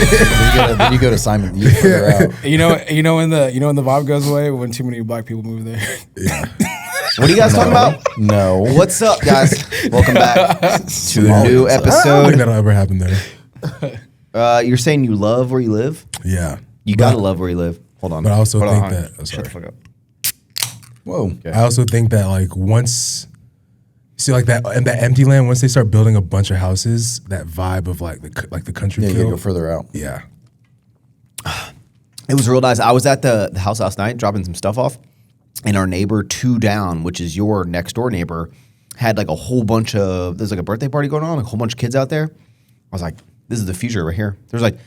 Then you go to Simon. You figure out. You know when the vibe goes away when too many black people move there. Yeah. What are you guys talking about? No. What's up, guys? Welcome back to a new I don't think episode. that'll ever happen there. You're saying you love where you live? Yeah. You gotta love where you live. Hold on. But I also Hold think on. that. Oh, Shut sorry. the fuck up. Whoa. I also think that like once, see like that in that empty land, once they start building a bunch of houses, that vibe of like the country Yeah, you feel. gotta go further out. Yeah. It was real nice. I was at the house last night dropping some stuff off, and our neighbor two down, which is your next door neighbor, had like a whole bunch of, there's like a birthday party going on, like a whole bunch of kids out there. I was like, this is the future right here. There's like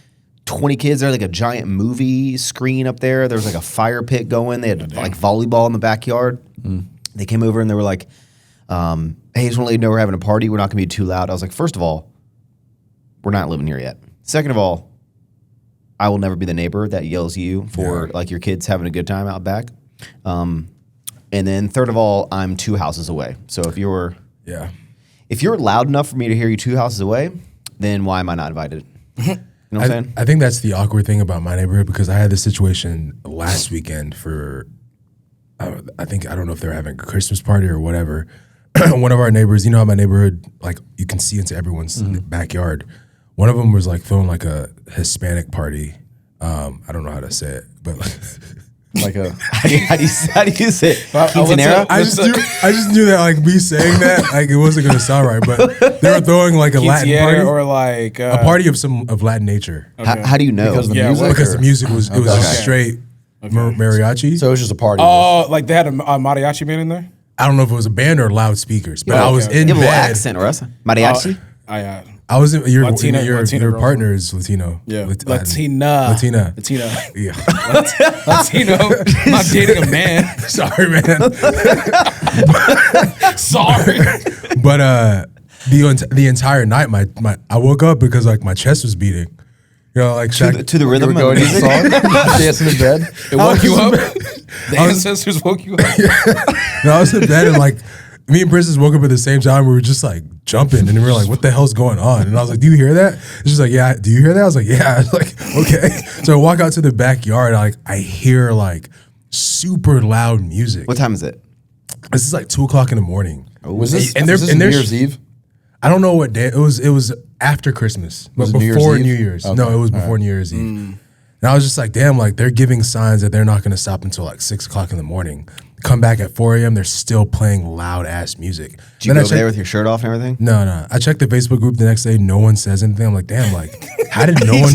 20 kids there, like a giant movie screen up there. There was like a fire pit going. They had like volleyball in the backyard. They came over and they were like, hey, just want to let you know we're having a party. We're not going to be too loud. I was like, first of all, we're not living here yet. Second of all, I will never be the neighbor that yells at you for like your kids having a good time out back. And then third of all, I'm 2 houses away. So if you're loud enough for me to hear you 2 houses away, then why am I not invited? You know what I'm saying? I think that's the awkward thing about my neighborhood because I had this situation last weekend for, I don't know if they were having a Christmas party or whatever. One of our neighbors, you know how my neighborhood, like you can see into everyone's backyard. One of them was like throwing like a Hispanic party. I don't know how to say it, but Like a How do you say it? Quinceanera? I just knew that like me saying that like it wasn't gonna sound right, but they were throwing like a Latin party or like a party of Latin nature How do you know? because of the Yeah, music. because or- the music was just straight mariachi. So it was just a party. Oh, like they had a mariachi band in there. I don't know if it was a band or loudspeakers, but I was okay. in You have a little bed. accent, Russ. Mariachi? I was in your Latina your girl. partner is Latino. Yeah, Latina. Latina. Yeah. Latino. I'm not dating a man. Sorry, man. Sorry. But the entire night, I woke up because like my chest was beating. You know, like To the rhythm You were of going to the music? song, dancing in bed. It woke you up. The ancestors woke you up. And I was in bed and like me and Princess woke up at the same time. We were just like jumping and we were like, "What the hell's going on?" And I was like, "Do you hear that?" She's like, "Yeah." "Do you hear that?" I was like, "Yeah." I was like, "Okay." So I walk out to the backyard. I hear like super loud music. What time is it? This is like 2:00 in the morning. Was this, And was they're- this and New they're- Year's Eve? I don't know what day it was. It was after Christmas, but Was it New Year's before Eve? New Year's. Okay. No, it was before New Year's Eve. And I was just like, damn, like they're giving signs that they're not going to stop until like 6:00 in the morning. Come back at 4 a.m. They're still playing loud ass music. Did you go over there with your shirt off and everything? No. I checked the Facebook group the next day. No one says anything. I'm like, damn, like how did no one?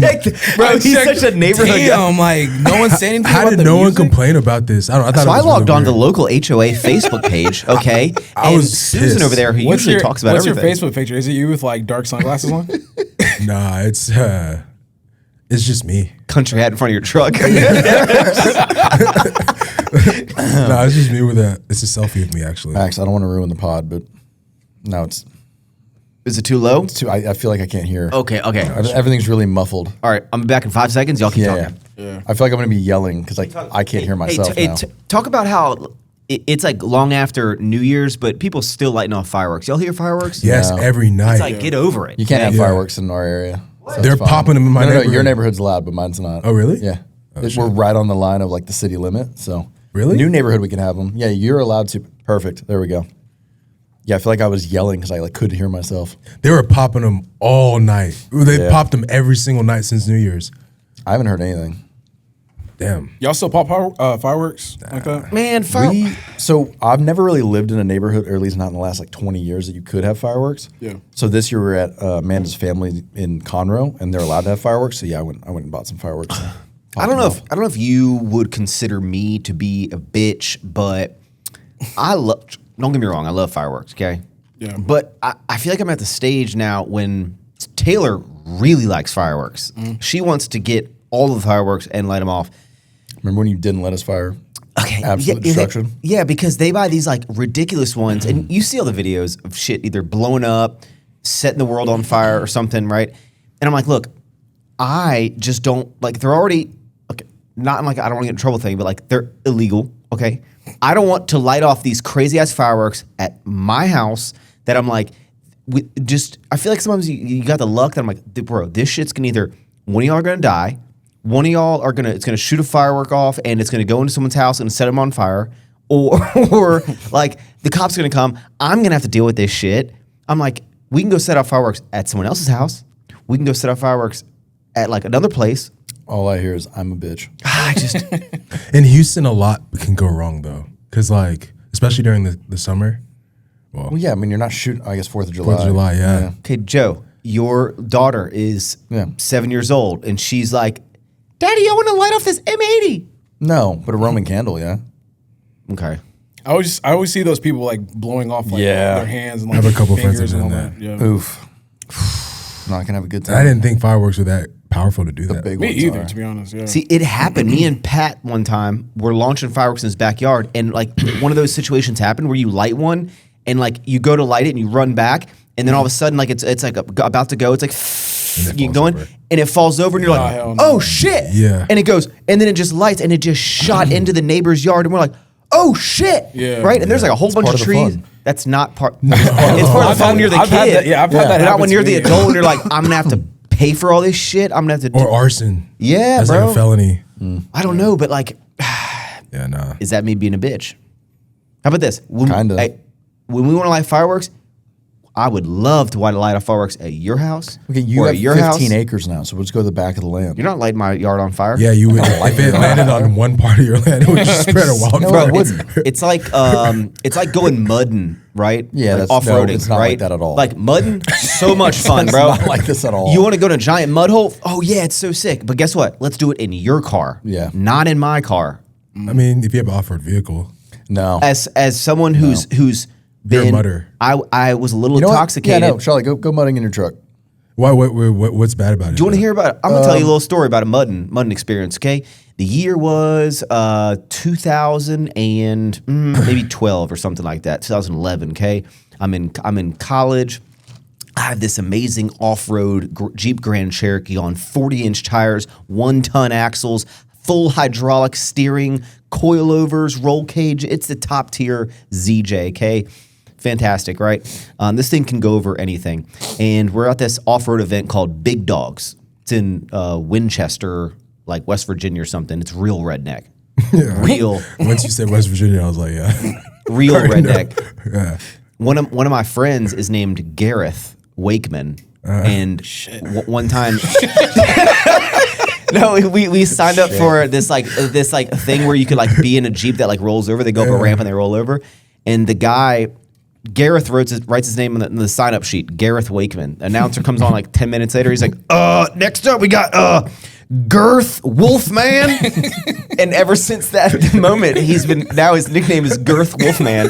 Bro, he's such a neighborhood guy. Damn, like no one said anything. How about did the no one music? complain about this? I thought So it I was logged really on the weird. local HOA Facebook page, okay? I and was Susan pissed. over there who What's usually your, talks about what's everything. your Facebook picture? Is it you with like dark sunglasses on? Nah, it's just me. Country hat in front of your truck. No, it's just me with it's a selfie of me actually. Max, I don't want to ruin the pod, but no, it's Is it too low? too. I feel like I can't hear. Okay. Everything's really muffled. All right, I'm back in 5 seconds. Y'all keep Yeah, talking. yeah. I feel like I'm gonna be yelling because like I can't hear myself now. Talk about how it's like long after New Year's, but people still lighting off fireworks. Y'all hear fireworks? Yes, No. every night. It's like, get over it. You can't have Yeah. fireworks in our area. So it's They're fine. popping them in my No, neighborhood. your neighborhood's loud, but mine's not. Oh, really? Yeah. shit. We're right on the line of like the city limit. So Really? new neighborhood we can have them. Yeah, you're allowed to. Perfect. There we go. Yeah, I feel like I was yelling because I like couldn't hear myself. They were popping them all night. They Yeah. popped them every single night since New Year's. I haven't heard anything. Damn. Y'all still pop fireworks like that? Man, So I've never really lived in a neighborhood, or at least not in the last like 20 years, that you could have fireworks. Yeah. So this year we're at Amanda's family in Conroe, and they're allowed to have fireworks. So yeah, I went and bought some fireworks. I don't know if you would consider me to be a bitch, but I love. Don't get me wrong, I love fireworks. Okay. Yeah. But I feel like I'm at the stage now when Taylor really likes fireworks. She wants to get all of the fireworks and light them off. Remember when you didn't let us fire? Okay. Absolute destruction. Yeah, because they buy these like ridiculous ones, and you see all the videos of shit either blowing up, setting the world on fire, or something, right? And I'm like, look, I just don't like. They're already okay. Not like I don't want to get in trouble thing, but like they're illegal. Okay, I don't want to light off these crazy ass fireworks at my house. That I'm like, I feel like sometimes you got the luck that I'm like, bro, this shit's gonna either one of y'all are gonna die. One of y'all are it's gonna shoot a firework off, and it's gonna go into someone's house and set them on fire, or like the cops are gonna come. I'm gonna have to deal with this shit. I'm like, we can go set off fireworks at someone else's house. We can go set off fireworks at like another place. All I hear is I'm a bitch. I just In Houston, a lot can go wrong though, because like especially during the summer. Well, yeah, I mean, you're not shooting, I guess, 4th of July. 4th of July, yeah. okay, Joe, your daughter is 7 years old, and she's like, Daddy, I want to light off this M80. No, but a Roman candle, yeah. Okay. I always see those people like blowing off like their hands and like I have a couple friends fingers that and done all that. Yeah. Oof. Not gonna have a good time. I didn't think fireworks were that powerful to do that. Big Me ones either, are. to be honest. Yeah. See, it happened. Me and Pat one time were launching fireworks in his backyard, and like one of those situations happened where you light one, and like you go to light it and you run back, and then all of a sudden like it's like about to go. It's like you falls going, over. and it falls over, and you're like, hell no. oh shit! Yeah. And it goes, and then it just lights, and it just shot into the neighbor's yard, and we're like, oh shit! Yeah. Right? And there's like a whole bunch part of of the trees. fun. That's not part. It's part of the fun when you're the I've had kid. that- yeah, I've had that But not happen when to you're me. the adult, and you're like, I'm gonna have to pay for all this shit. I'm gonna have to. Or arson. Yeah, That's bro. like a felony. I don't know, but like. Yeah, nah. Is that me being a bitch? How about this? Kinda. When we want to light fireworks, I would love to light off fireworks at your house. Okay, you or have at your 15 house. acres now, so let's go to the back of the land. You're not lighting my yard on fire. Yeah, you would. If it landed on one part of your land, it would just spread a wildfire. it Bro, wouldn't. it's like going mudding, right? Yeah, like that's- no, off-roading, it's not right? like that at all. Like mudding, so much fun, It's bro. not like this at all. You want to go to a giant mud hole? Oh yeah, it's so sick. But guess what? Let's do it in your car. Yeah. Not in my car. I mean, if you have an off-road vehicle, No. As someone who's You're a been, mudder. I was a little You know what? intoxicated. Yeah, no, Shawley, go mudding in your truck. what's bad about it? Do you want to hear about? I'm gonna tell you a little story about a mudding experience. Okay, the year was 2000 and maybe 12 or something like that. 2011. Okay, I'm in college. I have this amazing off-road Jeep Grand Cherokee on 40-inch tires, 1-ton axles, full hydraulic steering, coilovers, roll cage. It's the top tier ZJ. Okay. Fantastic, right? This thing can go over anything. And we're at this off-road event called Big Dogs. It's in Winchester, like West Virginia or something. It's real redneck. Real Once you said West Virginia, I was like, yeah. real Already know. redneck. Yeah. One of my friends is named Gareth Wakeman. And one time No, we signed up for this thing where you could like be in a Jeep that like rolls over. They go up a ramp and they roll over. And the guy, Gareth writes his name on the sign up sheet. Gareth Wakeman. Announcer comes on like 10 minutes later. He's like, next up we got Girth Wolfman. And ever since that moment, now his nickname is Girth Wolfman.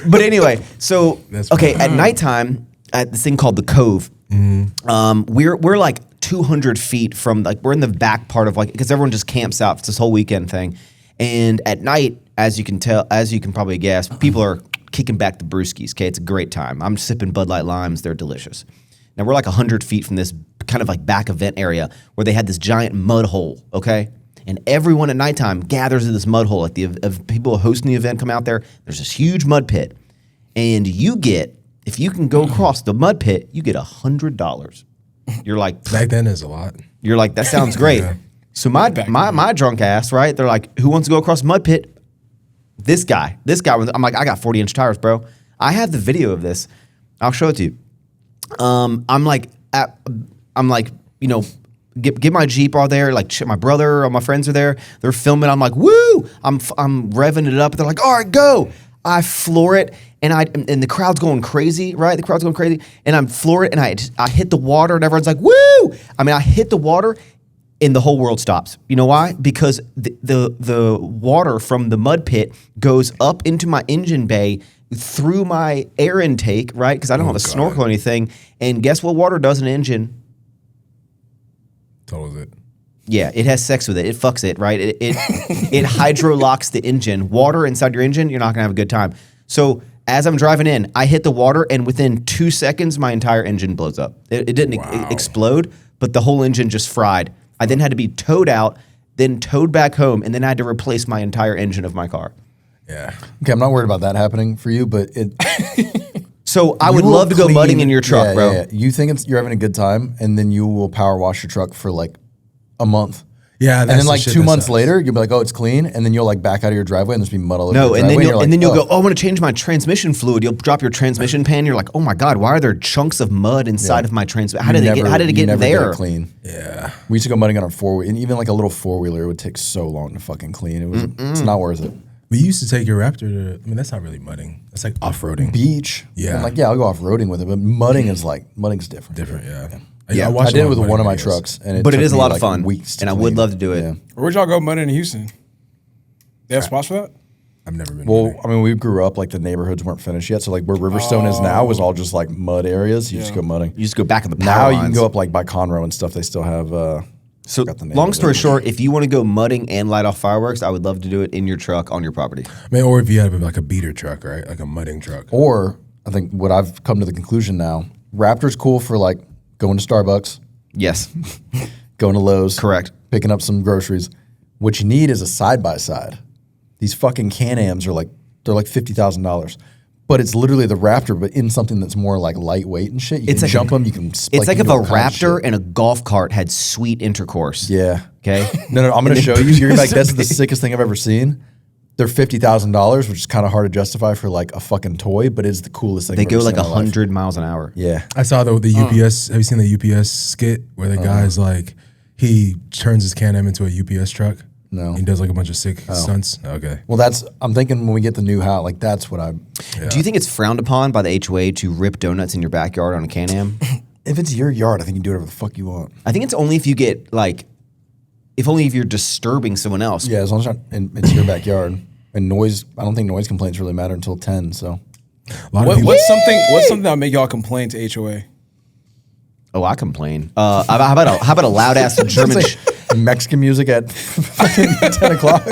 But anyway, so at nighttime at this thing called the Cove, we're like 200 feet from we're in the back part of because everyone just camps out. It's this whole weekend thing. And at night, as you can probably guess, people are kicking back the brewskis. Okay, it's a great time. I'm sipping Bud Light Limes. They're delicious. Now we're like 100 feet from this kind of like back event area where they had this giant mud hole. Okay, and everyone at nighttime gathers in this mud hole. Like the people hosting the event come out there. There's this huge mud pit, and if you can go across the mud pit, you get $100. You're like, Back then is a lot. you're like, that sounds great. Yeah. So my drunk ass, right? They're like, who wants to go across the mud pit? This guy. I'm like, I got 40-inch tires, bro. I have the video of this. I'll show it to you. I'm like, get my Jeep all there. Like my brother, all my friends are there. They're filming. I'm like, woo! I'm revving it up. They're like, all right, go. I floor it, and the crowd's going crazy, right? The crowd's going crazy, and I'm floor it, and I hit the water, and everyone's like, woo! I mean, I hit the water, and the whole world stops. You know why? Because the water from the mud pit goes up into my engine bay through my air intake, right? Because I don't have a snorkel or anything. And guess what water does in an engine? So was it. Yeah, it has sex with it. It fucks it, right? It hydrolocks the engine. Water inside your engine, you're not gonna have a good time. So as I'm driving in, I hit the water, and within 2 seconds, my entire engine blows up. It didn't explode, but the whole engine just fried. I then had to be towed out, then towed back home, and then I had to replace my entire engine of my car. Yeah. Okay, I'm not worried about that happening for you, but So I You would will love to go clean- mudding in your truck, yeah, bro. yeah, yeah. You think you're having a good time, and then you will power wash your truck for like a month. Yeah, And that's then the like shit 2 that months sucks. later, you'll be like, oh, it's clean. And then you'll like back out of your driveway and there's be mud all over No, your and then driveway. you'll You're like, go, oh, I want to change my transmission fluid. You'll drop your transmission pan. You're like, oh my god, why are there chunks of mud inside of my transmission? How did it get never there? clean. Yeah. We used to go mudding on our four-wheel, and even like a little four-wheeler would take so long to fucking clean. It's not worth it. We used to take your Raptor to, I mean, that's not really mudding. It's like off-roading. Beach. Yeah. I'm like, yeah, I'll go off-roading with it, but mudding's different. Different, yeah. Yeah, I watched did it lot with of one of my mudding videos. trucks, and But it took is a me, lot of like, fun, weeks to and I would clean. love to do it. Yeah. Where'd y'all go mudding in Houston? They have spots for that? I've never been Well, mudding. I mean, we grew up like the neighborhoods weren't finished yet, so like where Riverstone is now was all just like mud areas. You just go mudding. You just go back in the Now power you can lines. go up like by Conroe and stuff. They still have. So, forgot the name long of story it. short, if you want to go mudding and light off fireworks, I would love to do it in your truck on your property. I mean, or if you have like a beater truck, right? Like a mudding truck. Or I think what I've come to the conclusion now, Raptor's cool for like going to Starbucks, Yes, going to Lowe's, correct. picking up some groceries. What you need is a side by side. These fucking Can-Ams are like $50,000. But it's literally the Raptor, but in something that's more like lightweight and shit. You It's can like- jump them. You can. It's like you if can a do all kinds of Raptor shit. and a golf cart had sweet intercourse. Yeah. Okay. No, I'm going to show you. You're gonna be like, this is the sickest thing I've ever seen. They're $50,000, which is kind of hard to justify for like a fucking toy, but it's the coolest thing. They I've go ever like seen in my life. 100 miles an hour. Yeah. I saw the UPS. Have you seen the UPS skit where the guy's like, he turns his Can-Am into a UPS truck? No. He does like a bunch of sick stunts? Okay. Well, I'm thinking when we get the new house, like that's what Do you think it's frowned upon by the HOA to rip donuts in your backyard on a Can-Am? if it's your yard, I think you do whatever the fuck you want. I think it's only if you get like, if you're disturbing someone else. Yeah, as long as it's your backyard. And noise, I don't think noise complaints really matter until 10, so. A lot of people, What's something that would make y'all complain to HOA? Oh, I complain. How about a loud ass German? Mexican music at fucking 10 o'clock.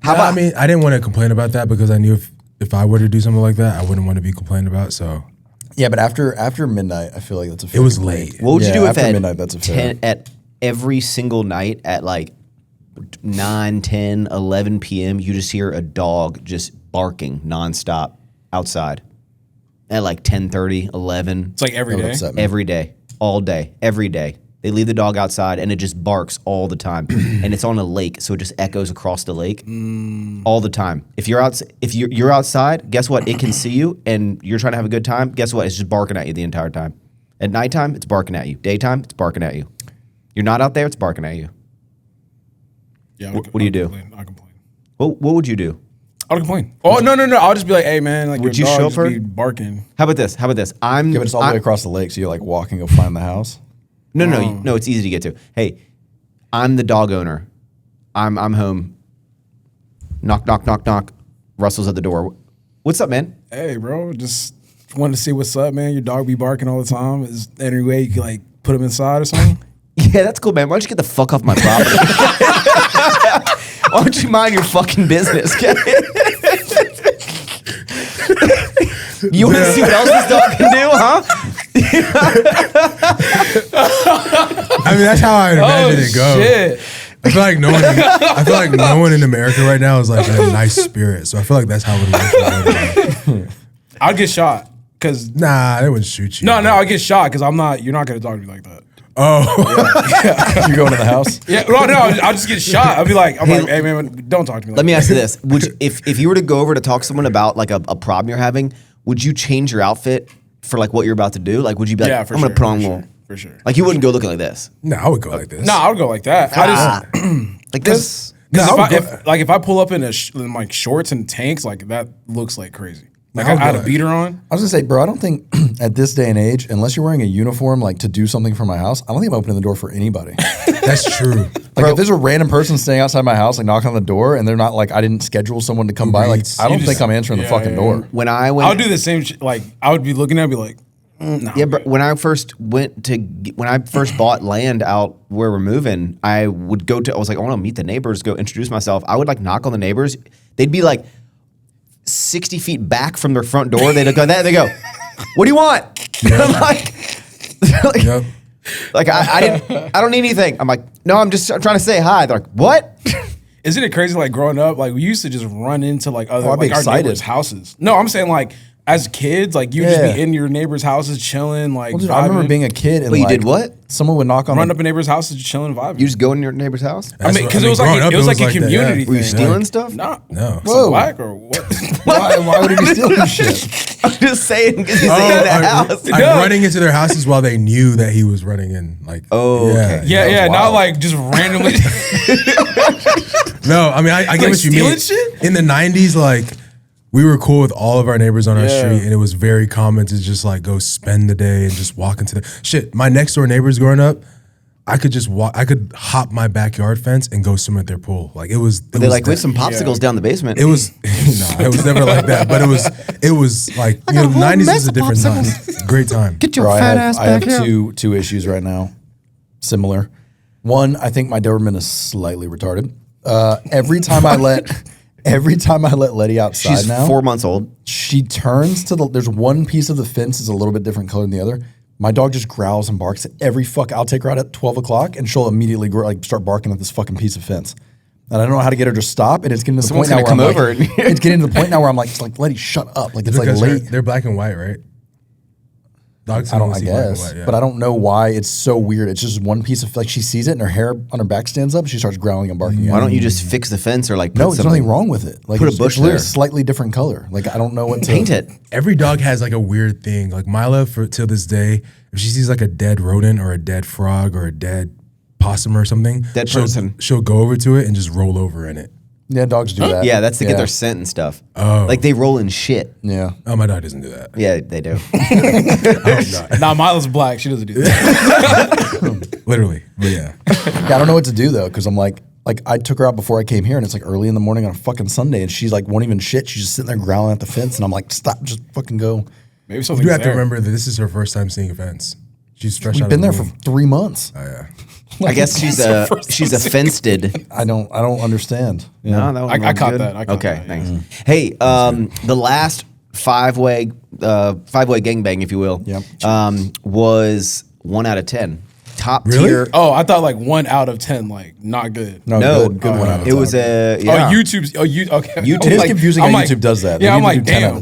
I mean, I didn't want to complain about that because I knew if I were to do something like that, I wouldn't want to be complained about. So Yeah, but after midnight, I feel like that's a fair it was complaint. late. What would you Yeah, do if after at midnight, that's a fair. at every single night at like 9, 10, 11 p.m. you just hear a dog just barking nonstop outside at like 10:30, 11 It's like every That would day. upset me. every day, all day, every day. They leave the dog outside and it just barks all the time, and it's on a lake, so it just echoes across the lake all the time. If you're outside, guess what? It can see you, and you're trying to have a good time. Guess what? It's just barking at you the entire time. At nighttime, it's barking at you. Daytime, it's barking at you. You're not out there, it's barking at you. Yeah, What do you do? I complain. What would you do? I would complain. Oh no! I'll just be like, hey man, like Would your you dog show just her? be barking. How about this? Yeah, but it's all the way across the lake, so you're like walking, go find the house. No, it's easy to get to. Hey, I'm the dog owner. I'm home. Knock, knock, knock, knock. Russell's at the door. What's up, man? Hey bro, just wanted to see what's up, man. Your dog be barking all the time. Is there any way you could like put him inside or something? Yeah, that's cool, man. Why don't you get the fuck off my property? Why don't you mind your fucking business? You want to see what else this dog can do, huh? I mean, that's how I imagine it go. Shit. I feel like no one in America right now is like in a nice spirit. So I feel like that's how it would. I'd get shot because Nah, they wouldn't shoot you. no, I'd get shot because I'm not. You're not gonna talk to me like that. Oh, You're going to the house. Yeah, no, I'll just get shot. I'll be like, hey man, don't talk to me. Like Let me that. ask you this: if you were to go over to talk to someone about like a problem you're having, would you change your outfit for like what you're about to do? Like, would you be like, Yeah, for I'm sure. gonna put on for little, sure, for sure. like you wouldn't go looking like this, no, I would go like this. No, I would go like that. I just like this. No, I would because go- if I pull up in in like shorts and tanks, like that looks like crazy. Like I would I had go a like- beater on. I was gonna say, bro, I don't think at this day and age, unless you're wearing a uniform like to do something for my house, I don't think I'm opening the door for anybody. That's true. Like if there's a random person staying outside my house, like knocking on the door, and they're not like I didn't schedule someone to come by, like Eats. I don't You think just- I'm answering the yeah, fucking yeah, door. When I went, I would do the same. Like I would be looking at, it and be like, nah, yeah, but when I first bought land out where we're moving, I was like, I want to meet the neighbors, go introduce myself. I would like knock on the neighbors. They'd be like 60 feet back from their front door. They'd go that. They go, what do you want? And I'm like, Yep. like I don't need anything. I'm like, no, I'm trying to say hi. They're like, what? Isn't it crazy? Like growing up, like we used to just run into like other Oh, I'd be like our excited. neighbors' houses. No, I'm saying like as kids, like you just be in your neighbor's houses chilling, like. Well, dude, I remember being a kid and you did what? Someone would knock on. Run up in neighbor's houses, just chilling, vibing. You just go in your neighbor's house? I mean, because it was like a community thing. Were you stealing stuff? No. Whoa. Black or what? Why would he be stealing shit? I'm just saying because he's in the house. I'm running into their houses while they knew that he was running in. Like, okay. Yeah, not like just randomly. No, I mean, I get what you mean. Shit? In the 90s, like, we were cool with all of our neighbors on our street, and it was very common to just, like, go spend the day and just walk into the... Shit, my next-door neighbors growing up, I could just walk... I could hop my backyard fence and go swim at their pool. Like, it was... They, like, with some popsicles down the basement. It was... No, it was never like that. But it was like, you know, the 90s was a different time. Great time. Get your fat ass back here. I have two issues right now, similar. One, I think my Doberman is slightly retarded. Every time I let Letty outside She's now, 4 months old. she turns to there's one piece of the fence is a little bit different color than the other. My dog just growls and barks at every I'll take her out at 12 o'clock and she'll immediately start barking at this fucking piece of fence. And I don't know how to get her to stop. And it's getting to the point now where it's getting to the point now where I'm like, Letty, shut up. Like, it's like late. They're black and white, right? Dogs I guess, but I don't know why it's so weird. It's just one piece of, like, she sees it and her hair on her back stands up and she starts growling and barking. Why don't you just fix the fence or like No, there's nothing wrong with it. Like, put a bush it's there. a slightly different color. Like, I don't know what to paint it? Every dog has like a weird thing. Like Mila, till this day, if she sees like a dead rodent or a dead frog or a dead possum or something, she'll go over to it and just roll over in it. Yeah, dogs do that. Yeah, that's to get their scent and stuff. Oh. Like they roll in shit. Yeah. Oh, my dog doesn't do that. Yeah, they do. Nah, Mila's black. She doesn't do that. Literally. But yeah. I don't know what to do though, because I'm like I took her out before I came here, and it's like early in the morning on a fucking Sunday, and she's like won't even shit. She's just sitting there growling at the fence, and I'm like, stop, just fucking go. Maybe You do have to remember that this is her first time seeing a fence. She's fresh We've out been of there the for womb. 3 months. Oh yeah. I guess she's a fenced. I don't understand. No, that one I caught good. that. I caught okay, that, thanks. Hey, the last five-way gangbang, if you will, was 1 out of 10. Top tier. Oh, I thought like 1 out of 10, like not good. No, good 1 out of 10. It was a Oh, YouTube's. Oh, you okay? It is confusing how YouTube does that. They Yeah, I'm need to like, do 10 damn.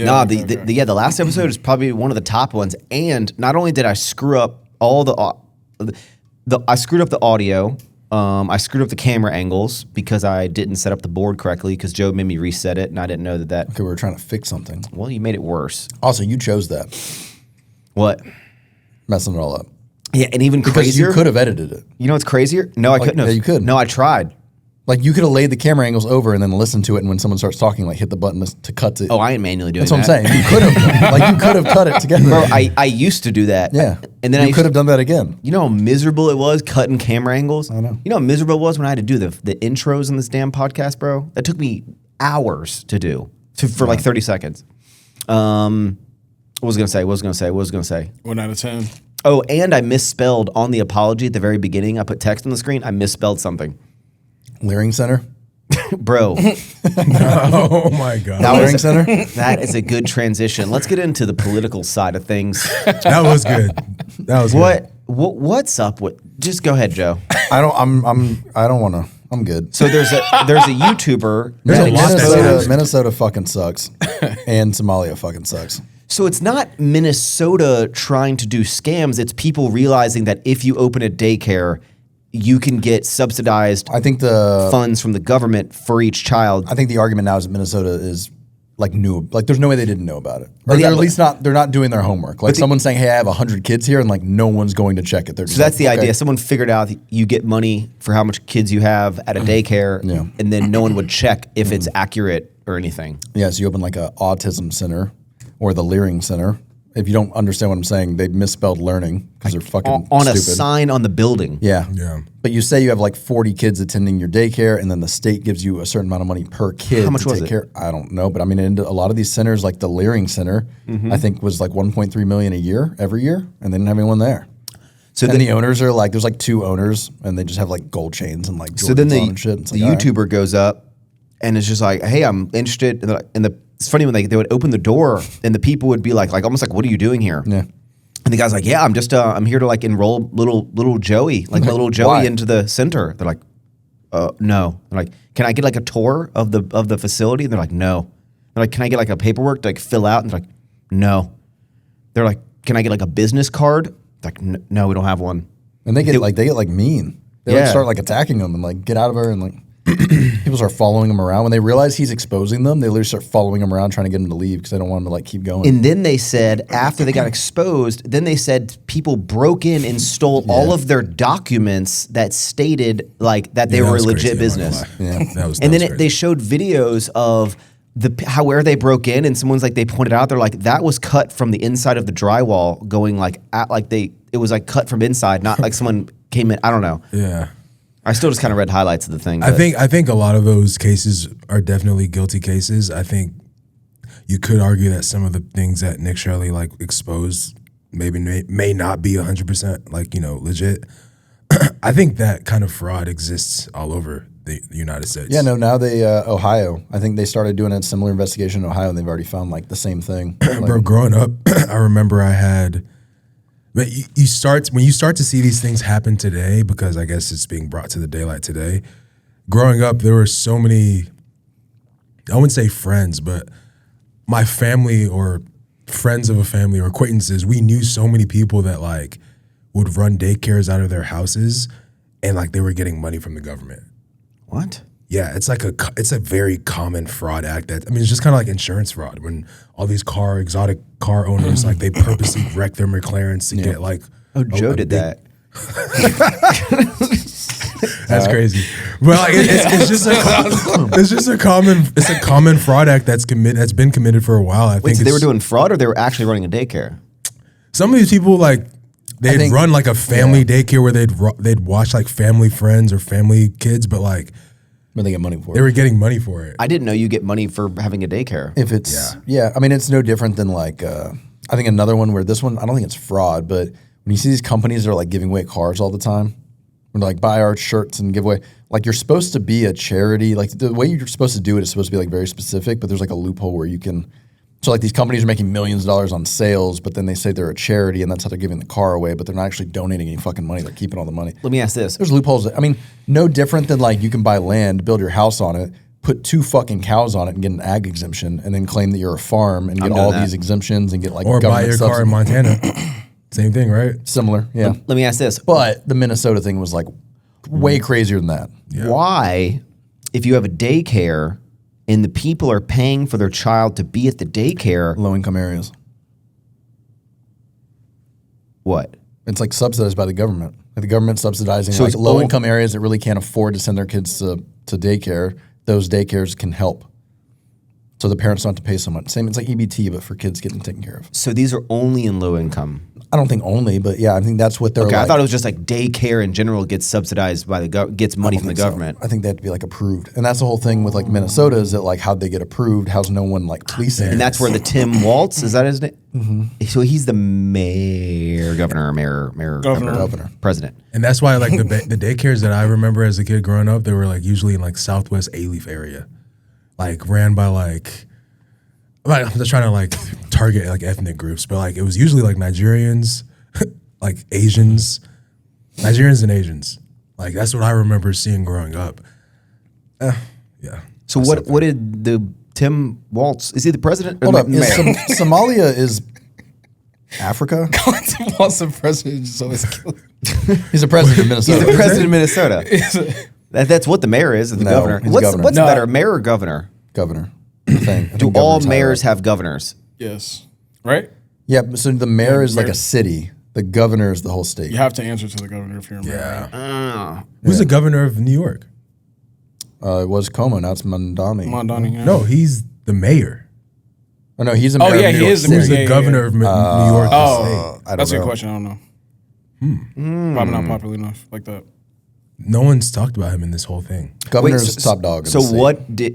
out of 10. Yeah, the last episode is probably one of the top ones. And not only did I screw up all I screwed up the audio. I screwed up the camera angles because I didn't set up the board correctly because Joe made me reset it and I didn't know that. Okay, we were trying to fix something. Well, you made it worse. Also, you chose that, What? messing it all up. Yeah, and even Because crazier. you could have edited it. You know what's crazier? No, I couldn't have. yeah, you could. No, I tried. Like, you could have laid the camera angles over and then listened to it, and when someone starts talking, like, hit the button to cut it. Oh, I ain't manually doing That's what that. I'm saying. You could have. Like, you could have cut it together. Bro, I used to do that. yeah. And then you could have done that again. You know how miserable it was cutting camera angles? I know. You know how miserable it was when I had to do the intros in this damn podcast, bro? That took me hours to do for like 30 seconds. What was I gonna say? 1 out of 10. Oh, and I misspelled on the apology at the very beginning. I put text on the screen. I misspelled something. Leering Center. Bro, Oh my god. Leering Center. that is a good transition. Let's get into the political side of things. That was good. That was good. What's up with? Just go ahead, Joe. I don't want to. I'm good. So there's a YouTuber. There's a lot that Minnesota fucking sucks. And Somalia fucking sucks. So it's not Minnesota trying to do scams. It's people realizing that if you open a daycare, you can get subsidized I think the funds from the government for each child. I think the argument now is that Minnesota is like new. Like, there's no way they didn't know about it. Or Yeah, they're at least not. They're not doing their homework. Like, someone's saying, "Hey, I have 100 kids here," and like no one's going to check it. They're just So that's like, the okay. idea. Someone figured out that you get money for how much kids you have at a daycare, Yeah. and then no one would check if it's accurate or anything. Yeah, so you open like a autism center or the Leering Center. If you don't understand what I'm saying, they misspelled learning because they're fucking On stupid. a sign on the building. Yeah. Yeah. But you say you have like 40 kids attending your daycare, and then the state gives you a certain amount of money per kid. How much to was take it? care. I don't know, but I mean, in a lot of these centers, like the Leering Center, I think was like 1.3 million a year every year, and they didn't have anyone there. So and then, the owners are like, there's like 2 owners, and they just have like gold chains and like Jordans so then on and shit. It's the like, all right. YouTuber goes up and it's just like, hey, I'm interested. It's funny when they would open the door and the people would be like almost like, what are you doing here? Yeah. And the guy's like, yeah, I'm just I'm here to like enroll little Joey, like my little Joey Why? into the center. They're like, no. They're like, can I get like a tour of the facility? And they're like, no. They're like, can I get like a paperwork to like fill out? And they're like, no. They're like, can I get like a business card? They're like, no, we don't have one. And they get mean. They like Yeah. start like attacking them and like get out of her and like people start following him around. When they realize he's exposing them, they literally start following him around trying to get him to leave because they don't want him to like keep going. And then they said, after they got exposed, then they said people broke in and stole all of their documents that stated like that they Yeah, that were a was legit crazy, I'm not business. gonna lie. Yeah. That was And then crazy. they showed videos of where they broke in, and someone's like, they pointed out, they're like, that was cut from the inside of the drywall, going like at like it was like cut from inside, not like someone came in. I don't know. Yeah. I still just kind of read highlights of the thing. I but- think a lot of those cases are definitely guilty cases. I think you could argue that some of the things that Nick Shirley like exposed maybe may not be 100% like, you know, legit. I think that kind of fraud exists all over the United States. Yeah, no, now they, Ohio, I think they started doing a similar investigation in Ohio and they've already found like the same thing. Like, Bro, growing up, I remember I had. But when you start to see these things happen today, because I guess it's being brought to the daylight today. Growing up, there were so many. I wouldn't say friends, but my family or friends of a family or acquaintances, we knew so many people that like would run daycares out of their houses, and like they were getting money from the government. What? Yeah, it's a very common fraud act. It's just kind of like insurance fraud when all these exotic car owners like they purposely wreck their McLarens to get like. Oh, Joe did that. That's crazy. Well, like, it's a common fraud act that's been committed for a while. I Wait, think so they were doing fraud, or they were actually running a daycare? some of these people like they'd think- run like a family daycare where they'd watch like family friends or family kids, but like But they get money for they it. were getting money for it. I didn't know you get money for having a daycare. If it's I mean, it's no different than like I think another one where this one I don't think it's fraud, but when you see these companies that are like giving away cars all the time, when they're like buy our shirts and give away, like you're supposed to be a charity. Like the way you're supposed to do it is supposed to be like very specific, but there's like a loophole where you can. So like these companies are making millions of dollars on sales, but then they say they're a charity and that's how they're giving the car away, but they're not actually donating any fucking money. They're keeping all the money. Let me ask this. There's loopholes. I mean, no different than like you can buy land, build your house on it, put 2 fucking cows on it and get an ag exemption and then claim that you're a farm and get doing all that. these exemptions and get like Or buy government your car in subsidies. Montana. Same thing, right? Similar, yeah. Let me ask this. But the Minnesota thing was like way crazier than that. Why, if you have a daycare and the people are paying for their child to be at the daycare, Low income areas. what? It's like subsidized by the government. Like the government subsidizing So like it's low all- income areas that really can't afford to send their kids to daycare. Those daycares can help. So the parents don't have to pay so much. Same, it's like EBT, but for kids getting taken care of. So these are only in low income. I don't think only, but yeah, I think that's what they're Okay, like. I thought it was just like daycare in general gets subsidized by gets money from the think so. government. I think they have to be like approved, and that's the whole thing with like Minnesota is that like how'd they get approved? How's no one like policing? And that's where the Tim Waltz, is that his name? Mm-hmm. So he's the governor, president. And that's why like the daycares that I remember as a kid growing up, they were like usually in like Southwest A-Leaf area, like ran by like I'm just trying to like target like ethnic groups, but like it was usually like Nigerians, like Asians, Nigerians and Asians. Like that's what I remember seeing growing up. Yeah. So what did the Tim Waltz, is he the president or Hold the up, is mayor? Somalia is Africa? Tim Walz the president is always killing. He's the president of He's Minnesota. the president of Minnesota. That's what the mayor is, the No, governor. he's What's governor. what's No. better, mayor or governor? Governor. The thing. I Do think all governor's higher mayors up. have governors? Yes. Right? Yeah, but so the mayor is like mayor. a city. The governor is the whole state. You have to answer to the governor if you're a mayor. Yeah. Who's the governor of New York? It was Como, now it's Mandami. Mondani, yeah. No, he's the mayor. Oh no, he's a Oh, mayor. yeah, of New he York is the City. Who's Yeah, the yeah, governor of New York? the Oh, I don't that's a know. good question. I don't know. Probably not popular enough like that. state? No one's talked about him in this whole thing. Governor's top dog. So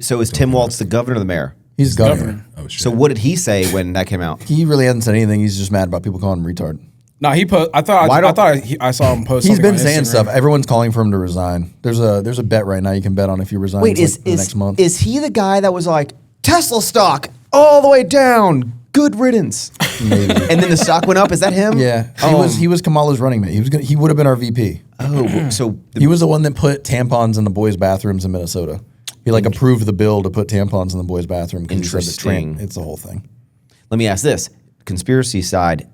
so is Tim Waltz the governor or the mayor? He's governor. Governor. Oh shit. So what did he say when that came out? He really hasn't said anything. He's just mad about people calling him retard. No, he put. I thought. Why I don't- thought I saw him post. He's something been on saying Instagram. stuff. Everyone's calling for him to resign. There's a bet right now you can bet on if he resigns. Wait, like, the next month. is he the guy that was like Tesla stock all the way down? Good riddance. Maybe. And then the stock went up. Is that him? Yeah, he was Kamala's running mate. He would have been our VP. Oh, so He was the one that put tampons in the boys' bathrooms in Minnesota. He like approved the bill to put tampons in the boys' bathroom because he said that Interesting. it's the whole thing. Let me ask this: conspiracy side,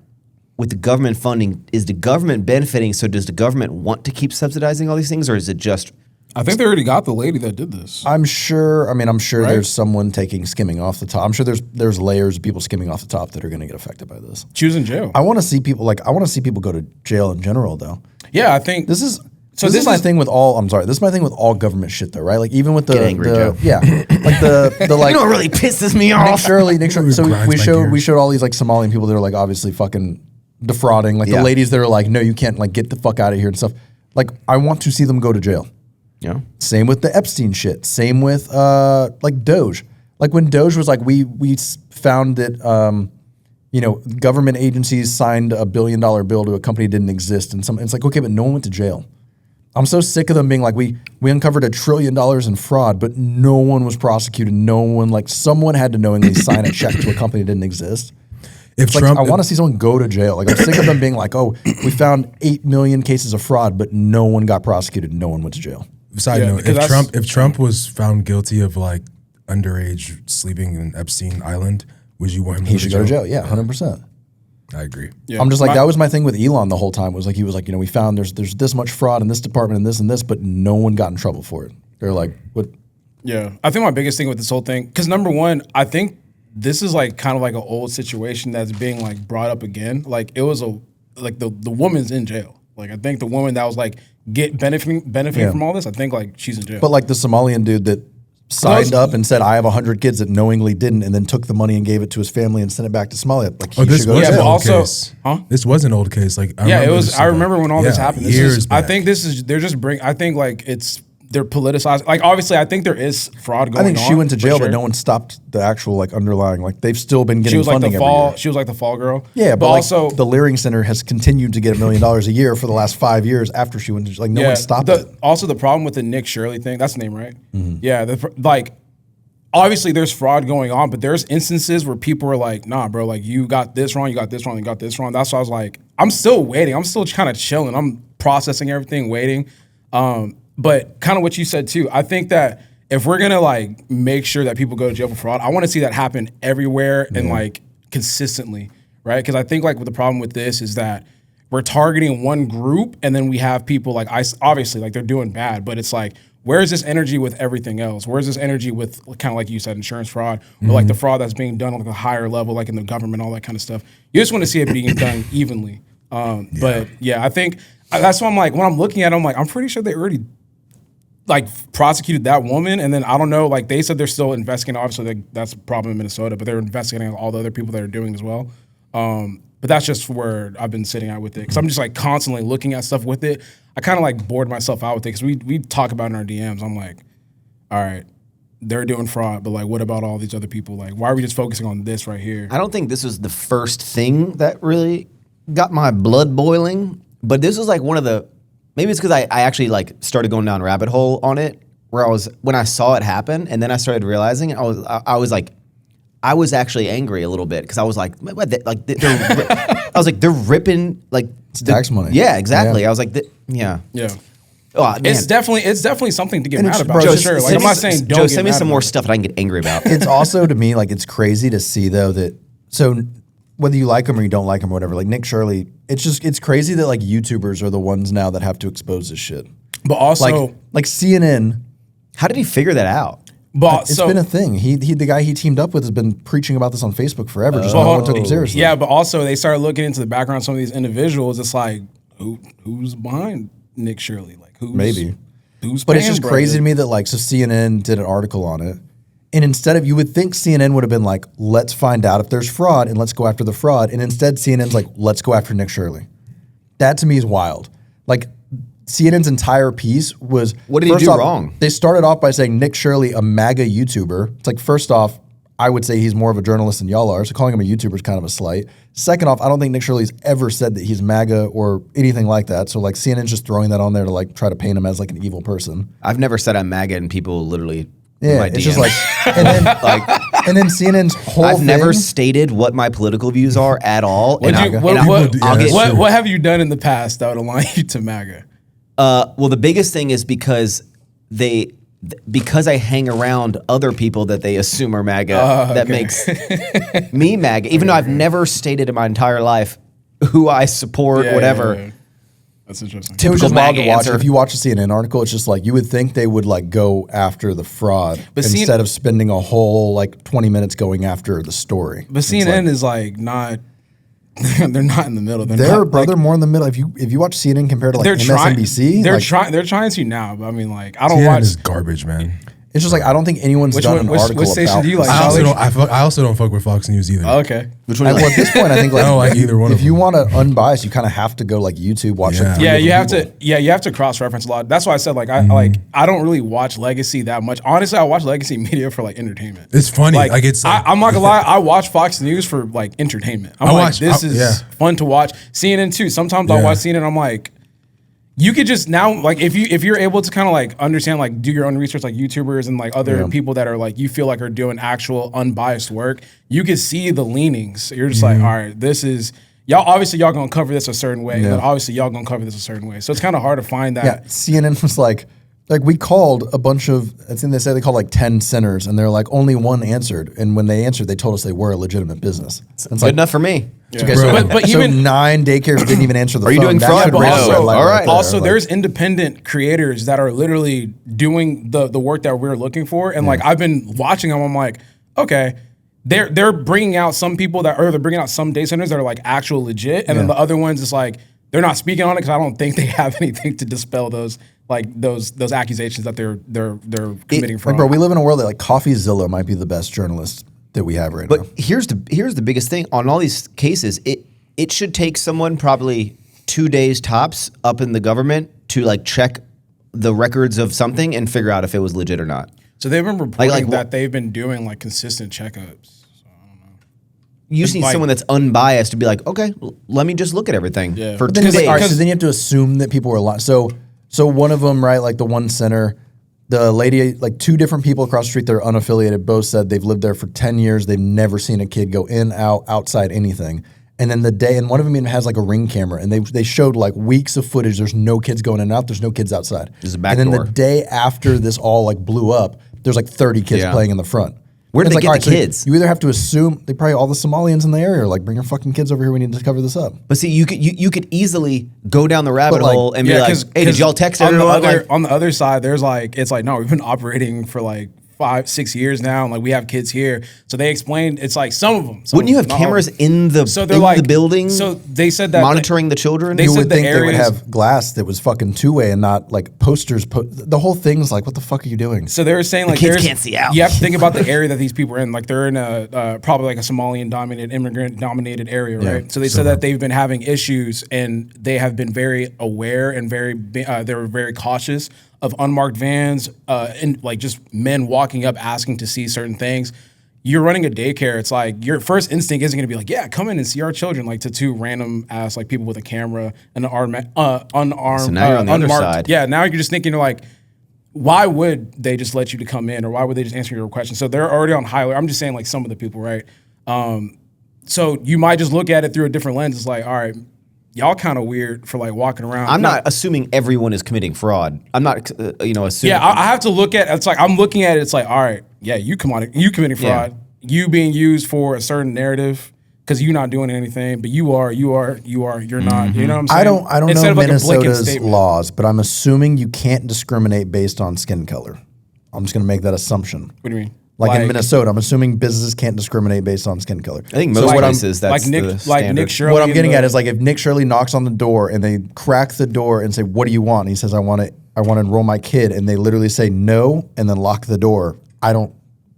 with the government funding, is the government benefiting? So does the government want to keep subsidizing all these things, or is it just? I think they already got the lady that did this. I'm sure. I mean, I'm sure Right? there's someone skimming off the top. I'm sure there's layers of people skimming off the top that are going to get affected by this. She was in jail. I want to see people go to jail in general, though. Yeah, I think This is my thing with all. I'm sorry. This is my thing with all government shit, though, right? Like even with the Get angry, Joe. yeah, like the like. You know what really pisses me Nick off? Shirley. So Grinds we my showed gears. all these like Somalian people that are like obviously fucking defrauding, like Yeah. the ladies that are like, no, you can't like get the fuck out of here and stuff. Like I want to see them go to jail. Yeah. Same with the Epstein shit. Same with like Doge. Like when Doge was like, we found that government agencies signed $1 billion bill to a company that didn't exist, and it's like, okay, but no one went to jail. I'm so sick of them being like, we uncovered $1 trillion in fraud, but no one was prosecuted. No one, like someone had to knowingly sign a check to a company that didn't exist. If It's like, Trump, I want to see someone go to jail. Like I'm sick of them being like, oh, we found 8 million cases of fraud, but no one got prosecuted. No one went to jail. side Yeah, note, because if Trump was found guilty of like underage sleeping in Epstein Island, would you want him? He should go to jail. Yeah, 100%. I agree. Yeah. I'm just like, that was my thing with Elon the whole time. Was like, he was like, we found there's this much fraud in this department and this, but no one got in trouble for it. They're like, what? Yeah, I think my biggest thing with this whole thing, because number one, I think this is like kind of like an old situation that's being like brought up again. Like it was the woman's in jail. Like I think the woman that was like benefiting Yeah. from all this, I think like she's in jail. But like the Somalian dude that signed up and said, I have 100 kids that knowingly didn't, and then took the money and gave it to his family and sent it back to Somalia. Like he this should go to was Yeah, an but jail. old also- case. huh? This was an old case. Like yeah, it was. this, I remember when all this happened. This Years is, I back. think this is. They're just bring. I think like they're politicized. Like obviously, I think there is fraud going I on. think she went to for jail, sure. but no one stopped the actual like underlying. Like they've still been She getting was like funding the every fall. year. She was like the fall girl. Yeah, but like, also the Leering Center has continued to get $1 million a year for the last 5 years after she went to like no one stopped it. Also, the problem with the Nick Shirley thing, that's the name, right? Mm-hmm. Yeah, like, obviously there's fraud going on, but there's instances where people are like, nah, bro, like, you got this wrong, you got this wrong, you got this wrong. That's why I was like, I'm still waiting. I'm still kind of chilling. I'm processing everything, waiting. But kind of what you said, too. I think that if we're going to, like, make sure that people go to jail for fraud, I want to see that happen everywhere and, like, consistently, right? Because I think, like, the problem with this is that we're targeting one group, and then we have people like obviously like they're doing bad, but it's like, where's this energy with everything else? Where's this energy with kind of like you said, insurance fraud, or like the fraud that's being done on like a higher level, like in the government, all that kind of stuff. You just want to see it being done evenly. But yeah, I think that's why I'm like, when I'm looking at it, I'm like, I'm pretty sure they already like prosecuted that woman, and then I don't know, like they said they're still investigating. Obviously, that's a problem in Minnesota, but they're investigating all the other people that are doing as well. But that's just where I've been sitting at with it, because I'm just like constantly looking at stuff with it. I kind of like bored myself out with it, because we talk about it in our DMs. I'm like, all right, they're doing fraud, but like, what about all these other people? Like, why are we just focusing on this right here? I don't think this was the first thing that really got my blood boiling, but this was like one of the, maybe it's because I actually like started going down a rabbit hole on it, where when I saw it happen, and then I started realizing I was actually angry a little bit, because I was like, I was like, they're ripping like tax money. Yeah, exactly. Yeah. I was like, yeah. Oh, man. It's definitely something to get And mad it's- about. bro, For just sure. Like, send I'm me not saying don't Joe, get send me mad some about more it. stuff that I can get angry about. It's also to me like it's crazy to see though that so whether you like him or you don't like him or whatever, like Nick Shirley, it's crazy that like YouTubers are the ones now that have to expose this shit. But also, Like CNN, How did he figure that out? but it's so been a thing. The guy he teamed up with has been preaching about this on Facebook forever. Just no one took him seriously. yeah, but also they started looking into the background of some of these individuals. It's like, who's behind Nick Shirley? Like, who's Maybe. Who's But it's paying just bro? crazy to me that like so CNN did an article on it, and instead of you would think CNN would have been like, let's find out if there's fraud and let's go after the fraud, and instead CNN's like, let's go after Nick Shirley. That to me is wild. Like CNN's entire piece was What did he first do off, wrong? They started off by saying Nick Shirley, a MAGA YouTuber. It's like first off, I would say he's more of a journalist than y'all are, so calling him a YouTuber is kind of a slight. Second off, I don't think Nick Shirley's ever said that he's MAGA or anything like that. So like CNN's just throwing that on there to like try to paint him as like an evil person. I've never said I'm MAGA, and people literally Yeah, my it's DMs. just like, and then and then CNN's whole I've thing, never stated what my political views are at all. What'd and you- I- what- and I- what- I'll get- true. What have you done in the past that would align you to MAGA? Well, the biggest thing is because they because I hang around other people that they assume are MAGA, that makes me MAGA, even though I've never stated in my entire life who I support, whatever. Yeah. That's interesting. It was just wild to MAGA watch. answer. If you watch a CNN article, it's just like you would think they would like go after the fraud instead of spending a whole like 20 minutes going after the story. But CNN is like not. They're not in the middle. They're more in the middle. If you watch CNN compared to like MSNBC, they're trying to now. But I mean, like I don't CNN watch. is garbage, man. It's just like I don't think anyone's done an article which station about do you like? I also don't fuck with Fox News either. Oh, okay. Which one? Well, at this point, I think like I don't like either one if of you them. want to unbiased, you kind of have to go like YouTube, watch like three Yeah, you have different people. to. Yeah, you have to cross reference a lot. That's why I said like I don't really watch Legacy that much. Honestly, I watch Legacy media for like entertainment. It's funny. Like it's. I'm not gonna lie. I watch Fox News for like entertainment. This is fun to watch. CNN too. Sometimes I'll watch CNN. I'm like. You could just now like if you're able to kind of like understand like do your own research like YouTubers and like other people that are like you feel like are doing actual unbiased work, you can see the leanings. You're just like, all right, this is y'all gonna cover this a certain way, and then obviously y'all gonna cover this a certain way. So it's kind of hard to find that. Yeah, CNN was like we called a bunch of I think they said they called like 10 centers and they're like only one answered, and when they answered they told us they were a legitimate business. It's Good like, enough for me. Okay, But so even 9 daycares didn't even answer the phone. Are you doing That fraud? should But raise also- a red light all right right. there. Also, Like, there's independent creators that are literally doing the work that we're looking for, and like I've been watching them. I'm like, okay, they're bringing out some people they're bringing out some day centers that are like actual legit, and then the other ones is like they're not speaking on it because I don't think they have anything to dispel those accusations that they're committing fraud. like, bro, we live in a world that like CoffeeZilla might be the best journalist that we have right now. But here's the biggest thing on all these cases. It should take someone probably 2 days tops up in the government to like check the records of something and figure out if it was legit or not. So they've been reporting Like that they've been doing like consistent checkups. You just need someone that's unbiased to be like, okay, let me just look at everything for But then 2 it's like, days. all right, so then you have to assume that people were lying. So one of them, right, like the one center, the lady, like 2 different people across the street that are unaffiliated both said they've lived there for 10 years. They've never seen a kid go in, out, outside, anything. And then and one of them even has like a Ring camera, and they showed like weeks of footage. There's no kids going in and out. There's no kids outside. There's a back And then door. the day after this all like blew up, there's like 30 kids playing in the front. Where did And they it's get the all right, kids? So you either have to assume they probably all the Somalians in the area are like, bring your fucking kids over here. We need to cover this up. But see, you could easily go down the rabbit But, like, hole and be like, hey, did y'all text on everyone? on the other side, there's like it's like no, we've been operating for like 5-6 years now, and like we have kids here. So they explained it's like some of them. Wouldn't you have cameras in the building? So they said that monitoring the children. They You said would the think they would areas- have glass that was fucking 2-way and not like posters. The whole thing's like, what the fuck are you doing? So they were saying like kids can't see out. You have to think about the area that these people are in. Like they're in a probably like a Somalian dominated, immigrant dominated area, right? So they said that they've been having issues, and they have been very aware and they were very cautious of unmarked vans and like just men walking up asking to see certain things. You're running a daycare. It's like your first instinct isn't going to be like, yeah, come in and see our children, like to 2 random ass like people with a camera and an unarmed. So now you're on the other unmarked. side. Yeah, now you're just thinking, you're like, why would they just let you to come in, or why would they just answer your question? So they're already on high alert. I'm just saying like some of the people, right? So you might just look at it through a different lens. It's like, all right, y'all kind of weird for like walking around. I'm not assuming everyone is committing fraud. I'm not, assuming. Yeah, I have to look at. It's like I'm looking at it. It's like, all right, yeah, you committing fraud. You being used for a certain narrative because you're not doing anything, but you're not. You know what I'm saying? I don't Instead know of like a blanket Minnesota's statement. laws, but I'm assuming you can't discriminate based on skin color. I'm just going to make that assumption. What do you mean? Like in Minnesota, I'm assuming businesses can't discriminate based on skin color. I think most places that's like Nick, the like standard. Nick Shirley. What I'm getting at is like if Nick Shirley knocks on the door and they crack the door and say, "What do you want?" And he says, "I want to enroll my kid," and they literally say no and then lock the door.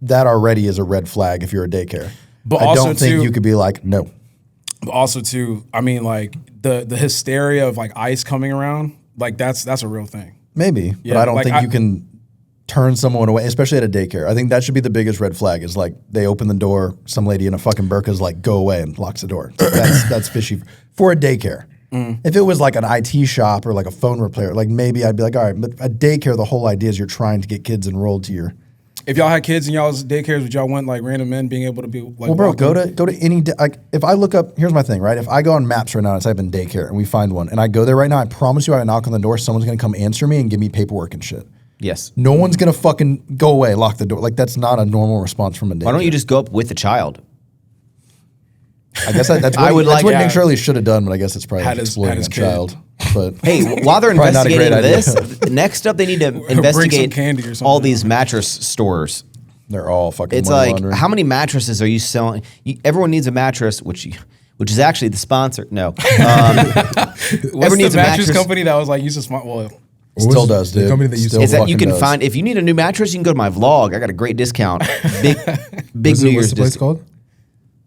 That already is a red flag if you're a daycare. But I also don't think too- you could be like no. But also too, I mean, like the hysteria of like ICE coming around, like that's a real thing. Maybe, but Yeah, I don't like think you can turn someone away, especially at a daycare. I think that should be the biggest red flag is like they open the door, some lady in a fucking burqa is like, go away and locks the door. That's fishy for a daycare. If it was like an IT shop or like a phone repair, like maybe I'd be like, all right, but a daycare, the whole idea is you're trying to get kids enrolled to your. If y'all had kids in y'all's daycares, would y'all want like random men being able to be like? Well, bro, walk go in? to any like if I look up. Here's my thing, right? If I go on Maps right now and type in daycare and we find one, and I go there right now, I promise you, I knock on the door, someone's gonna come answer me and give me paperwork and shit. Yes. No one's gonna fucking go away, lock the door. Like that's not a normal response from a daycare. Why don't you just go up with the child? I guess that's what, Nick Shirley should have done, but I guess it's probably Had like his exploiting a kid. child. But Hey, while they're Probably not a investigating great this, next up they need to investigate candy or something. all these mattress stores. they're all fucking. It's money like, laundering. how many mattresses are you selling? Everyone needs a mattress, which is actually the sponsor. No. What's everyone the needs a mattress mattress. company that was like used to smart? Well, Still does, the dude. company that you Still Is that you fucking can does. find, if you need a new mattress, you can go to my vlog. I got a great discount. Big What's New the Year's place discount. called?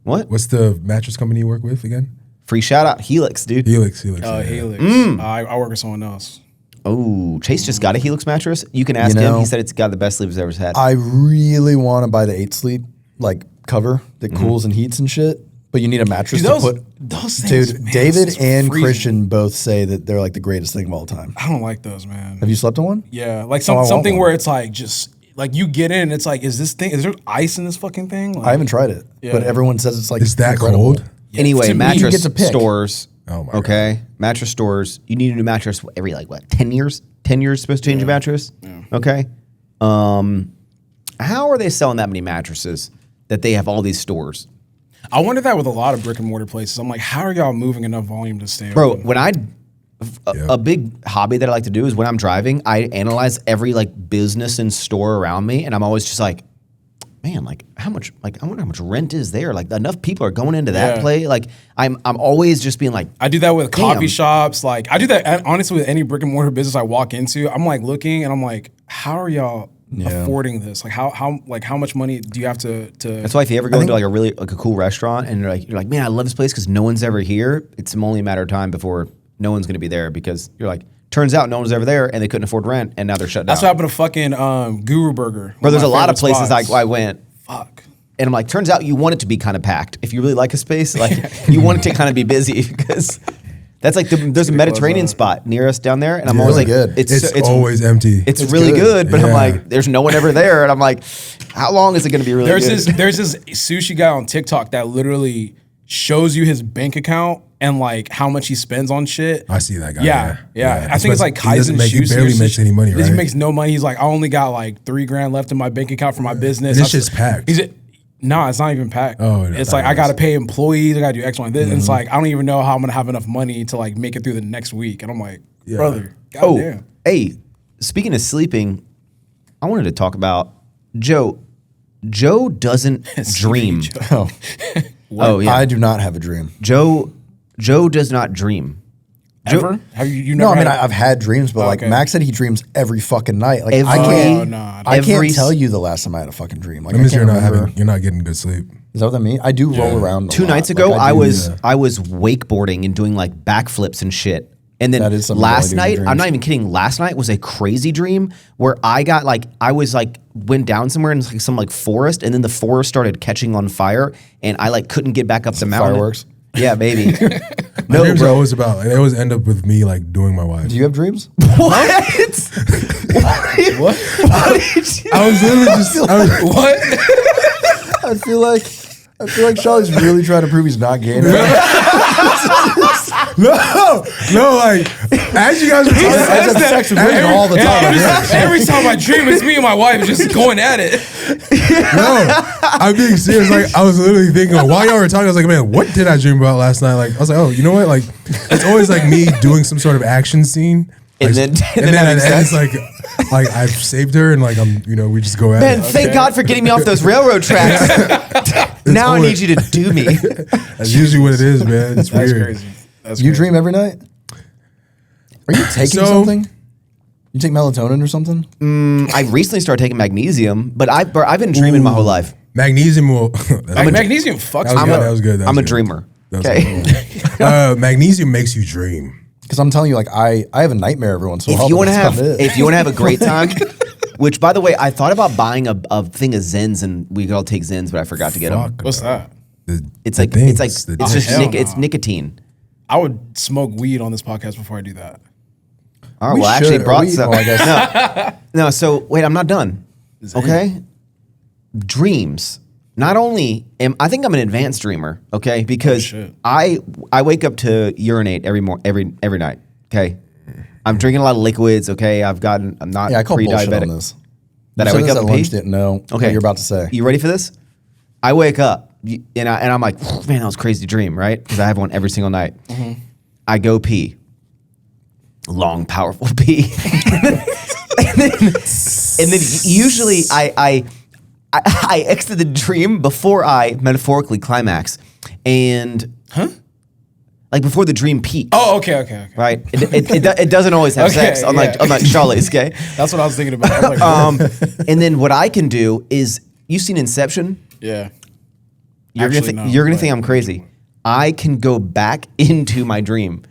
What? What's the mattress company you work with again? Free shout out. Helix, dude. Helix. Yeah. Helix. I work with someone else. Oh, Chase just got a Helix mattress. You can ask You him. know, He said it's got the best sleep he's ever had. I really want to buy the 8 Sleep like cover that Mm-hmm. cools and heats and shit. But you need a mattress Dude, to those- put. those things, Dude, man, David it's and freezing. Christian both say that they're like the greatest thing of all time. I don't like those, man. Have you slept on one? Yeah, like Oh, I want something one. where it's like just like you get in and it's like, is there ice in this fucking thing? Like, I haven't tried it, Yeah. but everyone says it's like Is that incredible. cold? Yeah, Anyway, to me, you mattress get to pick. stores. Oh my okay, mattress stores. You need a new mattress every like what? 10 years. 10 years supposed to change a mattress. Okay. How are they selling that many mattresses that they have all these stores, I wonder that with a lot of brick and mortar places. I'm like, how are y'all moving enough volume to stay bro? open? When a big hobby that I like to do is when I'm driving, I analyze every like business and store around me, and I'm always just like, man, like how much? Like I wonder how much rent is there. Like enough people are going into that Yeah. place. Like I'm always just being like, I do that with coffee Damn. shops. Like I do that honestly with any brick and mortar business I walk into. I'm like looking and I'm like, how are y'all affording this? Like how much money do you have to? That's why if you ever go into like a really like a cool restaurant and you're like, man, I love this place because no one's ever here. It's only a matter of time before no one's gonna be there because you're like, turns out no one's ever there and they couldn't afford rent and now they're shut down. That's what happened to fucking Guru Burger. Bro, there's a One my lot of favorite places spots. I went Fuck. and I'm like, turns out you want it to be kind of packed. If you really like a space, like you want it to kind of be busy because that's like there's a Mediterranean spot near us down there, and I'm always like, Really good. It's always empty. it's really good, but I'm Yeah. like, there's no one ever there, and I'm like, how long is it going to be really good? There's this sushi guy on TikTok that literally shows you his bank account and like how much he spends on shit. I see that guy. Yeah. I think it's like He doesn't Kaizen make- he Sushi. barely or makes some any money, shit. right? He makes no money. He's like, I only got like $3,000 left in my bank account for my business. This shit's packed. No, it's not even packed. Oh, it's I like thought I it got to was. pay employees. I got to do X, Y, and this. And it's like I don't even know how I'm gonna have enough money to like make it through the next week. And I'm like, brother, goddamn. Hey, speaking of sleeping, I wanted to talk about Joe. Joe doesn't dream. Oh, Oh yeah, I do not have a dream. Joe does not dream. Ever? Have you No, never? I mean had- I've had dreams, but like okay. Max said, he dreams every fucking night. Like I Every- can't, Oh, no, I every can't s- tell you the last time I had a fucking dream. Like That I means can't remember. you're not getting good sleep. Is that what that means? I do roll around. a 2 lot. nights Like, ago, I do- was wakeboarding and doing like backflips and shit. And then That is something last I do in night, dreams. I'm not even kidding. Last night was a crazy dream where I got like went down somewhere in like some like forest, and then the forest started catching on fire, and I like couldn't get back up the mountain. fireworks? Yeah, maybe. My No, dreams are bro. always about. They always end up with me like doing my wife. Do you have dreams? What? what? I was literally just. I was, What? I feel like Shawley's really trying to prove he's not gay. now. no, like as you guys were I talking, have sex with women all the time. Every time I dream, it's me and my wife just going at it. no, I'm being serious. Like I was literally thinking while y'all were talking, I was like, man, what did I dream about last night? Like I was like, oh, you know what? Like it's always like me doing some sort of action scene. And Like, then having at the end, sex. it's like I've saved her and like we just go at Man, it. thank God for getting me off those railroad tracks. Now I always- need you to do me. That's usually what it is, man. It's That's weird. crazy. That's You crazy. dream every night? Are you taking So- something? You take melatonin or something? I recently started taking magnesium, but I've been dreaming my whole life. Magnesium will. that's Magnesium fucks That was me good. up. That was good. I'm a dreamer. That was Okay. good. Magnesium makes you dream. Because I'm telling you, like I have a nightmare every once in a while. If you but want to that's have, about it. if you want to have a great time, which by the way, I thought about buying a thing of Zens, and we could all take Zens, but I forgot to get them. Fuck, What's bro. that? It's The like things, it's the just hell it's no. nicotine. I would smoke weed on this podcast before I do that. All right, We well, I actually should. brought We- some. well, I guess. No, so wait, I'm not done. Okay, dreams. Not only I think I'm an advanced dreamer. Okay, because shit. I wake up to urinate every night. Okay, I'm drinking a lot of liquids. Okay, I'm not Yeah, I call bullshit pre-diabetic. on this. That You I said wake this up at and pee? lunch. No. Okay, What you're about to say. You ready for this? I wake up and I'm like, man, that was a crazy dream, right? Because I have one every single night. I go pee. Long, powerful pee. and then usually I exit the dream before I metaphorically climax. And like before the dream peaks. Oh, okay. Right? It doesn't always have Okay, sex, unlike Shawley's, okay? That's what I was thinking about. I was like, And then what I can do is, you've seen Inception? yeah. You're Actually, gonna no, you're gonna but- think I'm crazy. I can go back into my dream.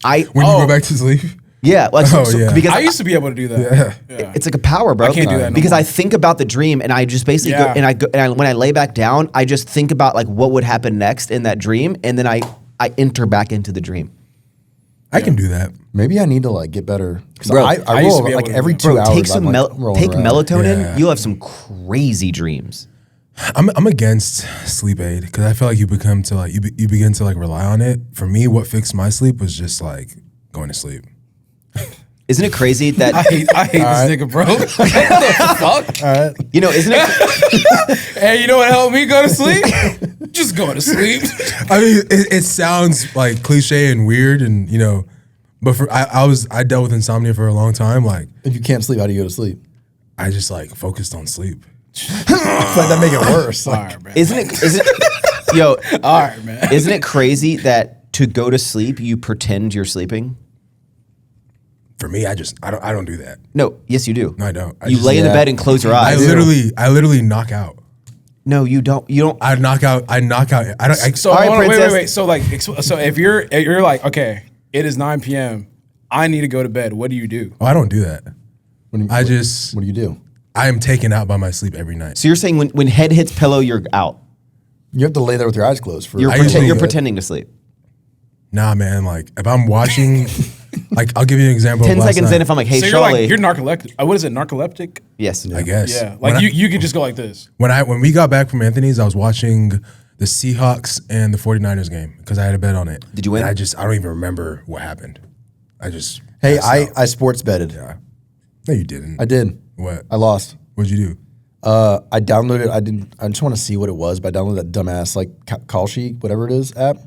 When you go back to sleep? Yeah, like Yeah. because I used to be able to do that. Yeah. it's like a power, bro. I can't do that no because more. I think about the dream and I just basically Yeah. when I lay back down, I just think about like what would happen next in that dream, and then I enter back into the dream. I can do that. Maybe I need to like get better. Because Bro, I used to roll be like able to every do that. 2 Bro, hours. take some I'm, like, rolling take around. melatonin. Yeah. You'll have some crazy dreams. I'm against sleep aid because I feel like you begin to like rely on it. For me, what fixed my sleep was just like going to sleep. Isn't it crazy that I hate this nigga, bro. What the fuck? All right. you know? Isn't it? Hey, you know what helped me go to sleep? Just go to sleep. I mean, it sounds like cliche and weird, and but I dealt with insomnia for a long time. Like If you can't sleep, how do you go to sleep? I just like focused on sleep. I feel like that make it worse. All Like, right, man. Isn't it? Yo, All right, man. isn't it crazy that to go to sleep you pretend you're sleeping? For me, I don't do that. No, yes you do. No, I don't. You lay in the bed and close your I eyes. literally knock out. No, you don't. You don't. I knock out. I don't. So All right, hold on, princess. wait. So like, so if you're like, okay, it is 9 p.m. I need to go to bed. What do you do? I don't do that. what do you, I what- just What do you do? I am taken out by my sleep every night. So you're saying when head hits pillow, you're out. You have to lay there with your eyes closed for. You're, I usually- you're pretending to sleep. Nah, man. Like if I'm watching, like I'll give you an example. 10 of last seconds night. in, if I'm like, hey, So you're Shawley. like, you're narcoleptic. What is it? Narcoleptic? Yes. I guess. Yeah. When Like I- you could just go like this. When we got back from Anthony's, I was watching the Seahawks and the 49ers game because I had a bet on it. Did you win? And I don't even remember what happened. I just Hey, passed out. I sports betted. No, you didn't. I did. What? I lost. What'd you do? I downloaded. I just want to see what it was, but I downloaded that dumbass like call sheet, whatever it is, app.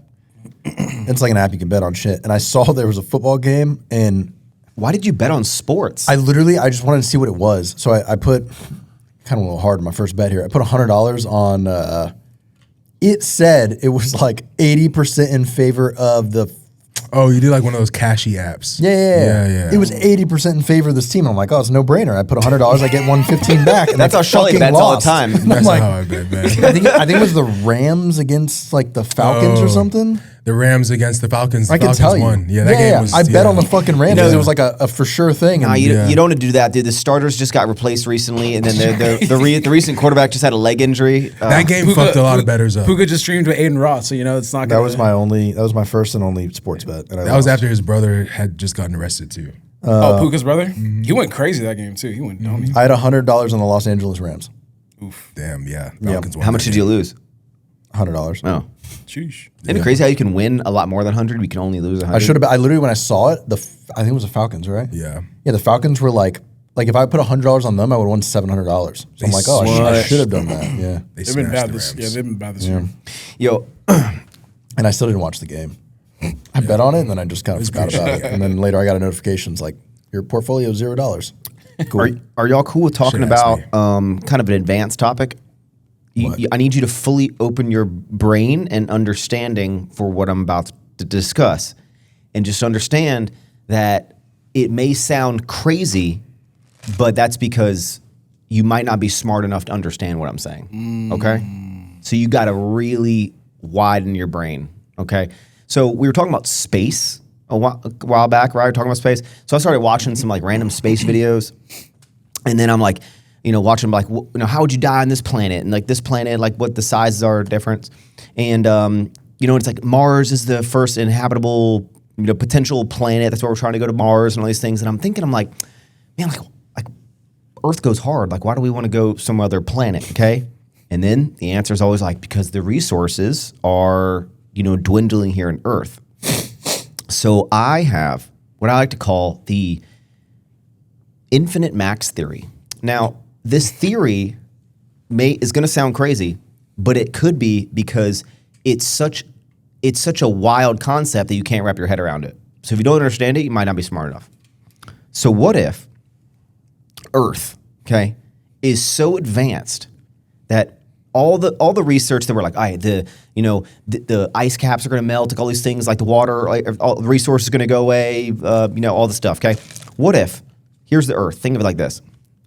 It's like an app you can bet on shit. And I saw there was a football game, and Why did you bet on sports? I just wanted to see what it was. So I put kind of a little hard in my first bet here. I put $100 on. It said it was like 80% in favor of the. Oh, you did like one of those cashy apps. Yeah. It was 80% in favor of this team. I'm like, oh, it's a no brainer. I put $100, I get 115 back. And That's I how Shawley fucking bets all the lost. time. I'm That's like, how I bet, man. I think it was the Rams against like the Falcons or something. The Rams against the Falcons. The I can Falcons tell you. won. Yeah, that game was. I bet on the fucking Rams. Yeah. It was like a for sure thing. Nah, And you Yeah. don't want to do that, dude. The starters just got replaced recently, and then the recent quarterback just had a leg injury. That game fucked a lot of bettors up. Puka just streamed with Aiden Ross, so it's not. that Gonna, was my first and only sports bet. And I That was lost. after his brother had just gotten arrested too. Puka's brother. He went crazy that game too. He went dummy. I had $100 on the Los Angeles Rams. Damn, yeah. Falcons won How much that did you game. lose? $100. Oh, Sheesh. isn't it crazy how you can win a lot more than 100? We can only lose 100. I should have. I literally when I saw it, I think it was the Falcons, right? Yeah. Yeah, the Falcons were like if I put $100 on them, I would have won $700. So I'm like, oh, I smashed. should have done that. Yeah, They They've been smashed bad the this. Rams. Yeah, they've been bad this year. Yo, and I still didn't watch the game. I bet on it, and then I just kind of forgot about it. And then later, I got a notification. It's like your portfolio is $0. Cool. are y'all cool with talking Should ask about me. kind of an advanced topic? I need you to fully open your brain and understanding for what I'm about to discuss. And just understand that it may sound crazy, but that's because you might not be smart enough to understand what I'm saying. Okay? So you got to really widen your brain. Okay? So we were talking about space a while back, right? We were talking about space. So I started watching some like random space videos. And then I'm like, watching like, how would you die on this planet? And like this planet, like what the sizes are different. And, it's like Mars is the first inhabitable, potential planet. That's why we're trying to go to Mars and all these things. And I'm thinking, I'm like, man, like Earth goes hard. Like, why do we want to go some other planet? Okay. And then the answer is always like, because the resources are, dwindling here on Earth. So I have what I like to call the infinite max theory. Now, this theory is going to sound crazy, but it could be because it's such a wild concept that you can't wrap your head around it. So if you don't understand it, you might not be smart enough. So what if Earth, okay, is so advanced that all the research that we're like, the ice caps are going to melt, like all these things, like the water, like all the resources are going to go away, all the stuff. Okay, what if? Here's the Earth. Think of it like this: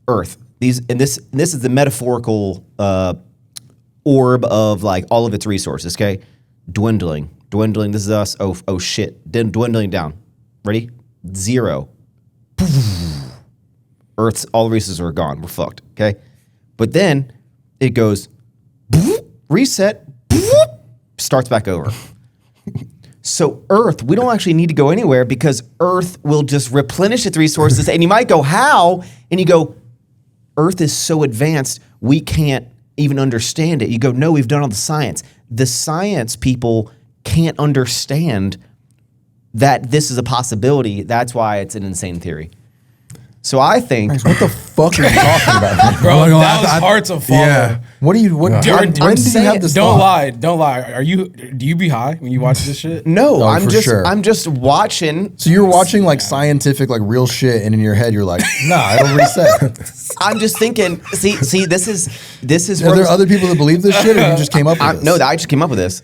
Earth. This is the metaphorical orb of like all of its resources. Okay, dwindling. This is us. Oh shit, dwindling down. Ready? 0. Earth's all the resources are gone. We're fucked. Okay, but then it goes. Reset, starts back over. So Earth, we don't actually need to go anywhere because Earth will just replenish its resources. And you might go, how? And you go, Earth is so advanced, we can't even understand it. You go, no, we've done all the science. The science people can't understand that this is a possibility. That's why it's an insane theory. So I think... What the fuck are you talking about? Bro, that was hard to follow. Yeah. What do you... When did you have this Don't thought? lie. Do you be high when you watch this shit? No, Oh, I'm for sure. just watching. So you're watching like scientific, like real shit, and in your head you're like, nah, it'll reset. I'm just thinking. See, this is. Are there other people that believe this shit, or you just came up with this? No, I just came up with this.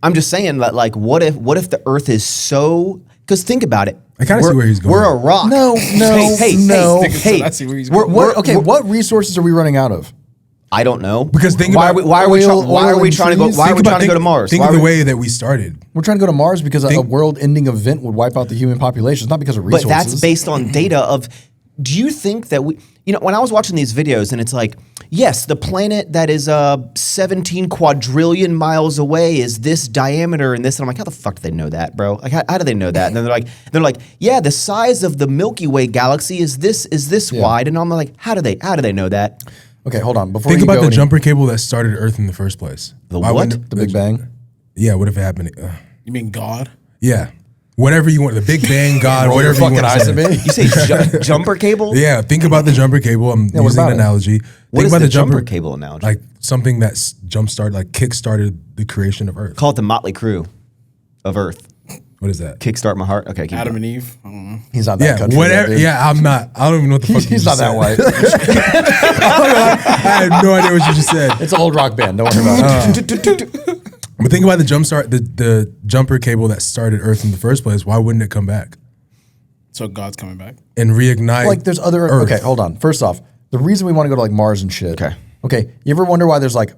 I'm just saying that, like, what if the Earth is so? Because think about it. I kind of see where he's going. We're a rock. No. Hey, I see where he's going. What resources are we running out of? I don't know. Because think why about are we oil trying to go? and Why are we trees? trying to go to Mars? Think Why of are the we- way that we started. We're trying to go to Mars because a world-ending event would wipe out the human population. It's not because of But resources. that's based on data of. Do you think that we? When I was watching these videos, and it's like, yes, the planet that is 17 quadrillion miles away is this diameter and this, and I'm like, how the fuck do they know that, bro? Like, how do they know that? And then they're like, yeah, the size of the Milky Way galaxy is this wide, and I'm like, how do they know that? Okay, hold on. Before Think you about go the any- jumper cable that started Earth in the first place. The Why what? wouldn't the Big Bang. Yeah, what if it happened? You mean God? Yeah. Whatever you want. The Big Bang, God, Roll your whatever you fucking want eyes to at say. me. You say jumper cable? Yeah, think about the jumper cable. I'm what using about an it? analogy. What Think is about the jumper cable analogy? Like something that jump-started, like kick-started the creation of Earth. Call it the Motley Crue of Earth. What is that? Kickstart my heart. Okay, keep Adam going. and Eve? I don't know. He's not that Yeah, country. whatever. Dude. Yeah, I'm not. I don't even know what the fuck He's you not just that said. white. I have no idea what you just said. It's an old rock band. Don't worry about it. But think about the jumper cable that started Earth in the first place. Why wouldn't it come back So God's coming back. and reignite? Like there's other. Earth? Okay, hold on. First off, the reason we want to go to like Mars and shit. Okay. You ever wonder why there's like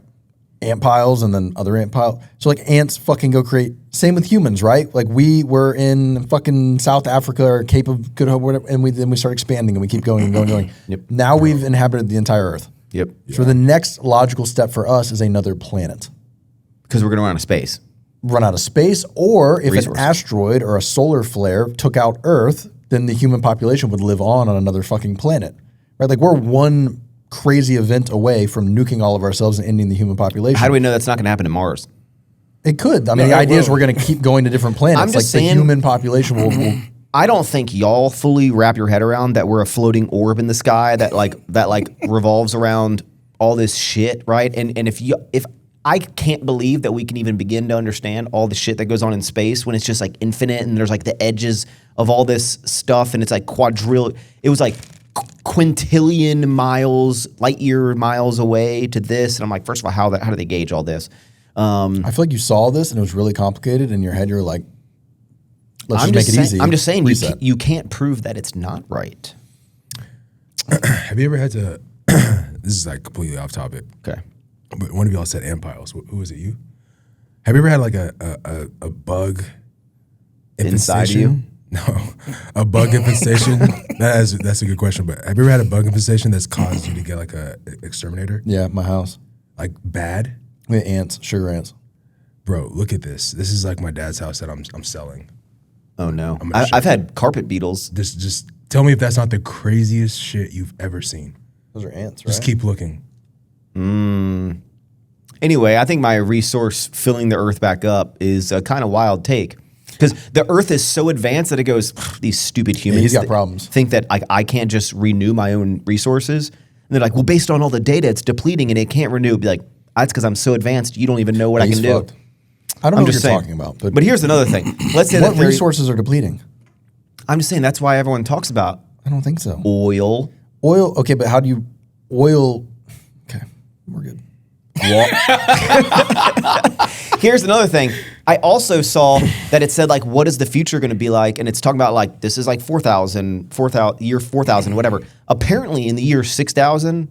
ant piles and then other ant piles? So like ants fucking go create. Same with humans, right? Like we were in fucking South Africa or Cape of Good Hope, whatever, and then we start expanding and we keep going and going and going. Yep. Now we've inhabited the entire Earth. Yep. So the next logical step for us is another planet. Because we're going to run out of space. Run out of space, or if Resources. an asteroid or a solar flare took out Earth, then the human population would live on another fucking planet, right? Like we're one crazy event away from nuking all of ourselves and ending the human population. How do we know that's not going to happen to Mars? It could. I mean, No, the it idea is will. we're going to keep going to different planets. I'm Like just the saying- human population will I don't think y'all fully wrap your head around that we're a floating orb in the sky that revolves around all this shit, right? And if I can't believe that we can even begin to understand all the shit that goes on in space when it's just like infinite and there's like the edges of all this stuff and it's like it was like quintillion miles, light year miles away to this. And I'm like, first of all, how do they gauge all this? I feel like you saw this and it was really complicated. In your head, you're like, let's just make it easy. I'm just saying Reset. you can't prove that it's not right. Have you ever had to? This is like completely off topic. Okay. But one of y'all said ant piles. Who was it? You? Have you ever had like a bug Inside infestation? you? No, a bug infestation. That's a good question. But have you ever had a bug infestation that's caused you to get like a exterminator? Yeah, my house. Like bad, We had ants, sugar ants. bro. Look at this. This is like my dad's house that I'm selling. Oh no. gonna show I've had carpet beetles. Just tell me if that's not the craziest shit you've ever seen. Those are ants, right? Just keep looking. Anyway, I think my resource filling the earth back up is a kind of wild take. Because the Earth is so advanced that it goes, these stupid humans he's got problems. think that I can't just renew my own resources. And they're like, well, based on all the data, it's depleting and it can't renew. Be like, that's because I'm so advanced, you don't even know what I can do. Fucked. I don't know what you're talking about. But here's another thing. Let's say what that resources are depleting? I'm just saying that's why everyone talks about I don't think so. oil. Oil, okay, but how do you oil? Okay, we're good. Here's another thing. I also saw that it said like, what is the future going to be like? And it's talking about like, this is like 4,000, year 4,000, whatever. Apparently in the year 6,000,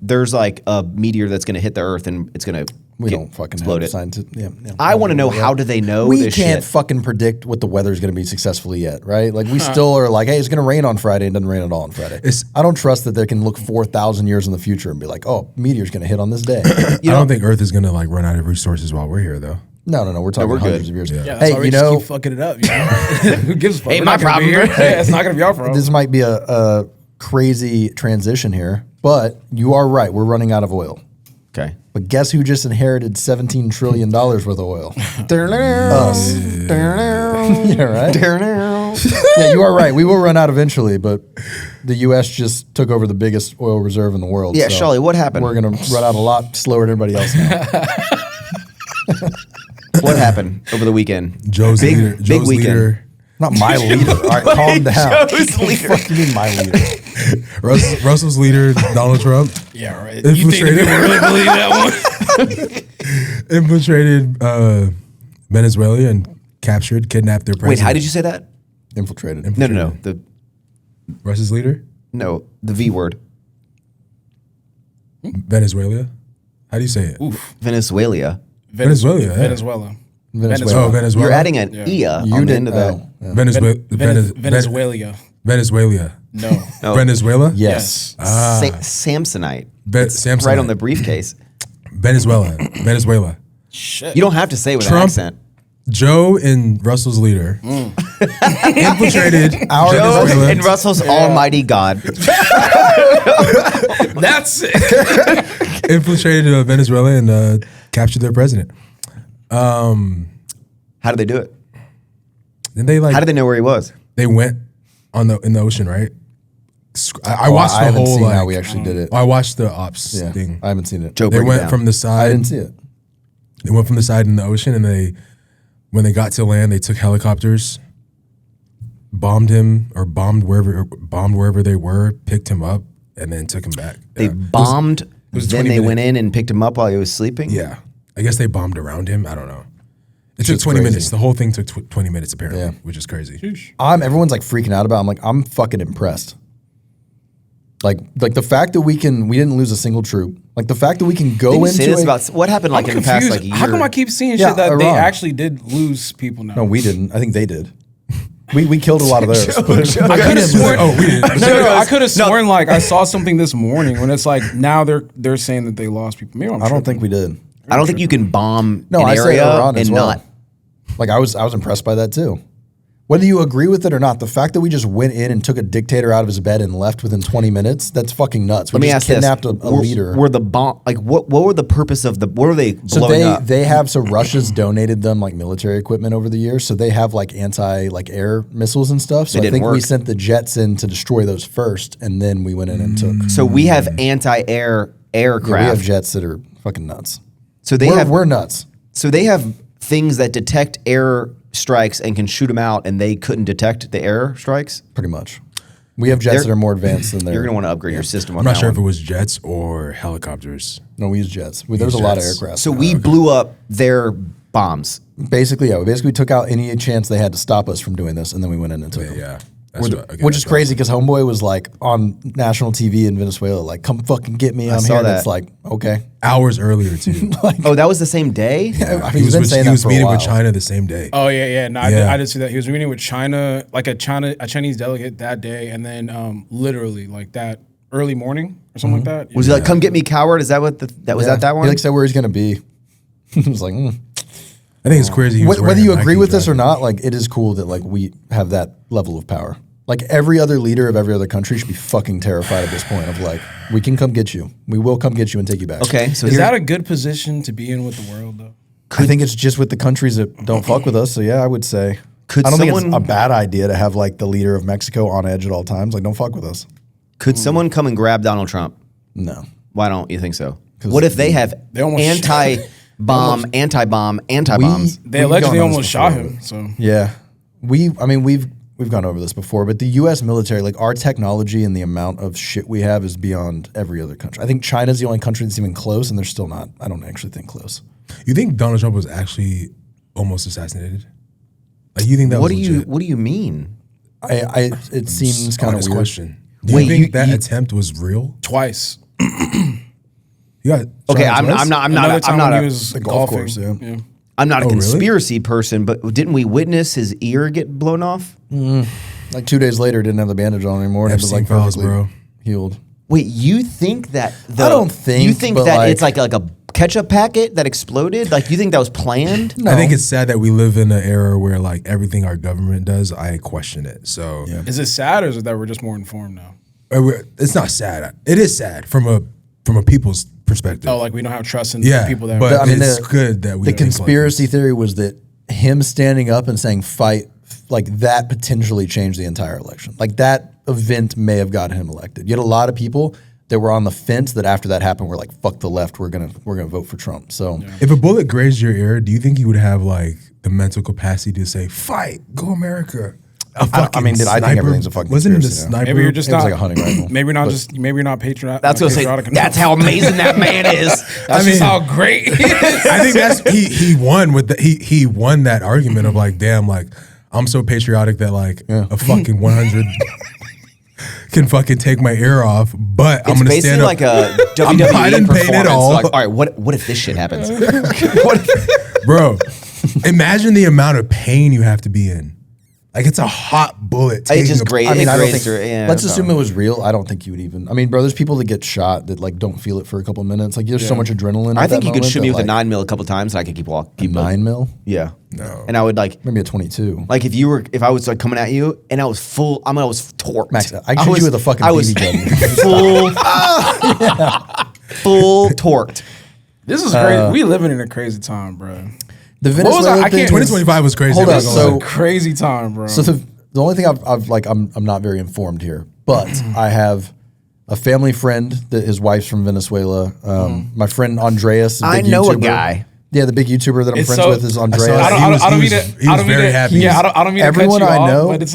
there's like a meteor that's going to hit the earth and it's going to We don't fucking explode have it. scientists. Yeah. I want to know, how do they know We this can't shit? fucking predict what the weather's going to be successfully yet, right? Like we still are like, hey, it's going to rain on Friday and it doesn't rain at all on Friday. I don't trust that they can look 4,000 years in the future and be like, oh, meteor's going to hit on this day. I don't think Earth is gonna like run out of resources while we're here, though. No, we're talking we're hundreds good. of years. Yeah, that's Hey, why we you just know, keep fucking it up. You know? Who gives a fuck? Ain't We're my not gonna be problem. here. Yeah, it's not gonna be our problem. this might be a crazy transition here, but you are right. We're running out of oil. Okay. But guess who just inherited $17 trillion worth of oil? Us. Yeah, right? Yeah, you are right. We will run out eventually, but the U.S. just took over the biggest oil reserve in the world. Yeah, so Shawley, what happened? We're going to run out a lot slower than everybody else now. What happened over the weekend? Joe's Big leader. weekend. Not my leader. All right, calm down. Joe's leader. What do you mean my leader? Russell's leader, Donald Trump, Yeah, right. You think Infiltrated. people really believe that one? infiltrated Venezuela and kidnapped their president. Wait, how did you say that? Infiltrated. No. Russell's leader, The V word. Venezuela. How do you say it? Venezuela. Venezuela, yeah. Venezuela. Oh, Venezuela. You're adding an Yeah. ia You on the didn't end of that. know. Yeah. Venezuela. Venezuela. Venezuela. No. No. Venezuela. Yes. Samsonite. Samsonite. Right on the briefcase. Venezuela. Venezuela. Shit. You don't have to say it with an Trump- accent. Joe and Russell's leader infiltrated Our Joe Venezuela. and Russell's almighty God. That's it. infiltrated Venezuela and captured their president. How did they do it? Then they How did they know where he was? they went in the ocean, right? I watched I the haven't whole seen like. how we actually did it. I watched the ops Yeah, thing. I haven't seen it. Joe, They break it went down. from the side. I didn't see it. They went from the side in the ocean, and when they got to land, they took helicopters, bombed wherever they were, picked him up, and then took him back. They Yeah. bombed, was then 20 they went minutes. in and picked him up while he was sleeping? Yeah, I guess they bombed around him. I don't know. It took Shit's 20 crazy. minutes. The whole thing took 20 minutes apparently, Yeah. which is crazy. Everyone's like freaking out about it. I'm like, I'm fucking impressed. Like the fact that we didn't lose a single troop. Like the fact that we can go Didn't you into say this a- about what happened like in the past like year? How come I keep seeing Yeah, shit that they Iran. actually did lose people now? No, we didn't. I think they did. We killed a lot of theirs. but I could have sworn. Oh, we didn't. No, I could have sworn like I saw something this morning when it's like now they're saying that they lost people. Maybe I don't think we did. I don't think you can bomb No, an I say area Iran as and well. not. Like I was impressed by that too. Whether you agree with it or not, the fact that we just went in and took a dictator out of his bed and left within 20 minutes, that's fucking nuts. We Let me just ask this: kidnapped a leader. Were the bomb like what were the purpose of the? What were they So blowing up? they have Russia's donated them like military equipment over the years. So they have like air missiles and stuff. So They I didn't think we work. sent the jets in to destroy those first, and then we went in and took. So we have anti-air Yeah, we have aircraft. jets that are fucking nuts. So they We're nuts. So they have things that detect air strikes and can shoot them out, and they couldn't detect the air strikes. Pretty much. We have jets that are more advanced than You're their. going to want to upgrade your system on I'm not that sure if it one. was jets or helicopters. No, we use jets. There was a lot of jets. aircraft. So we blew up their bombs. basically, yeah, we basically took out any chance they had to stop us from doing this, and then we went in and took them. Yeah. Which is crazy because Homeboy was like on national TV in Venezuela, like, come fucking get me. I'm saw here. And that. it's like, okay. Hours earlier too. Oh, that was the same day? I mean, he he's been saying he that was for a meeting with while. China the same day. Oh yeah. No, Yeah. I did see that. He was meeting with China, like a Chinese delegate that day, and then literally like that early morning or something like that. Was he like, come get me, coward? Is that what that was Yeah. that one? He like said where he's gonna be. He was like, I think it's crazy. he was whether wearing you a agree Nike with this or jacket. not, like it is cool that like we have that level of power. Like every other leader of every other country should be fucking terrified at this point of like, we can come get you. We will come get you and take you back. Okay, so Is here, that a good position to be in with the world though? I think it's just with the countries that don't fuck with us. So yeah, I would say. I don't think it's a bad idea to have like the leader of Mexico on edge at all times. Like, don't fuck with us. Could someone come and grab Donald Trump? No. Why don't you think so? What if they have almost anti-bombs? They allegedly almost shot him. So Yeah. We've gone over this before, but the U.S. military, like our technology and the amount of shit we have is beyond every other country. I think China's the only country that's even close, and they're still not. I don't actually think close. You think Donald Trump was actually almost assassinated? Like you think that? What do you mean? It seems kind of weird. Question. Do you think that attempt was real? twice. Yeah. Okay, I'm not he was the golf golfing. course, yeah. I'm not a really? conspiracy person, but didn't we witness his ear get blown off? Like 2 days later, didn't have the bandage on anymore. And it was like Epstein files, perfectly bro. healed. Wait, you think that? I don't think. You think but that it's like a ketchup packet that exploded? Like you think that was planned? No. I think it's sad that we live in an era where like everything our government does, I question it. So Is it sad or is it that we're just more informed now? it's not sad. It is sad from a people's perspective. Oh, like we don't have trust in the people that. but I mean, it's good that we the think like conspiracy this. theory was that him standing up and saying fight, like that potentially changed the entire election. Like that event may have gotten him elected. You had a lot of people that were on the fence that after that happened were like, fuck the left, we're gonna vote for Trump. So If a bullet grazed your ear, do you think you would have like the mental capacity to say, fight, go America? I think everything's a fucking Wasn't it a conspiracy now. sniper? Maybe you're just it was not like a hunting rifle. Maybe you're not patriotic. That's what I say. That's how amazing that man is. That's just how great. He is. I think that's he won with he won that argument of like, damn, like I'm so patriotic that like a fucking 100 can fucking take my ear off, but I'm gonna stand up. It's basically like a I'm WWE hiding pain performance. at all. Like, all right, what if this shit happens? What if- Bro, imagine the amount of pain you have to be in. Like it's a hot bullet. It's just great. I mean, I don't think. Yeah, let's assume it was real. I don't think you would even. I mean, bro, there's people that get shot that like don't feel it for a couple minutes. Like there's so much adrenaline. I at think that you could moment shoot me that, with a like, 9mm a couple times, and I could keep walking. 9mm. Yeah. No. And I would like Maybe a 22. like if I was like coming at you and I was full. I was torqued. Max, I shoot you with a fucking I was BB gun. full torqued. This is crazy. We living in a crazy time, bro. The was Venezuela I thing. can't- 2025 was crazy. Hold I'm on, not gonna so- lie. Crazy time, bro. So the only thing I've like I'm not very informed here, but I have a family friend that his wife's from Venezuela. My friend Andreas, I big know a YouTuber. guy. Yeah, the big YouTuber that I'm It's friends so- with is I Andreas. saw that. I don't mean to. He was very happy. Yeah, I don't mean Everyone to cut you I off, know- but it's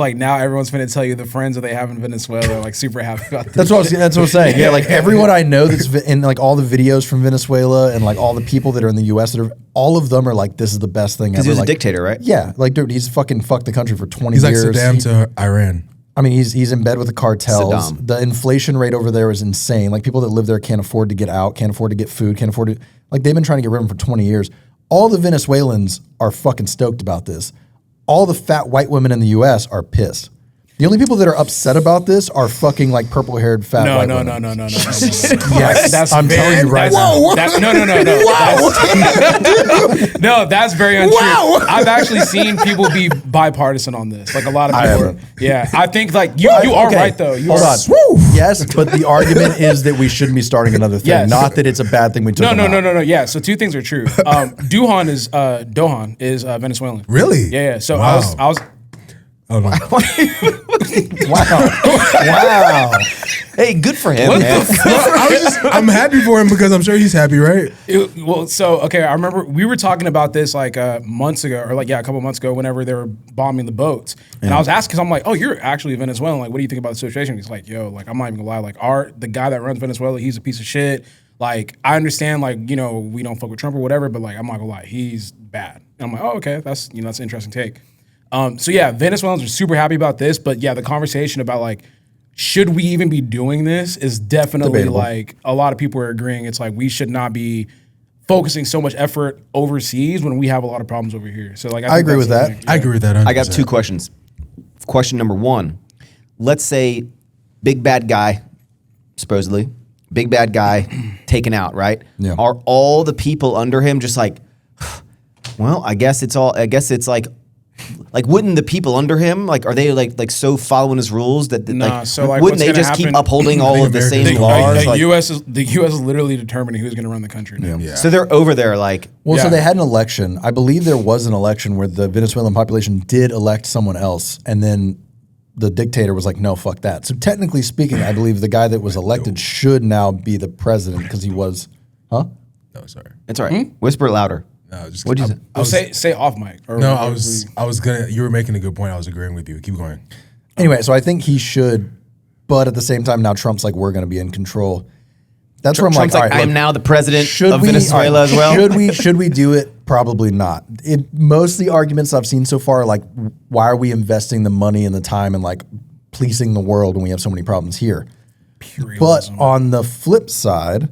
like now everyone's going to tell you the friends that they have in Venezuela are like super happy about this. That's what I'm saying. Yeah, like everyone I know that's in like all the videos from Venezuela and like all the people that are in the U.S. that are all of them are like, this is the best thing ever. Because he was like, a dictator, right? Yeah, like dude, he's fucking fucked the country for 20 He's like years. Saddam to Iran. I mean, he's in bed with the cartels. Saddam. The inflation rate over there is insane. Like people that live there can't afford to get out, can't afford to get food, can't afford to like they've been trying to get rid of him for 20 years. All the Venezuelans are fucking stoked about this. All the fat white women in the U.S. are pissed. The only people that are upset about this are fucking like purple-haired fat white women. No. Yes, I'm telling you right now. No, that's very untrue. I've actually seen people be bipartisan on this. Like a lot of I people. haven't. Yeah, I think like you are Okay, right though. You Hold are. on. Yes, but the argument is that we shouldn't be starting another thing. Yes. Not that it's a bad thing we took No. them out. Yeah, so two things are true. Dohan is Venezuelan. Really? Yeah. So Wow. I was. Oh, no. Wow. Hey, good for him, What man. the fuck? I'm happy for him because I'm sure he's happy, right? I remember we were talking about this like months ago, or like a couple months ago, whenever they were bombing the boats, and I was asking, because I'm like, oh, you're actually Venezuelan. Like, what do you think about the situation? He's like, yo, like I'm not even gonna lie, like the guy that runs Venezuela, he's a piece of shit. Like, I understand, like, we don't fuck with Trump or whatever, but like I'm not gonna lie, he's bad. And I'm like, oh, okay, that's an interesting take. Venezuelans are super happy about this, but yeah, the conversation about like, should we even be doing this is definitely Debatable. like a lot of people are agreeing. It's like we should not be focusing so much effort overseas when we have a lot of problems over here. So like, I agree with that. I agree with that. 100%. I got two questions. Question number one, let's say big bad guy, supposedly, big bad guy taken out, right? Yeah. Are all the people under him just like, well, I guess it's like like wouldn't the people under him are they like so following his rules that Nah, so, like, wouldn't what's they gonna just keep happen- upholding all of the America- same the- laws? The U.S. is literally determining who's going to run the country now. Yeah. So they're over there like Well, so Yeah. they had an election. I believe there was an election where the Venezuelan population did elect someone else, and then the dictator was like, "No, fuck that." So technically speaking, I believe the guy that was elected should now be the president because he was, huh? No, sorry. it's all right. Whisper it louder. No, just What'd you say? I was, Say off mic. Or no, I was gonna. You were making a good point. I was agreeing with you. Keep going. Anyway, so I think he should, but at the same time, now Trump's like, we're going to be in control. That's where I'm Trump's like, like, all right, I am look, now the president of we- Venezuela all right, as well. Should we do it? Probably not. Most of the arguments I've seen so far are like, why are we investing the money and the time and like policing the world when we have so many problems here? But on the flip side,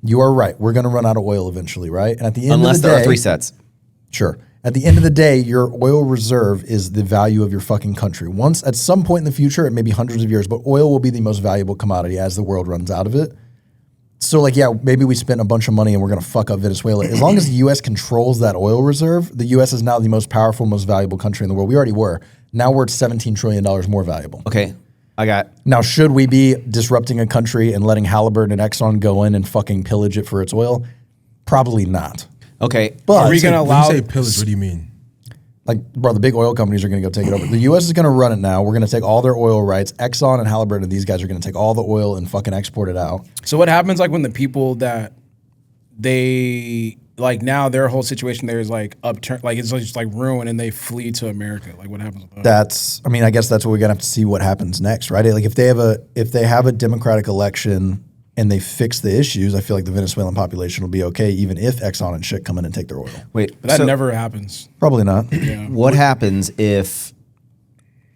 you are right. We're going to run out of oil eventually, right? And at the end Unless of the there day, are 3 sets. Sure. At the end of the day, your oil reserve is the value of your fucking country. Once, at some point in the future, it may be hundreds of years, but oil will be the most valuable commodity as the world runs out of it. So, like, yeah, maybe we spent a bunch of money and we're going to fuck up Venezuela. As long as the U.S. controls that oil reserve, the U.S. is now the most powerful, most valuable country in the world. We already were. Now we're at $17 trillion more valuable. Okay. I got Now, should we be disrupting a country and letting Halliburton and Exxon go in and fucking pillage it for its oil? Probably not. okay. But Are we going to When allow? you say pillage, what do you mean? like, bro, the big oil companies are going to go take it over. The U.S. is going to run it now. We're going to take all their oil rights. Exxon and Halliburton, these guys are going to take all the oil and fucking export it out. So what happens like when the people that they like now their whole situation there is like upturned, like it's just like ruined, and they flee to America? Like what happens with that? That's, I mean, I guess that's what we're going to have to see what happens next, right? Like, if they have a democratic election and they fix the issues, I feel like the Venezuelan population will be okay, even if Exxon and shit come in and take their oil. Wait. But that so never happens. Probably not. what happens if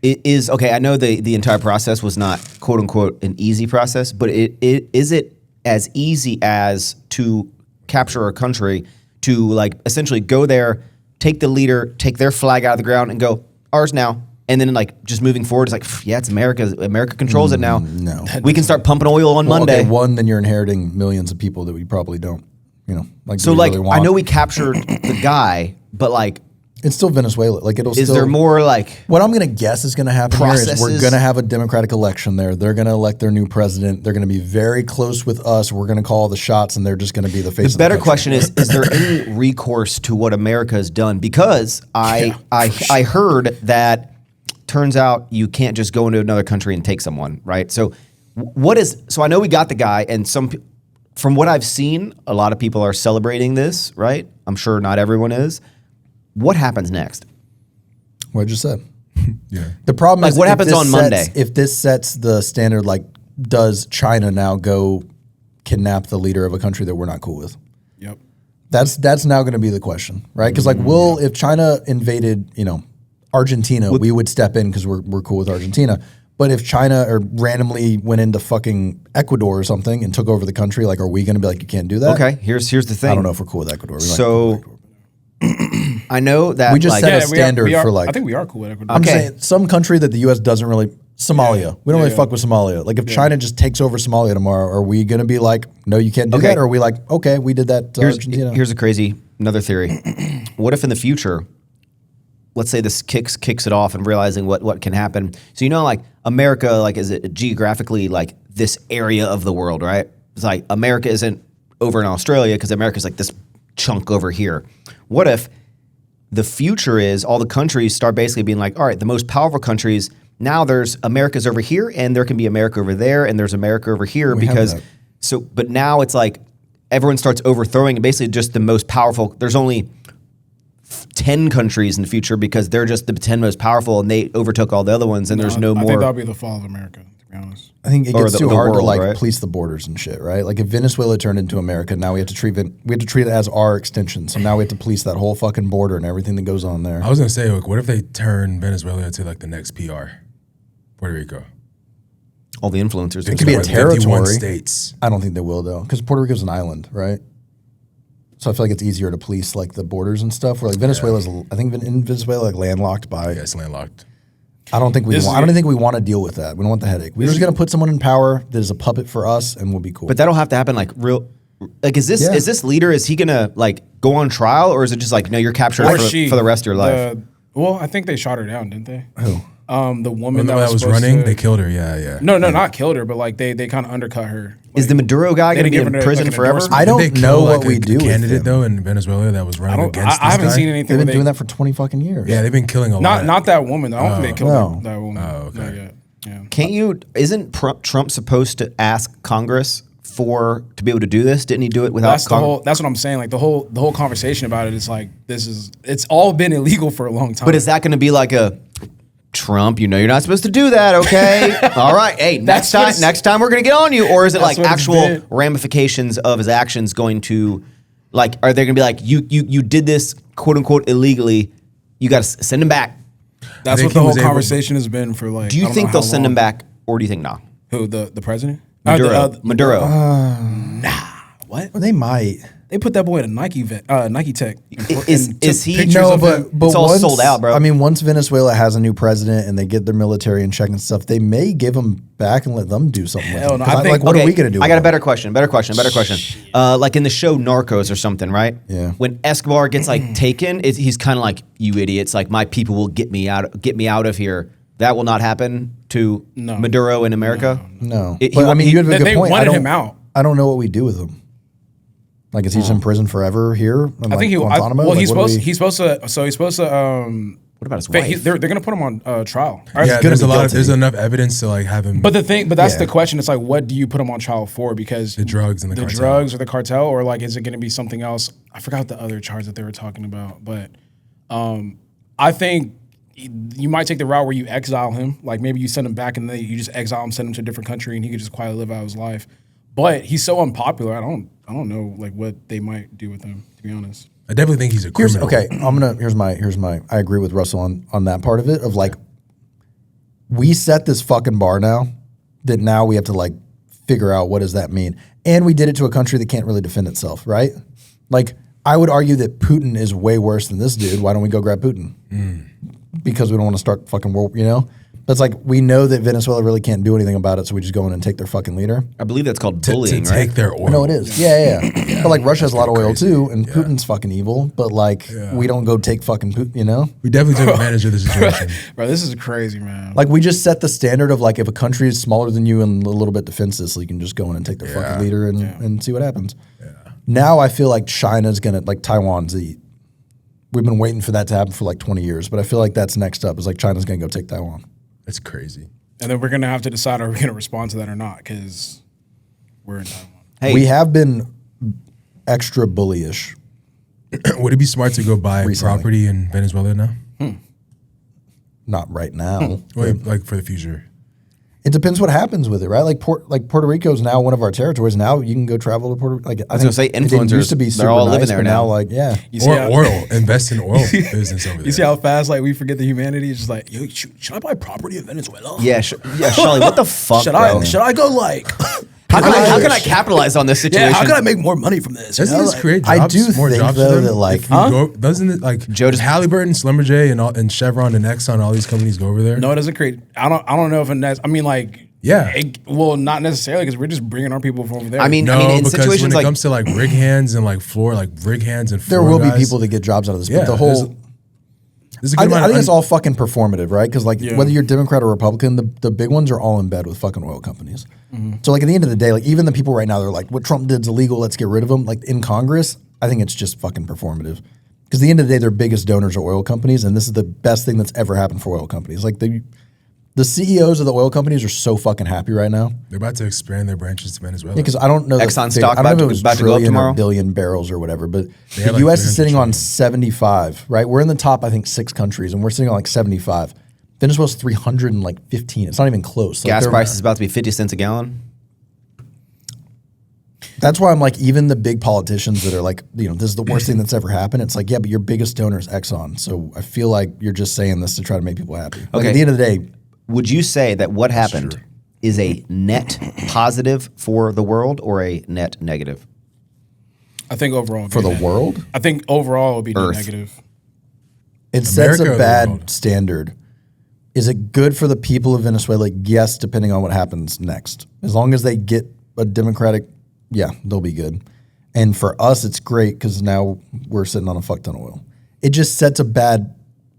it is okay? I know the entire process was not quote unquote an easy process, but is it as easy as to capture a country to like essentially go there, take the leader, take their flag out of the ground, and go ours now? And then, like, just moving forward, it's like, yeah, it's America. America controls it now. No. We can start pumping oil on Well, Monday. okay, one, then you're inheriting millions of people that we probably don't, like. So, do we like, really want. I know we captured the guy, but, like, It's still Venezuela. Like, it'll is still. there more, like, What I'm going to guess is going to happen here is we're Processes? going to have a democratic election there. They're going to elect their new president. They're going to be very close with us. We're going to call the shots, and they're just going to be the face. the better question is there any recourse to what America has done? Because I heard that turns out you can't just go into another country and take someone, right? So so I know we got the guy, and from what I've seen, a lot of people are celebrating this, right? I'm sure not everyone is. What happens next? What I just said. Yeah. The problem Like, is what if happens this on sets- Monday? If this sets the standard, like, does China now go kidnap the leader of a country that we're not cool with? Yep. That's now going to be the question, right? Because like, if China invaded, Argentina, we would step in because we're cool with Argentina. But if China or randomly went into fucking Ecuador or something and took over the country, like, are we going to be like, you can't do that? Okay, here's the thing. I don't know if we're cool with Ecuador. We might be So cool with Ecuador. I know that We just like, set a we are- standard we are- for, like- I think we are cool with Ecuador. I'm Okay. saying some country that the U.S. doesn't really. Somalia. We don't really Yeah. fuck with Somalia. Like, if China just takes over Somalia tomorrow, are we going to be like, no, you can't do Okay. that? Or are we like, okay, we did that to Argentina? Here's another theory. What if in the future, let's say this kicks it off and realizing what can happen. So like America, like is it geographically like this area of the world, right? It's like America isn't over in Australia because America's like this chunk over here. What if the future is all the countries start basically being like, all right, the most powerful countries, now there's America's over here and there can be America over there and there's America over here We have because that. but now it's like everyone starts overthrowing and basically just the most powerful. There's only 10 countries in the future because they're just the 10 most powerful and they overtook all the other ones and there's no I think more. that'll be the fall of America, to be honest. I think it Or gets the too hard to world, like right? police the borders and shit, right? Like, if Venezuela turned into America, now we have to treat it as our extension. So now we have to police that whole fucking border and everything that goes on there. I was gonna say, like, what if they turn Venezuela into like the next PR, Puerto Rico? all the influencers. It could be a Like 51 territory. states. I don't think they will though, because Puerto Rico's an island, right? So I feel like it's easier to police like the borders and stuff. Where like Venezuela's, I think in Venezuela, like landlocked by. Yeah, it's landlocked. I don't think we This want. is- I don't think we want to deal with that. We don't want the headache. We're just gonna put someone in power that is a puppet for us, and we'll be cool. But that'll have to happen like real. Like, is this leader? Is he gonna like go on trial or is it just like no, you're captured Or for the rest of your life? Well, I think they shot her down, didn't they? Who? The woman That was supposed running, to- they killed her. Yeah. No, not killed her, but like they kind of undercut her. Is the Maduro guy they going to be didn't in give her, prison like, an forever? endorsement. I Did they don't know kill, what like, we a do with candidate him. though in Venezuela that was running against. I haven't this guy? seen anything. They've where been doing that for 20 fucking years. Yeah, they've been killing a lot. Not that woman. I don't think they killed No. that woman. Oh, okay. Not yet. Yeah. Can't you? Isn't Trump supposed to ask Congress to be able to do this? Didn't he do it without? That's the whole. That's what I'm saying. Like the whole conversation about it is like it's all been illegal for a long time. But is that going to be like a Trump? You know, you're not supposed to do that. Okay, all right. Hey, next time we're going to get on you, or is it like what it's actual been. ramifications of his actions going to, like, are they going to be like you did this quote unquote illegally? You got to send him back. That's think what the he whole was able- conversation has been for like. Do you I don't think know they'll how send him long. back, or do you think no? Who the president? Maduro. What? Well, they might. They put that boy at a Nike Tech. Is and took he? pictures No, of him. but It's all once, sold out, bro. I mean, once Venezuela has a new president and they get their military in check and stuff, they may give them back and let them do something with Hell them. no, 'Cause I think- like, what Okay, are we gonna do? I got a with better question. Better question. Like in the show Narcos or something, right? Yeah. When Escobar gets like taken, he's kind of like, "You idiots! Like my people will get me out of here." That will not happen to No. Maduro in America. them? No, He- but I mean, you have a good they point. wanted him out. I don't know what we do with him. Like, is he just in prison forever here? I think he. Guantanamo? Well, Like, he's what do supposed. we- He's supposed to. So he's supposed to. What about his They're wife? gonna put him on trial. Yeah, gonna there's be a lot. guilty. There's enough evidence to like have him. But that's Yeah. the question. It's like, what do you put him on trial for? Because The drugs and the cartel. drugs or the cartel, or like, is it going to be something else? I forgot the other charge that they were talking about, but I think you might take the route where you exile him. Like maybe you send him back and then you just exile him, send him to a different country, and he could just quietly live out his life. But he's so unpopular. I don't know like what they might do with him. To be honest. I definitely think he's a Here's criminal. okay. Here's my. I agree with Russell on that part of it. Of like, we set this fucking bar now. That now we have to like figure out what does that mean, and we did it to a country that can't really defend itself, right? Like, I would argue that Putin is way worse than this dude. Why don't we go grab Putin? Because we don't want to start fucking war. You know, that's like we know that Venezuela really can't do anything about it, so we just go in and take their fucking leader. I believe that's called To bullying, right? take their oil. No, it is. Yeah. But like Russia has a lot of oil crazy. too, and Putin's fucking evil. But like we don't go take fucking Putin, you know? We definitely took advantage of the situation. Bro, this is crazy, man. Like we just set the standard of like if a country is smaller than you and a little bit defenseless, so you can just go in and take their fucking leader and see what happens. Now I feel like China's gonna like Taiwan's the. We've been waiting for that to happen for like 20 years, but I feel like that's next up. Is like China's gonna go take Taiwan. That's crazy. And then we're gonna have to decide are we gonna respond to that or not because we're in Taiwan. Hey, We have been extra bullyish. Would it be smart to go buy Recently. property in Venezuela now? Not right now. Like for the future? It depends what happens with it, right? Like Puerto Rico is now one of our territories. Now you can go travel to Puerto Rico. Like I was gonna say, it didn't influencers, used to be they're super all living nice, there but now. like yeah. You see Or how- oil. Invest in oil business over there. You see how fast like we forget the humanity? It's just like, yo, should I buy property in Venezuela? yeah, Shawley, what the fuck, Should bro? I go like? How can I capitalize on this situation? Yeah, how can I make more money from this? Doesn't You know, this like- create I jobs? do more think, jobs though, for them? that, like- If you go, doesn't it like Joe just- Halliburton, Schlumberger, and Chevron and Exxon, all these companies go over there? No, it doesn't create. I don't know if it. I mean, like, Yeah. well, not necessarily because we're just bringing our people from over there. I mean, No, in because when situations it like comes to like rig hands and like rig hands and There floor will be guys, people that get jobs out of this, Yeah, but the there's whole there's a I, good amount I of think it's all fucking performative, right? Because like Yeah. whether you're Democrat or Republican, the big ones are all in bed with fucking oil companies. So like at the end of the day, like even the people right now, they're like, what Trump did is illegal. Let's get rid of him. Like in Congress, I think it's just fucking performative. Because at the end of the day, their biggest donors are oil companies, and this is the best thing that's ever happened for oil companies. Like the CEOs of the oil companies are so fucking happy right now. They're about to expand their branches to Venezuela. Because I don't know the Exxon figure- stock I don't know if about it was to go up trillion tomorrow? or billion barrels or whatever, but the have like U.S. is 300 sitting on trillion. 75, right? We're in the top, I think, 6 countries, and we're sitting on like 75. Venezuela's 315. It's not even close. Like, gas they're- price is about to be 50 cents a gallon. That's why I'm like, even the big politicians that are like, you know, this is the worst thing that's ever happened. It's like, yeah, but your biggest donor is Exxon. So I feel like you're just saying this to try to make people happy. Like Okay. at the end of the day, Would you say that what happened is a net positive for the world or a net negative? I think overall for the world, I think overall it would be net Earth. negative. it sets America or a the bad world? standard. Is it good for the people of Venezuela? Yes, depending on what happens next. As long as they get a democratic, yeah, they'll be good. And for us, it's great because now we're sitting on a fuck ton of oil. It just sets a bad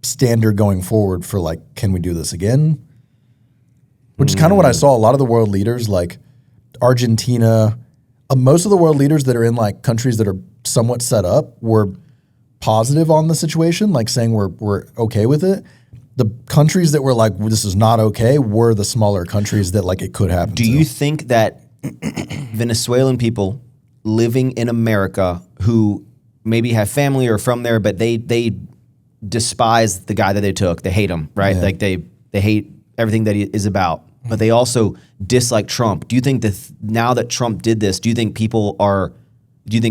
standard going forward for like, can we do this again? Which is kind of what I saw. A lot of the world leaders, like Argentina, most of the world leaders that are in like countries that are somewhat set up were positive on the situation, like saying we're okay with it. The countries that were like, well, this is not okay, were the smaller countries that like it could happen. Do you think that Venezuelan people living in America who maybe have family or from there, but they despise the guy that they took, they hate him, right? Yeah. Like they hate everything that he is about, but they also dislike Trump. Do you think that now that Trump did this, do you think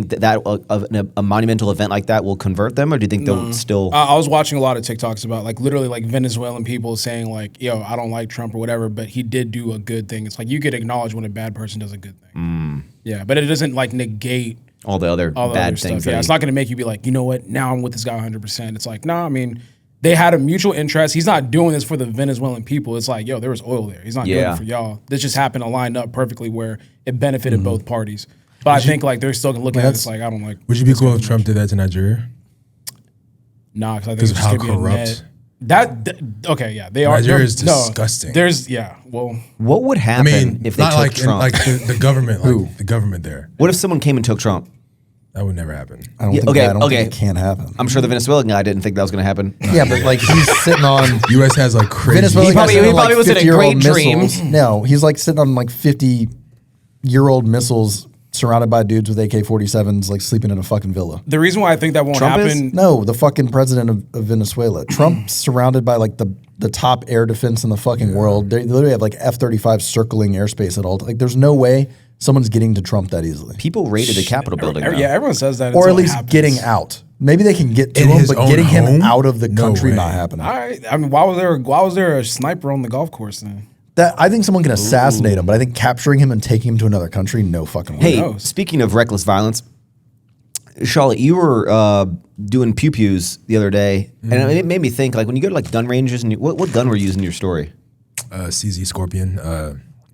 that a monumental event like that will convert them, or do you think they'll still? I was watching a lot of TikToks about like literally like Venezuelan people saying like, yo, I don't like Trump or whatever, but he did do a good thing. It's like you could acknowledge when a bad person does a good thing. Yeah, but it doesn't like negate all the other bad things. Stuff. Yeah, it's not going to make you be like, you know what, now I'm with this guy 100%. It's like, nah, I mean, they had a mutual interest. He's not doing this for the Venezuelan people. It's like, yo, there was oil there. He's not doing it for y'all. This just happened to line up perfectly where it benefited both parties. But I think like they're still looking at it. It's like, I don't like. Would you be cool if Trump did that to Nigeria? Nah, because I think it's of just how gonna be a corrupt. Okay, yeah, they are. Nigeria is disgusting. Well, What would I happen mean, if they not took like Trump? like the government, like the government there. What if someone came and took Trump? That would never happen. I don't think okay, I don't okay. think it can happen. I'm sure the Venezuelan guy didn't think that was going to happen. Yeah, but like he's sitting on U.S. has like crazy. Venezuela. He probably was in a 50-year-old great dream. missiles. No, he's like sitting on like 50-year-old missiles surrounded by dudes with AK-47s, like sleeping in a fucking villa. the reason why I think that won't Trump is? happen. No, the fucking president of Venezuela. Trump's surrounded by like the top air defense in the fucking world. They literally have like F-35 circling airspace at all. Like, there's no way someone's getting to Trump that easily, People raided the Capitol building. though. Yeah, everyone says that. or until at it least happens. getting out. Maybe they can get to In him, his but own getting him home? out of the No country way. not happening. All right. I mean, why was there a sniper on the golf course then? That I think someone can assassinate him, but I think capturing him and taking him to another country, no fucking way. Hey, knows? speaking of reckless violence, Shawley, you were doing pew-pews the other day, and it made me think, like, when you go to, like, gun ranges, and what gun were you using in your story? CZ Scorpion,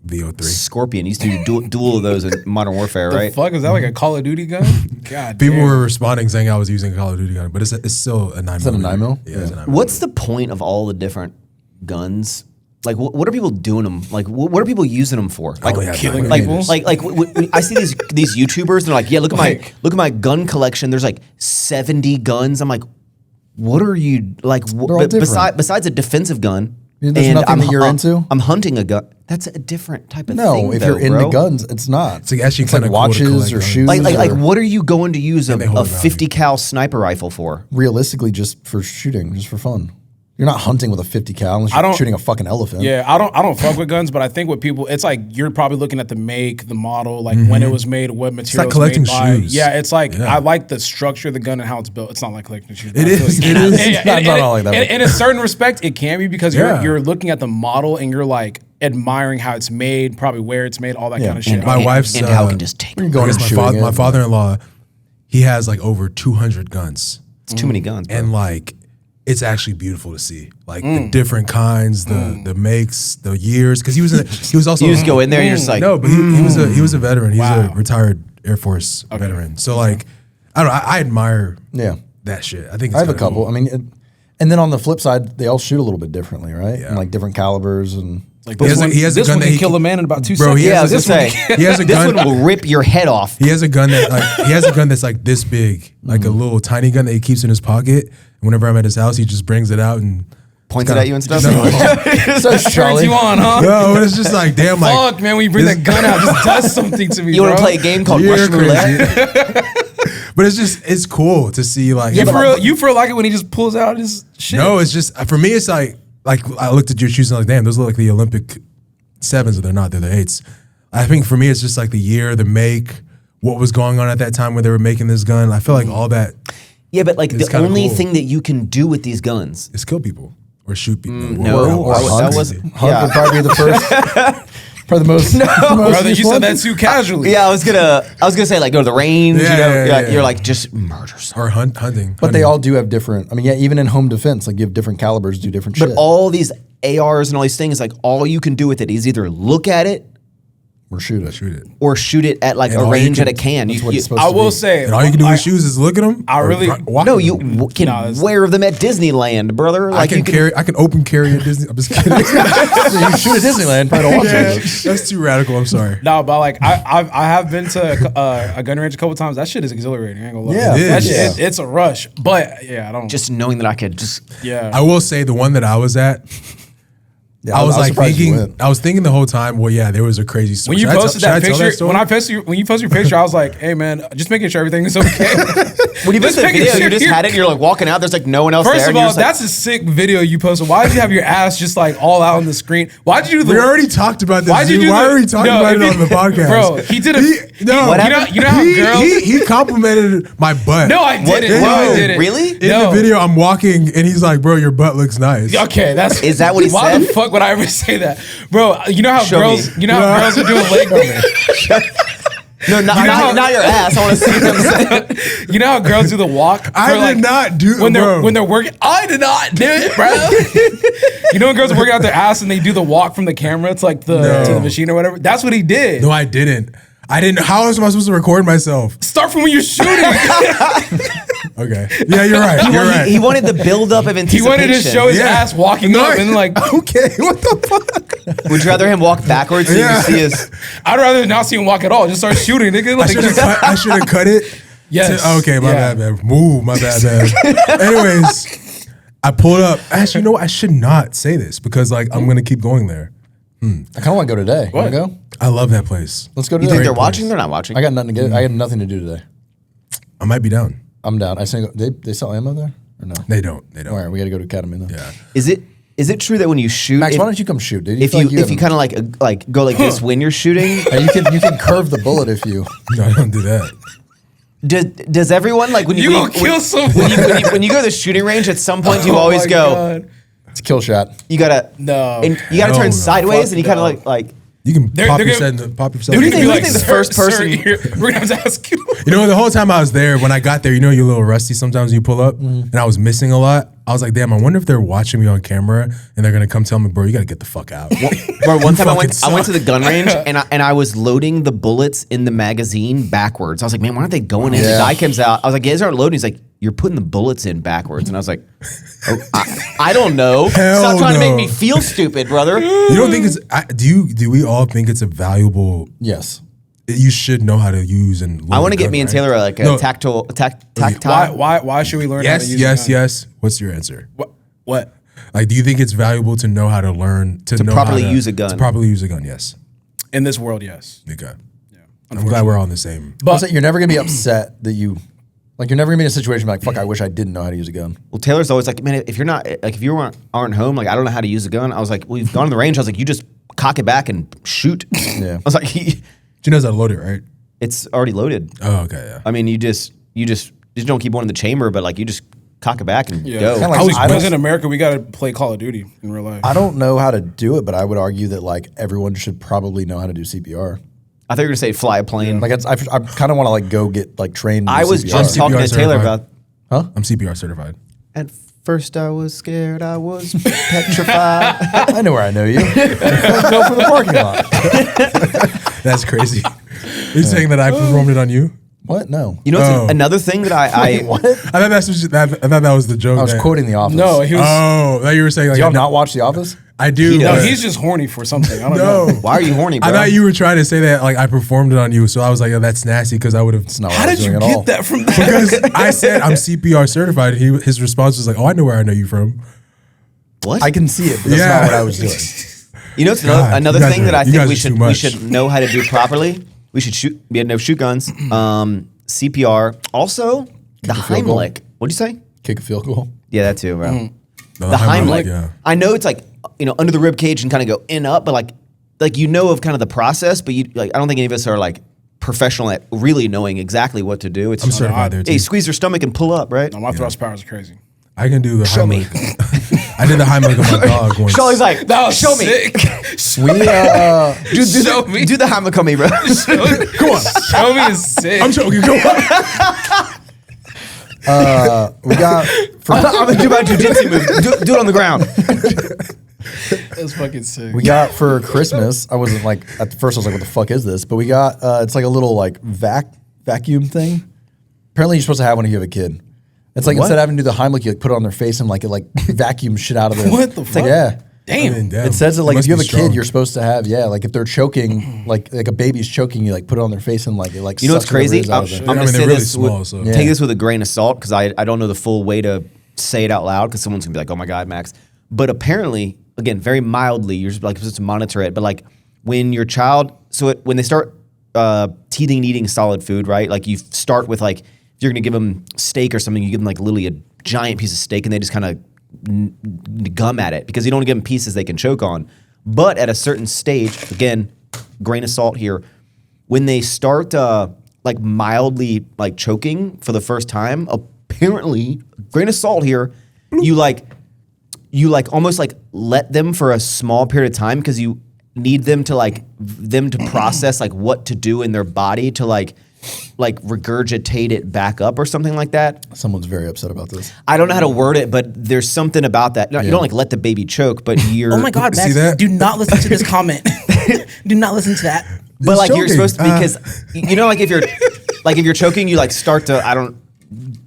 VO3. Scorpion. You used to do duel of those in Modern Warfare, The right? fuck, is that like a Call of Duty gun? God People damn. were responding saying I was using a Call of Duty gun, but it's still a 9mm. Is that a 9mm? Yeah, it's a 9mm. What's the point of all the different guns? Like, what are people doing them? Like, what are people using them for? Like, only have killing 9mm. people? when I see these YouTubers, and they're like, yeah, look at my gun collection. There's like 70 guns. I'm like, what are you like? They're all different. Besides a defensive gun, There's and nothing that you're into? I'm hunting a gun. That's a different type of No, thing. if though, you're into bro. guns, it's not. It's like actually It's like kinda cool to watches collect or guns. shoes. Like or what are you going to use a they hold 50 cal sniper rifle for? realistically, just for shooting, just for fun. You're not hunting with a 50 cal unless you're don't- shooting a fucking elephant. Yeah, I don't fuck with guns, but I think what people, it's like you're probably looking at the make, the model, like when it was made, what material like collecting made by. shoes. Yeah, it's like Yeah. I like the structure of the gun and how it's built. It's not like collecting shoes. It is. It is. It's not all like that. In a certain respect, it can be because Yeah. you're looking at the model and you're like admiring how it's made, probably where it's made, all that kind of shit. My wife's and how it can just take. You're going I and guess shooting my it. father-in-law, he has like over 200 guns, It's too many guns, bro. and like it's actually beautiful to see, like the different kinds, the makes, the years. Because he was also You just go in there and you're just like, no, but he was a veteran. He's a retired Air Force veteran. So like I don't know, I admire that shit. I think it's I have a kinda couple. cool. I mean, and then on the flip side, they all shoot a little bit differently, right? Yeah. And like different calibers and. Like He has a- he has a this gun one that can he kill can- a man in about 2 Bro, seconds. he yeah, I has was a- gonna say, he has a this gun- one will rip your head off. He has a gun that he has a gun that's like this big, like a little tiny gun that he keeps in his pocket. And whenever I'm at his house, he just brings it out and Points it at you and stuff. So Turns Shawley, you on, huh? no, but it's just like damn, like Fuck, man, when you bring that gun out, it just does something to me, You want bro. to play a game called you're Russian Roulette? crazy. But it's cool to see like You feel like it when he just pulls out his shit? no, it's just for me. It's like I looked at your shoes and I was like, damn, those look like the Olympic 7s, but they're not. They're the 8s. I think for me, it's just like the year, the make, what was going on at that time when they were making this gun. I feel like all that Yeah, but like It's the kinda only cool. thing that you can do with these guns. is kill people or shoot people. No, or that hunt. wasn't. Hunt Yeah. would probably be the first. Probably the most. Brother, you said that too casually. Yeah, I was gonna say like go to the range. Yeah, you know, yeah, like, yeah. you're like just murder someone. Or hunting. But they all do have different. I mean, yeah, even in home defense, like you have different calibers, do different But shit. all these ARs and all these things, like all you can do with it is either look at it Or shoot it. Shoot it. or shoot it at like And a all you range can- at a can. That's what it's supposed I to will be. say, And all you can do with shoes is look at them. I really- No, you can wear them at Disneyland, brother. I Like can you can carry. I can open carry at Disney. I'm just kidding. You shoot at Disneyland, probably don't want to. That's too radical. I'm sorry. No, but like I have been to a gun range a couple times. That shit is exhilarating. I ain't gonna lie. Yeah, That it shit, is. it's a rush. But yeah, I don't. just knowing that I could just. yeah. I will say the one that I was at. Yeah, I was like surprised you thinking. went. I was thinking the whole time. Well, yeah, there was a crazy story. when you Should I tell- posted should I that tell picture, story? when you posted your picture, I was like, "Hey man, just making sure everything is okay." When you Just posted the making video, sure you just you're- had it. And you're like walking out. There's like no one else First there. of and you're all, just like, that's a sick video you posted. Why did you have your ass just like all out on the screen? Why did you do the? We already talked about this. Why'd you Dude. do Why the- are we talking No, about it if on the podcast, Bro, he did a. No, What you know how girls. he complimented my butt. No, I didn't. did No, I you? didn't. Really? In the video, I'm walking and he's like, "Bro, your butt looks nice." Okay, that's Is that what he why said? the fuck would I ever say that, bro? You know how Show girls, me. you know how girls are doing leg. no, not your ass. I want to see them. You know how girls do the walk. I did not do when they're bro. when they're working. I did not do it, bro. You know when girls are working out their ass and they do the walk from the camera to like the No. to the machine or whatever. That's what he did. No, I didn't. I didn't. How else am I supposed to record myself? Start from when you're shooting. Okay. Yeah, you're right. You're right. He wanted the build up of He anticipation. wanted to show his Yeah. ass walking up and like. Okay. What the fuck? Would you rather him walk backwards so Yeah. you can see his? I'd rather not see him walk at all. Just start shooting, nigga. Like, I should have cut it. Yes. Okay, my Yeah. bad, man. Move, my bad, man. Anyways, I pulled up. Actually, you know what? I should not say this because like I'm gonna keep going there. I kind of want to go today. Want to go? I love that place. Let's go You today. think they're place. watching? They're not watching. I got nothing to get. I had nothing to do today. I might be down. I'm down. I think they sell ammo there or no? They don't. They don't. All right, we got to go to Academy then. Yeah. Is it true that when you shoot, Max, if, why don't you come shoot, dude? if feel you like kind of like go like this when you're shooting? you can curve the bullet if you. No, I don't do that. Does everyone like when You you gonna kill someone. when you go to the shooting range? At some point, you Oh always my go. God. It's a kill shot. You gotta No. and you gotta Hell turn no. sideways, Fuck and you kind no. of like. You can They're pop gonna- yourself. Pop yourself. They're do you gonna think- be what do you like, think the first "Sir, person- here." We're gonna have to ask you. You know, the whole time I was there, when I got there, you know, you're a little rusty sometimes when you pull up, and I was missing a lot. I was like, damn, I wonder if they're watching me on camera and they're gonna come tell me, bro, you gotta get the fuck out. Bro, one time I fucking went to the suck. gun range and I was loading the bullets in the magazine backwards. I was like, man, why aren't they going in? The Yeah. guy comes out. I was like, yeah, these aren't loading. He's like, you're putting the bullets in backwards. And I was like, oh, I don't know. Hell Stop trying to make no. me feel stupid, brother. You don't think it's? Do we all think it's a valuable? Yes. You should know how to use and. I want to load a get gun, me and right? Taylor like a No. tactile. Why should we learn how to Yes, use yes, a gun? yes. What's your answer? What? Like, do you think it's valuable to know how to learn to know properly how to use a gun? To properly use a gun, yes. In this world, yes. Okay. I'm glad we're all on the same. But you're never gonna be upset that you, like, you're never gonna be in a situation like, fuck, I wish I didn't know how to use a gun. Well, Taylor's always like, man, if you're not like if you aren't home, like I don't know how to use a gun. I was like, well, you've gone to the range. I was like, you just cock it back and shoot. Yeah. I was like, She knows how to load it, right? it's already loaded. Oh, okay, yeah. I mean, you just don't keep one in the chamber, but like you just cock it back and Yeah. go. Kinda like- I was, I don't- in America, we got to play Call of Duty in real life. I don't know how to do it, but I would argue that like everyone should probably know how to do CPR. I thought you were gonna say fly a plane. Like I kind of want to like go get like trained. in I was CPR. just talking to CPR Taylor certified. about. I'm CPR certified. At first, I was scared. I was petrified. I know where I know you. Go for the parking lot. That's crazy. Are you saying that I performed it on you? What? No. You know, what's Oh. another thing that I What? I thought that's I thought that was the joke. I was that- quoting The Office. No, he was. Oh, that you were saying like Do y'all not watch The Office? I do. He no, but- he's just horny for something. I don't no. know. why are you horny, bro? I thought you were trying to say that like I performed it on you, so I was like, oh, that's nasty because I would have. It's not what How I was did you doing at all. get that from that? Because I said I'm CPR certified. And his response was like, "Oh, I know where I know you from." What? I can see it, but that's Yeah. not what I was doing. You know, it's God, another you guys thing are- that I you think guys we are should too we much. should know how to do properly. We should shoot. We had no shoot guns. CPR. Also, the a field goal. Heimlich. What'd you say? Kick a field goal. Yeah, that too, bro. No, The Heimlich. yeah. I know it's like under the rib cage and kind of go in up, but like you know of kind of the process, but you like I don't think any of us are like professional at really knowing exactly what to do. It's I'm certified there too. hey, squeeze your stomach and pull up, right? No, my thrust powers are crazy. I can do the Show me. Heimlich. I did the Heimlich of my dog once. Shawley's like, That was show me. sick. We Do, Show me. do the Heimlich on me, bro. Come on. Show me is sick. I'm joking. Go on. we got for I'm gonna do my jujitsu move. Do it on the ground. That's fucking sick. We got for Christmas. I wasn't like at first. I was like, "What the fuck is this?" But we got it's like a little like vacuum thing. Apparently, you're supposed to have one if you have a kid. It's like instead of having to do the Heimlich, you like put it on their face and like it like vacuums shit out of their. What the fuck? Yeah. Damn. I mean, It says that like must if you have be a kid, strong. you're supposed to have like if they're choking, like a baby's choking, you like put it on their face and like it like. You know what's sucks whatever crazy? is out I'm of there. gonna I mean, say they're really this. small, so- Yeah. Take this with a grain of salt because I don't know the full way to say it out loud because someone's gonna be like, "Oh my god, Max." But apparently, again, very mildly, you're just like supposed to monitor it. But like when your child, when they start teething and eating solid food, right? Like you start with like if you're gonna give them steak or something, you give them like literally a giant piece of steak and they just kind of gum at it because you don't want to give them pieces they can choke on. But at a certain stage, again, grain of salt here, when they start like mildly like choking for the first time, apparently, grain of salt here, you like almost like let them for a small period of time because you need them to process like what to do in their body to like regurgitate it back up or something like that. Someone's very upset about this. I don't know how to word it, but there's something about that. No, you don't like let the baby choke, but you're. Oh my God, See Max! that? Do not listen to this comment. Do not listen to that. But like you're choking. supposed to because you know like if you're choking, you like start to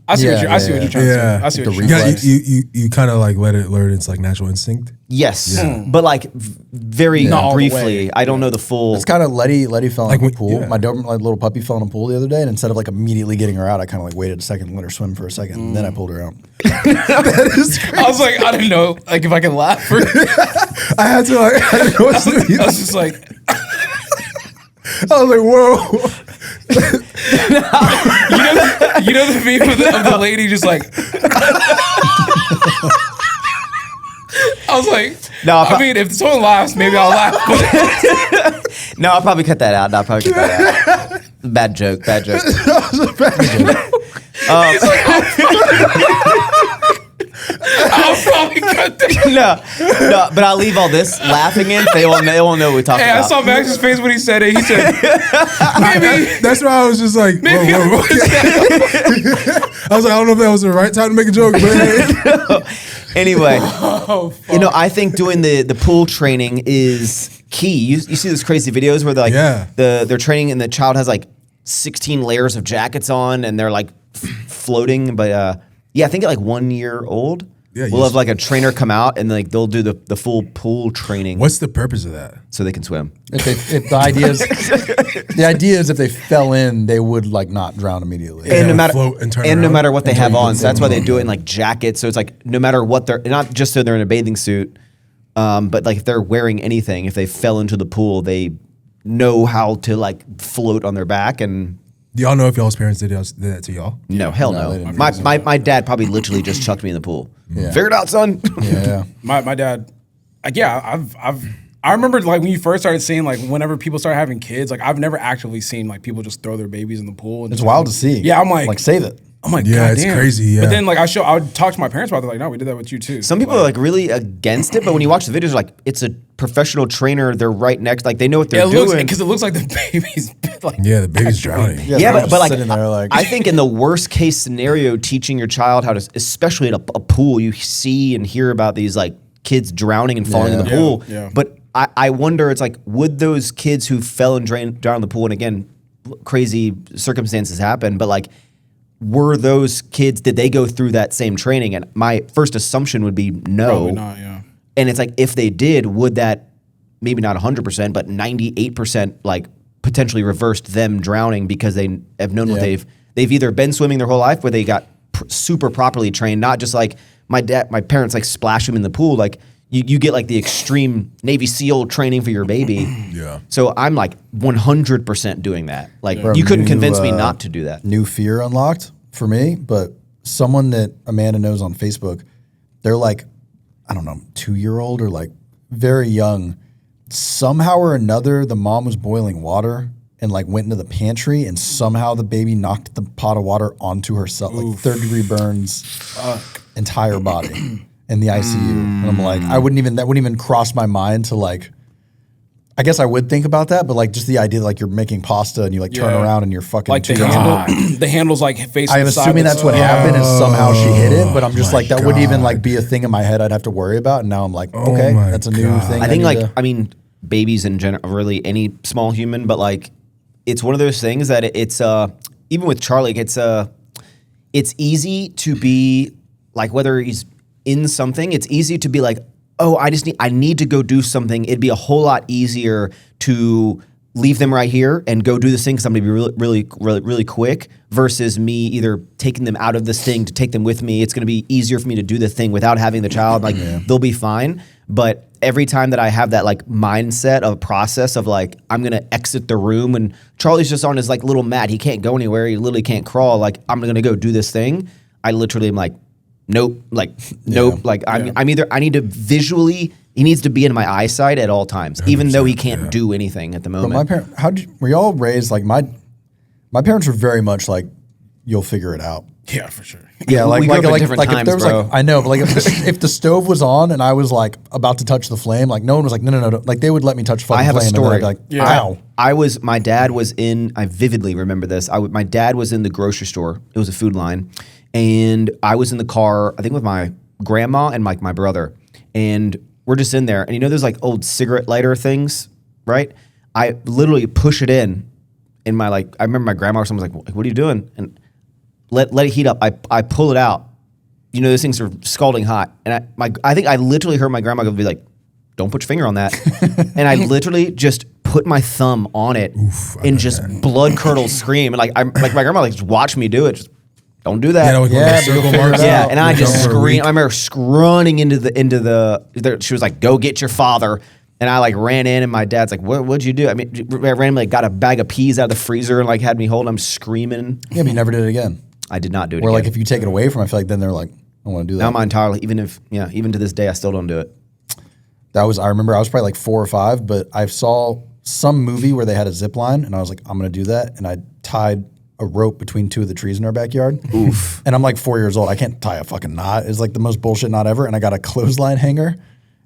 I see Yeah, what you're. I see what yeah, you're trying to say. I see what The you're You, trying to got, say. you kind of like let it learn its like natural instinct. yes, but like very Not all the briefly. way. I don't know the full. It's kind of Letty fell Like in the when- pool. yeah. My little puppy fell in a pool the other day, and instead of like immediately getting her out, I kind of like waited a second and let her swim for a second, and then I pulled her out. I was like, I didn't know, like if I can laugh or. I had to like I didn't know what to do. I was just like, I was like, whoa. you know the meme of the lady just like. I was like, No, I mean, if someone laughs, maybe I'll laugh. But No, I'll probably cut that out. Bad joke. I'll probably cut that. No, but I'll leave all this laughing in. They won't know what we're talking Hey, I about. saw Max's face when he said it. He said, maybe. That's why I was just like, whoa. I was like, I don't know if that was the right time to make a joke, but hey. Anyway, I think doing the pool training is key. You see those crazy videos where they're training and the child has like 16 layers of jackets on and they're like floating. But I think at like 1 year old, we'll have like a trainer come out and like they'll do the full pool training. What's the purpose of that? So they can swim. If the idea is if they fell in, they would like not drown immediately. And no like, matter float and turn no around matter what they until have you on, can so that's why they float. do it in like jackets. So it's like no matter what they're not just so they're in a bathing suit, but like if they're wearing anything, if they fell into the pool, they know how to like float on their back. And Do y'all know if y'all's parents did that to y'all? no, hell No, they no. didn't My dad probably literally just chucked me in the pool. Yeah. Figure it out, son. Yeah. My dad, like, I remember like when you first started seeing like whenever people start having kids, like I've never actually seen like people just throw their babies in the pool. And It's just, wild to see. Yeah, I'm like save it. I'm like, Yeah, God it's damn. crazy, yeah. But then like I would talk to my parents about it. They're like, no, we did that with you too. Some people are like really against it, but when you watch the videos, like it's a professional trainer. They're right next, like they know what they're doing. because it looks like the baby's like Yeah, the baby's drowning. Yeah, they're but just like, sitting there like I think in the worst case scenario, teaching your child how to, especially at a pool, you see and hear about these like kids drowning and falling in the Yeah. pool. Yeah. But I wonder, it's like, would those kids who fell and drowned in the pool, and again, crazy circumstances happen, but like, were those kids, did they go through that same training? And my first assumption would be no. probably not. Yeah. And it's like, if they did, would that maybe not 100%, but 98% like potentially reversed them drowning because they have known what Yeah. they've either been swimming their whole life where they got super properly trained, not just like my parents like splash them in the pool. Like you get like the extreme Navy SEAL training for your baby. Yeah. So I'm like 100% doing that. Like Bro, you couldn't new, convince me not to do that. new fear unlocked for me, but someone that Amanda knows on Facebook, they're like, I don't know, 2-year-old or like very young. Somehow or another, the mom was boiling water and like went into the pantry and somehow the baby knocked the pot of water onto herself, like 3rd-degree burns, entire body in the ICU. And I'm like, that wouldn't even cross my mind to like, I guess I would think about that, but like just the idea that like you're making pasta and you like turn around and you're fucking like the the handle's like facing. I'm the side assuming that's what happened is somehow she hit it, but I'm just my like that wouldn't even like God. be a thing in my head I'd have to worry about. And now I'm like, okay, my that's a new God. thing. I think need like to- I mean babies in general, really any small human, but like it's one of those things that it's even with Charlie, it's easy to be like whether he's in something, it's easy to be like, oh, I need to go do something. It'd be a whole lot easier to leave them right here and go do this thing because I'm gonna be really quick versus me either taking them out of this thing to take them with me. It's gonna be easier for me to do the thing without having the child. Like they'll be fine. But every time that I have that like mindset of process of like I'm gonna exit the room and Charlie's just on his like little mat, he can't go anywhere, he literally can't crawl. Like I'm gonna go do this thing. I literally am like, nope, like I'm either I need to visually. He needs to be in my eyesight at all times, even though he can't do anything at the moment. But my parents, were y'all raised like my parents were very much like, you'll figure it out. Yeah, for sure. Yeah, We grew up at different if times, there was bro. like I know, but like if the stove was on and I was like about to touch the flame, like no one was like no, like they would let me touch the fucking I have a flame story. and then I'd be like, ow. My dad was in, I vividly remember this. My dad was in the grocery store. It was a food line. And I was in the car, I think with my grandma and my brother. And we're just in there. And you know, there's like old cigarette lighter things, right? I literally push it in my like, I remember my grandma or someone was like, what are you doing? And let it heat up. I pull it out. You know, those things are scalding hot. And I think I literally heard my grandma be like, don't put your finger on that. And I literally just put my thumb on it and just blood curdle scream. And like my grandma like just watched me do it. Just don't do that. Yeah, like Yeah, circle but you'll marks. figure it Yeah, out. and I just Over a screamed. week. I remember running into the. She was like, "Go get your father," and I like ran in, and my dad's like, "What'd you do?" I mean, I randomly like, got a bag of peas out of the freezer and like had me hold. I'm screaming. Yeah, but you never did it again. I did not do it. Or again. like if you take it away from, I feel like then they're like, I want to do that. now I'm entirely even to this day I still don't do it. I remember I was probably like 4 or 5, but I saw some movie where they had a zip line and I was like, I'm going to do that. And I tied a rope between 2 of the trees in our backyard. Oof. And I'm like 4 years old. I can't tie a fucking knot. It's like the most bullshit knot ever. And I got a clothesline hanger.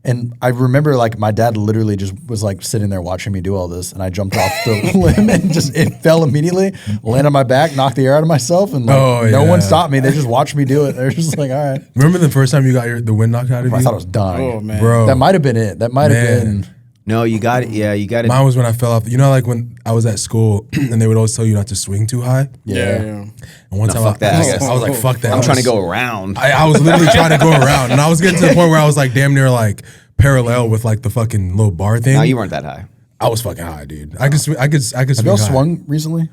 And I remember like my dad literally just was like sitting there watching me do all this. And I jumped off the limb and it fell immediately, landed on my back, knocked the air out of myself. And like, no one stopped me. They just watched me do it. They're just like, all right. Remember the first time you got the wind knocked out of you? I thought I was dying. Oh man, Bro. That might have been it. That might have Man. been. No, you got it. Yeah, you got it. Mine was when I fell off. You know, like when I was at school and they would always tell you not to swing too high. yeah. And one time fuck that, I guess. I was like, fuck that. I'm I trying to was- go around. I was literally trying to go around, and I was getting to the point where I was like damn near like parallel with like the fucking little bar thing. No, you weren't that high. I was fucking high, dude. I could swing. I could Have swing. y'all high. swung recently?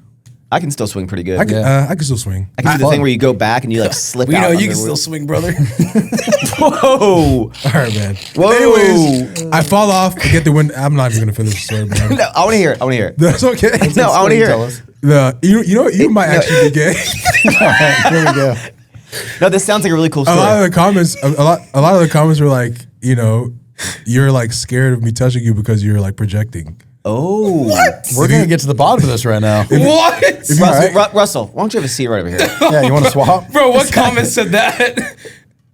I can still swing pretty good. I could. Yeah. I could still swing. I can do the fun. thing where you go back and you like slip We out. know on you the can still roof. swing, brother. Whoa! All right, man. Whoa! Anyways, I fall off. I get the wind. I'm not even gonna finish the story, man. No, I want to hear it. I want to hear it. That's okay. No, I want to hear Tell it. us. You know you might actually be gay. All right, here we go. No, this sounds like a really cool A story. lot of the comments. A lot of the comments were like, you know, you're like scared of me touching you because you're like projecting. Oh, We're going to get to the bottom of this right now. What? Russell, why don't you have a seat right over here? Yeah, you want to swap? Bro, what comment said that?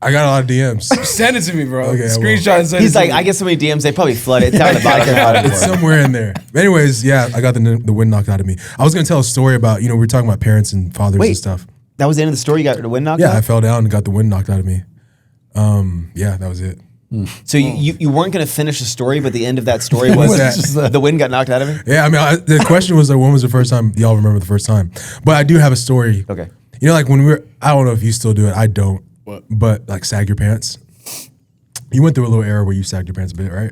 I got a lot of DMs. Send it to me, bro. Okay, I will. Screenshot and send He's it to like, me. I get so many DMs, they probably flood it. It's down at the bottom. It's somewhere in there. Anyways, yeah, I got the wind knocked out of me. I was gonna tell a story about, you know, we were talking about parents and fathers Wait. and stuff. That was the end of the story. You got the wind knocked Yeah, out? I fell down and got the wind knocked out of me. Yeah, that was it. So you weren't going to finish the story, but the end of that story was that? Just the wind got knocked out of it? Yeah, I mean, the question was like, when was the first time y'all remember the first time? But I do have a story. Okay. You know, like when we were, I don't know if you still do it. I don't. What? But like sag your pants. You went through a little era where you sagged your pants a bit, right?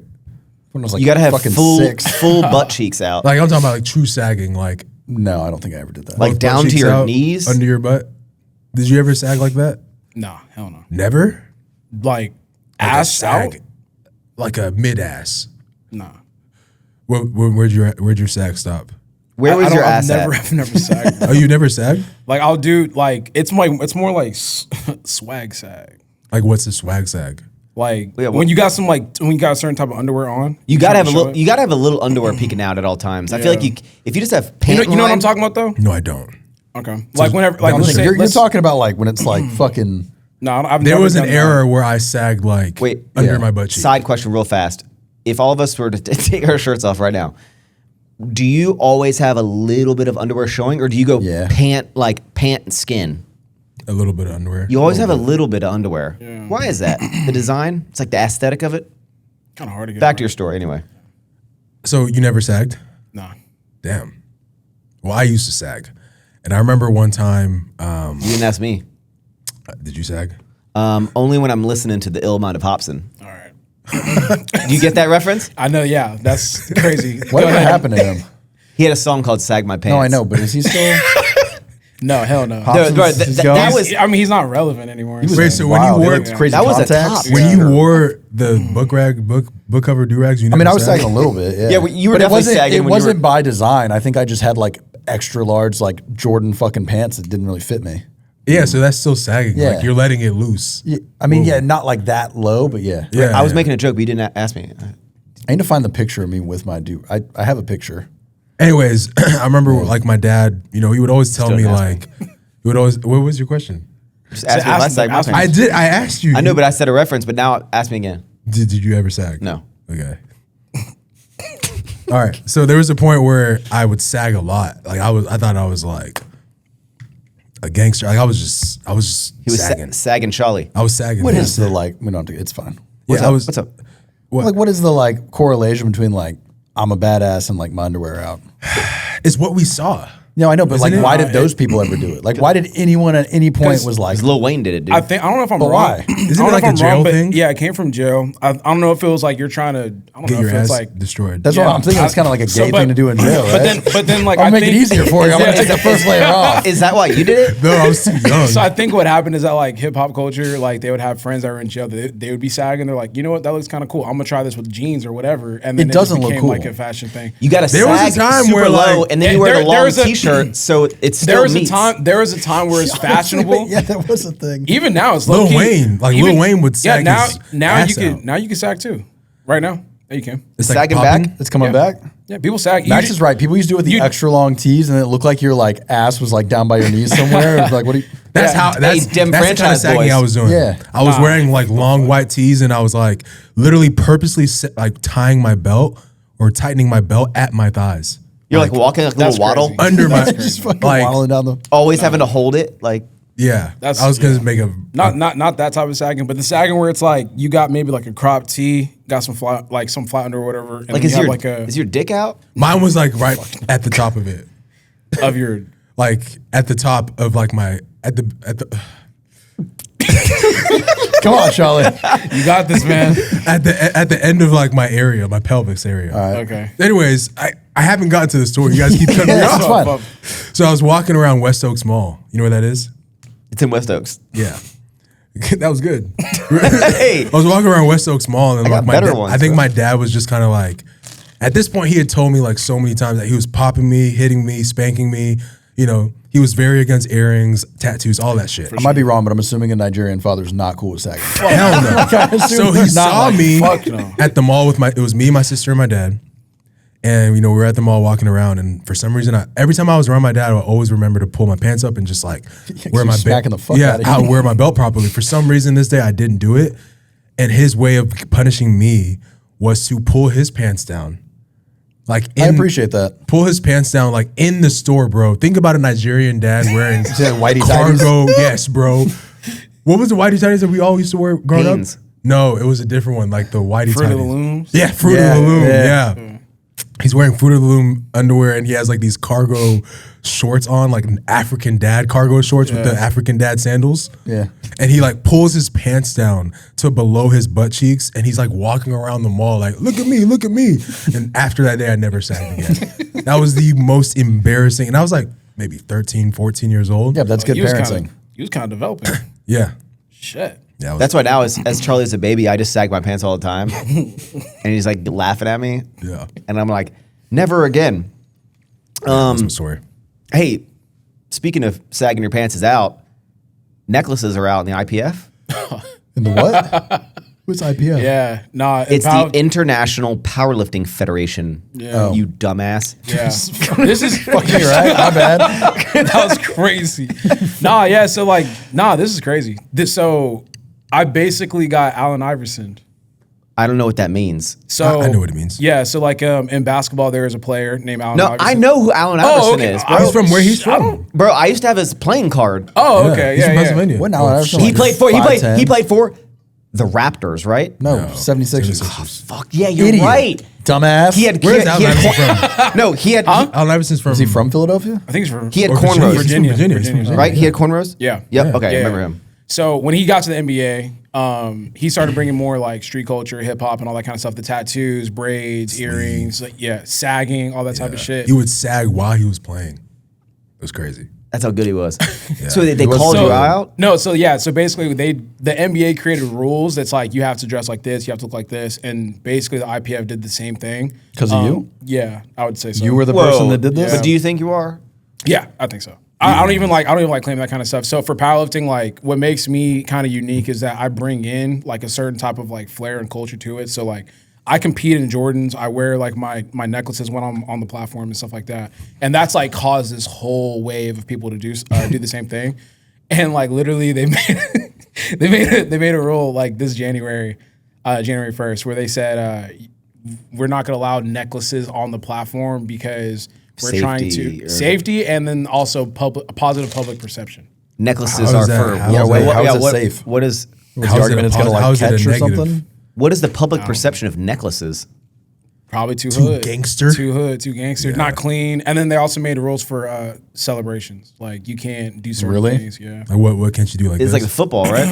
When I was like You got to have fucking full 6. full butt cheeks out. Like I'm talking about like true sagging, like No, I don't think I ever did that. Like both down butt to cheeks your out, knees? under your butt. Did you ever sag like that? Nah, hell no. Never. Like, Like a ass out? sag, like a mid ass. Nah. Where'd your sag stop? Where was your ass I've at? never sagged. Oh, you never sag? Like, I'll do, like, it's more like swag sag. Like what's the swag sag? Like, Yeah, when you got when you got a certain type of underwear on. You got to have a show little. it. You got to have a little underwear peeking out at all times. I feel like if you just have You pant know what I'm line- talking about, though? No, I don't. Okay. Like, whenever, like, I'm let's thinking, say, you're talking about like when it's like fucking. no, I've There never was an done that. era where I sagged like Wait, under my butt cheek. Side question, real fast. if all of us were to take our shirts off right now, do you always have a little bit of underwear showing, or do you go pant and skin? A little bit of underwear. You always have a little bit of underwear. Yeah. Why is that? The design? It's like the aesthetic of it? Kind of hard to get back to your story anyway. So you never sagged? No. Damn. Well, I used to sag. And I remember one time. You didn't ask me. Did you sag? Only when I'm listening to the ill mind of Hobson. All right. Do you get that reference? I know, yeah. That's crazy. Whatever happened to him? He had a song called Sag My Pants. No, I know, but is he still? No, hell no. That was. I mean, he's not relevant anymore. Wait, so when you wore crazy that was a contacts? top. when you wore the book cover do-rags, you never I was sagged? sagging a little bit. Yeah, Yeah, well, you were but definitely it wasn't, sagging It when you wasn't were- by design. I think I just had like extra large, like Jordan fucking pants that didn't really fit me. Yeah, so that's still sagging. Yeah. Like you're letting it loose. Yeah, I mean, yeah, not like that low, but yeah. Yeah, I was making a joke, but you didn't ask me. I need to find the picture of me with my dude. I have a picture. Anyways, I remember like my dad. He would always tell Still me ask like, he would always. What was your question? Just ask me if I sag my ask me. pants. I did. I asked you. I know, but I said a reference, but now ask me again. Did you ever sag? No. Okay. All right. So there was a point where I would sag a lot. Like I thought I was like a gangster. Like I was just He was sagging. sagging Shawley. I was sagging. What yeah. is the like? We don't have to. It's fine. Yeah, I was. What's up? What? Like, what is the like correlation between like I'm a badass and like my underwear out? It's what we saw. No, I know, but Isn't like, it? why did those people ever do it? Like, why did anyone at any point was like, Because Lil Wayne did it, dude. I don't know if I'm But wrong. why? Isn't I it don't like know a if I'm jail wrong, but thing? yeah, it came from jail. I don't know if it was like you're trying to. I don't Get know your if it's ass like. destroyed. that's what I'm thinking. It's kind of like a gay thing to do in jail, right? But then like I'll I make think, it easier for you. I'm gonna take the first layer off. Is that why you did it? No, I was too young. So I think what happened is that like hip hop culture, like they would have friends that were in jail. They would be sagging. They're like, you know what, that looks kind of cool. I'm gonna try this with jeans or whatever. And then It doesn't just look became cool. like a fashion thing. You got to There was a sag time super where, low, like, and then you wear the there long was a- t-shirt, so it's still There was meets. a time where it's fashionable. Yeah, that was a thing. Even now, it's Lil low-key. Wayne, like, Even- Lil Wayne would sag Yeah, his now ass you out. can sag too. Right now, yeah, you can. It's sagging popping. back? It's coming Yeah. back. Yeah, people sag. Max is right. People used to do it with the you- extra long tees, and it looked like your like ass was like down by your knees somewhere. It was like, what do you? That's Yeah. how. That's, Dem that's the kind of franchise sagging boys. I was doing. Yeah. I was wearing like long white tees, and I was like literally purposely like tying my belt or tightening my belt at my thighs. You're like walking like a That's little waddle, crazy. Under my Just fucking like waddling down the. always having to hold it. Like yeah. That's- I was gonna make a not that type of sagging, but the sagging where it's like you got maybe like a crop tee, got some flat under or whatever, and like then is you have your like a is your dick out? mine was like right at the top of it, of your. like at the top of like my at the. Come on, Shawley. You got this, man. At the end of like my area, my pelvis area. Okay. Anyways, I haven't gotten to the story. You guys keep cutting me Yeah, off. it's fine. So I was walking around West Oaks Mall. You know where that is? It's in West Oaks. Yeah. That was good. Hey, I was walking around West Oaks Mall and I like got my better dad, ones, I think bro. my dad was just kind of like at this point he had told me like so many times that he was popping me, hitting me, spanking me. He was very against earrings, tattoos, all that shit. I might be wrong, but I'm assuming a Nigerian father's not cool with sagging. Hell no. assume So he they're not saw like, me fuck no. at the mall with it was me, my sister, and my dad. And we were at the mall walking around, and for some reason, every time I was around my dad, I would always remember to pull my pants up and just like wear you're my smacking the fuck yeah, out of I you. would wear my belt properly. For some reason, this day I didn't do it, and his way of punishing me was to pull his pants down. Like I appreciate that. pull his pants down like in the store, bro. Think about a Nigerian dad wearing that whitey cargo. Yes, bro. What was the whitey tighties that we all used to wear growing Hanes. up? No, it was a different one, like the whitey Fruit of the tighties. Looms? Yeah, Fruit Yeah, of the Loom. yeah. Yeah. He's wearing Fruit of the Loom underwear, and he has like these cargo shorts on, like an African dad cargo shorts with the African dad sandals. Yeah. And he like pulls his pants down to below his butt cheeks, and he's like walking around the mall like, look at me, look at me. And after that day, I never sagged again. That was the most embarrassing. And I was like maybe 13, 14 years old. Yeah, but that's good You was parenting. kind of developing. Yeah. Shit. Yeah, that's why now as Charlie's a baby, I just sag my pants all the time, and he's like laughing at me. Yeah. And I'm like, never again. That's my story. Hey, speaking of sagging your pants is out, necklaces are out in the IPF. In the what? What's IPF? Yeah. Nah. It's the International Powerlifting Federation. Yeah. You dumbass. Yeah. This is Fucking right. My bad. that was crazy. Yeah. So this is crazy. So I basically got Allen Iverson. I don't know what that means. So I know what it means. Yeah, so like in basketball, there is a player named Allen No, Iverson. I know who Allen Iverson okay. is, bro. He's from where he's from. Bro, I used to have his playing card. Oh, okay, He's yeah, from yeah. Pennsylvania. What now? Iverson, He like played for 5'10"? the Raptors, right? No, 76ers. Fuck yeah, you're Idiot. right. Dumbass. Where's Allen Iverson from? No, he had Allen Iverson's from. Is he from Philadelphia? I think he's from he had Or Virginia. cornrows, He's from Virginia. He's from Virginia. right? He had cornrows. Yeah. Yep. Yeah. Okay, I Yeah. remember him. So when he got to the NBA, he started bringing more like street culture, hip hop, and all that kind of stuff. The tattoos, braids, earrings, like, sagging, all that type of shit. He would sag while he was playing. It was crazy. That's how good he was. So they was called so- you out. No, so basically the NBA created rules that's like you have to dress like this, you have to look like this, and basically the IPF did the same thing. 'Cause of you? Yeah, I would say so. You were the person that did this? But do you think you are? Yeah, I think so. I don't even like claiming that kind of stuff. So for powerlifting, like what makes me kind of unique is that I bring in like a certain type of like flair and culture to it. So like I compete in Jordans. I wear like my necklaces when I'm on the platform and stuff like that. And that's like caused this whole wave of people to do the same thing. And like literally they made a rule like this January 1st, where they said we're not going to allow necklaces on the platform because we're trying to safety and then also positive public perception. Necklaces How are is that- for how Yeah, is wait, that- how is it safe? What is Was How the is it argument a it's gonna pos- how like is it a catch or negative? something? what is the public perception of necklaces? Probably too Too hood. gangster? Too hood, too gangster. Not clean. And then they also made rules for celebrations. Like you can't do certain Really? things. Yeah. Like what can't you do like It's this? like the football, right?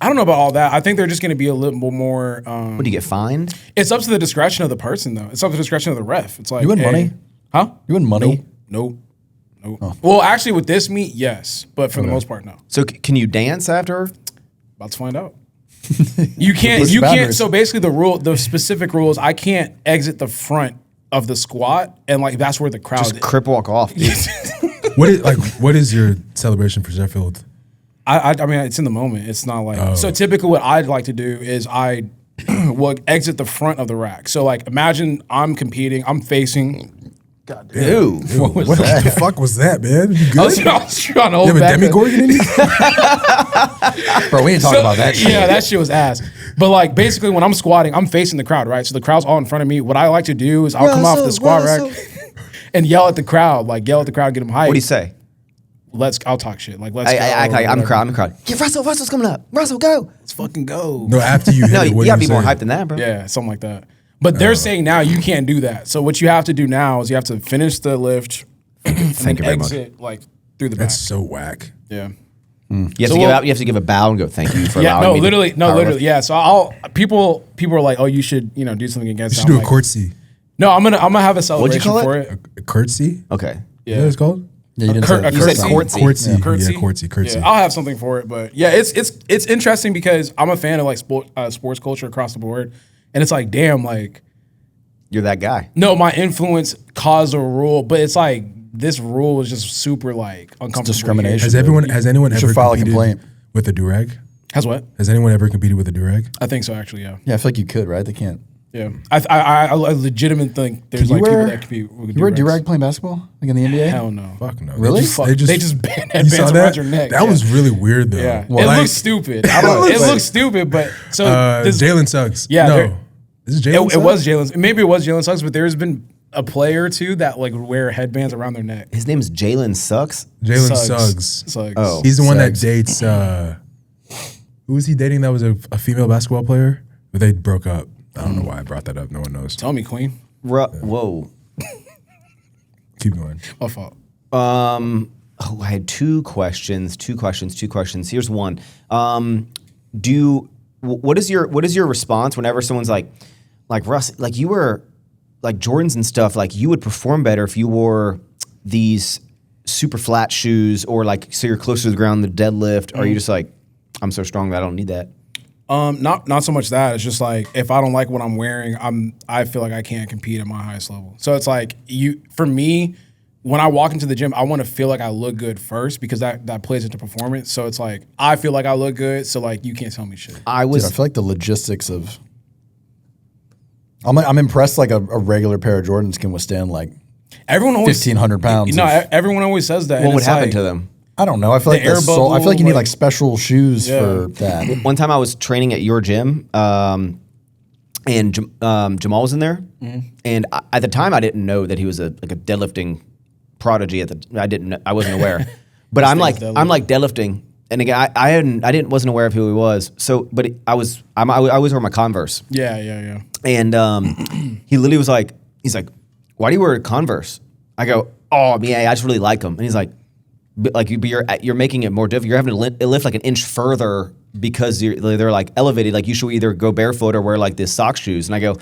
I don't know about all that. I think they're just going to be a little bit more. What do you get fined? It's up to the discretion of the person, though. It's up to the discretion of the ref. It's like You win money? Huh? You win money? Nope. Well, actually, with this meet, yes, but for the most part, no. So can you dance after? About to find out. You can't. What's You the can't. boundaries? So basically, the specific rule is I can't exit the front of the squat, and like that's where the crowd. Just crip walk off, dude. What is your celebration for Sheffield? I mean, it's in the moment. It's not like so. Typically, what I'd like to do is I will exit the front of the rack. So like, imagine I'm competing. I'm facing. Ew. What the fuck was that, man? You good? I was trying to hold You have a back. Demogorgon in you? Bro, we ain't talking about that shit. Yeah, that shit was ass. But like, basically, when I'm squatting, I'm facing the crowd, right? So the crowd's all in front of me. What I like to do is I'll come off the squat rack and yell at the crowd, get them hyped. What do you say? I'll talk shit. Like, let's go. I'm the whatever. crowd. I'm the crowd. Yeah, Russell's coming up. Russell, go. Let's fucking go. No, after you hit No, it, you what gotta do be more say? hyped than that, bro. Yeah, something like that. But they're saying now you can't do that. So what you have to do now is you have to finish the lift and Thank you very much. exit like through the back. That's so whack. Yeah. You have, So to we'll- you have to give a bow and go, thank you for Yeah, allowing no, me to literally, powerlift." yeah. So people are like, oh, you should, do something against You it. should I'm do a like, courtesy. No, I'm gonna have a celebration call it? for it. A curtsy? Okay. Yeah. What it's called? Yeah, you didn't cur- say a You said Curtsy? courtsy. Courtsy. Yeah. Yeah, Curtsy? courtsy. Yeah, I'll have something for it, but yeah, it's interesting because I'm a fan of like sports culture across the board, and it's like, damn, like You're that guy. no, my influence caused a rule, but it's like this rule is just super like uncomfortable. discrimination. Has anyone You should ever file a competed complaint. with a durag? Has what? Has anyone ever competed with a durag? I think so, actually. Yeah, Yeah, I feel like you could, right? They can't. yeah. I legitimately think there's Can you like people wear- that compete with You wear a do-rags. durag playing basketball? Like in the NBA? Hell no. Fuck no. Really? They just band You saw headbands that? around your neck. That yeah. was really weird though. Yeah, Well, it like, looks stupid. It looks stupid, but so this, Jalen Suggs. Yeah, no. there- Is it Jalen? it was Jalen. Maybe it was Jalen Suggs, but there's been a player or two that like would wear headbands around their neck. His name is Jalen Sucks. Jalen Suggs. Suggs. Oh. He's the one that Suggs. dates. Who was he dating? That was a female basketball player, but they broke up. I don't know why I brought that up. No one knows. Tell me, Queen. Whoa. Keep going. My fault. I had two questions. Here's one. What is your response whenever someone's like Russ, like you were like Jordans and stuff, like you would perform better if you wore these super flat shoes or like so you're closer to the ground, the deadlift, or are you just like, I'm so strong that I don't need that? Not so much that. It's just like if I don't like what I'm wearing, I feel like I can't compete at my highest level. So it's like for me, when I walk into the gym, I want to feel like I look good first because that plays into performance. So it's like I feel like I look good, so like you can't tell me shit. Dude, I feel like the logistics of. I'm impressed. Like a regular pair of Jordans can withstand like Everyone always 1,500 pounds. No, of- everyone always says that. What and would it's happen like, to them? I don't know. I feel like air I feel like you bubble, need like- like special shoes Yeah. for that. One time I was training at your gym, and Jamal was in there. And at the time, I didn't know that he was like a deadlifting prodigy. I wasn't aware. But I'm like deadlifting, and again, I wasn't aware of who he was. So, but I always wear my Converse. Yeah. And he literally was like, he's like, why do you wear Converse? I go, oh yeah, I just really like them. And he's like, but you're making it more difficult. You're having to lift like an inch further because they're like elevated. Like you should either go barefoot or wear like this sock shoes. And I go,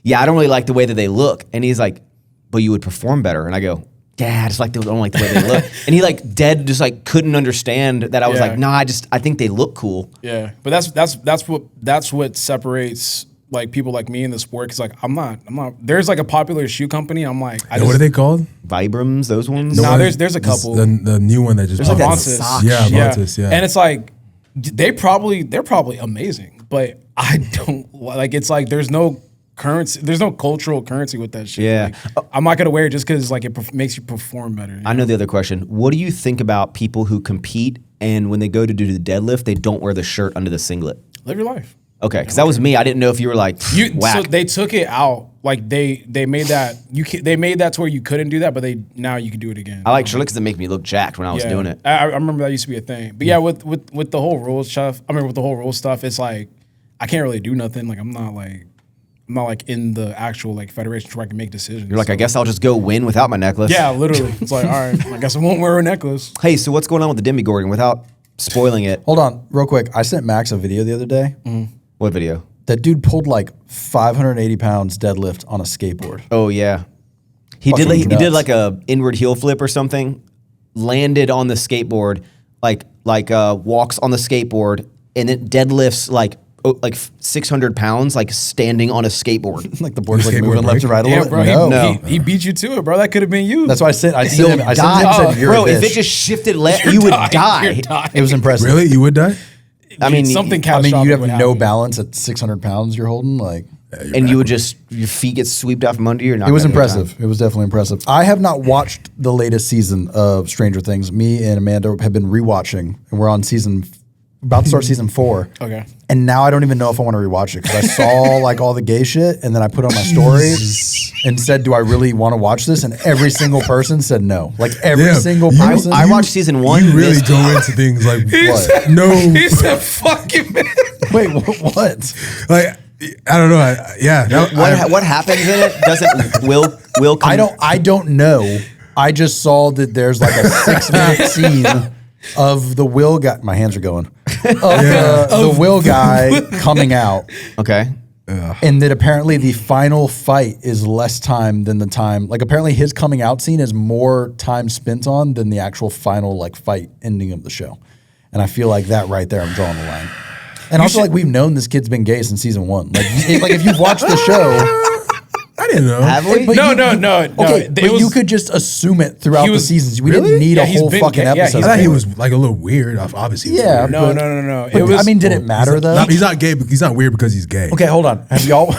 yeah, I don't really like the way that they look. And he's like, but you would perform better. And I go, yeah, I just like don't like the way they look. And he like just like couldn't understand that I was like, nah, I think they look cool. Yeah, but that's what separates like people like me in the sport. Cause like I'm not. There's like a popular shoe company. I'm like, what are they called? Vibrams, those ones. No, there's a couple. The new one that just there's like popped. Avantis, yeah. And it's like they're probably amazing, but I don't like. It's like there's no currency. There's no cultural currency with that shit. Yeah. Like, I'm not gonna wear it just because like it makes you perform better. I know the other question. What do you think about people who compete and when they go to do the deadlift, they don't wear the shirt under the singlet? Live your life. Okay, because that was me. I didn't know if you were like whack. So they took it out. Like they made that they made that to where you couldn't do that, but now you can do it again. I like Shawley because it makes me look jacked when I was doing it. I remember that used to be a thing. But yeah, with the whole rules stuff. I mean, with the whole rules stuff, it's like I can't really do nothing. Like I'm not like in the actual like federation where I can make decisions. You're like, I guess I'll just go win without my necklace. Yeah, literally. It's like, all right, I guess I won't wear a necklace. Hey, so what's going on with the Demigorgon without spoiling it? Hold on, real quick. I sent Max a video the other day. What video? That dude pulled like 580 pounds deadlift on a skateboard. Oh yeah, he did like a inward heel flip or something. Landed on the skateboard, like walks on the skateboard, and then deadlifts like 600 pounds, like standing on a skateboard. Like the board's like moving left and right a little bro, bit. No. He beat you to it, bro. That could have been you. That's why I sent him. I sent him and said, "You're bro, a bitch." if it just shifted left, you would die. It was impressive. Really? You would die? I mean, something I catastrophic. mean, you have would no happen. balance at 600 pounds you're holding. Like, and you would just your feet get swept out from under you. it was impressive. It was definitely impressive. I have not watched the latest season of Stranger Things. Me and Amanda have been rewatching, and we're on about to start season 4. Okay. And now I don't even know if I want to rewatch it because I saw like all the gay shit, and then I put on my story and said, "Do I really want to watch this?" And every single person said no. Like every single person. I watched season 1. You really go into things like what? No. He said, "Fucking man." Wait, what? Like I don't know. What happens in it doesn't will come. I don't know. I just saw that there's like a 6-minute scene of the Will guy. My hands are going. The Will guy coming out. Okay. And that apparently the final fight is less time than the time. Like apparently his coming out scene is more time spent on than the actual final like fight ending of the show. And I feel like that right there, I'm drawing the line. And also like we've known this kid's been gay since season 1. Like if you've watched the show. I didn't know. Have we? No. Okay, but you could just assume it throughout the seasons. We Really? didn't need a he's whole been fucking gay. Yeah, episode. I thought he was like a little weird. Obviously, he was Yeah, weird. No. But, It was. I mean, did it matter though? No, he's not gay, but he's not weird because he's gay. Okay, hold on. Have y'all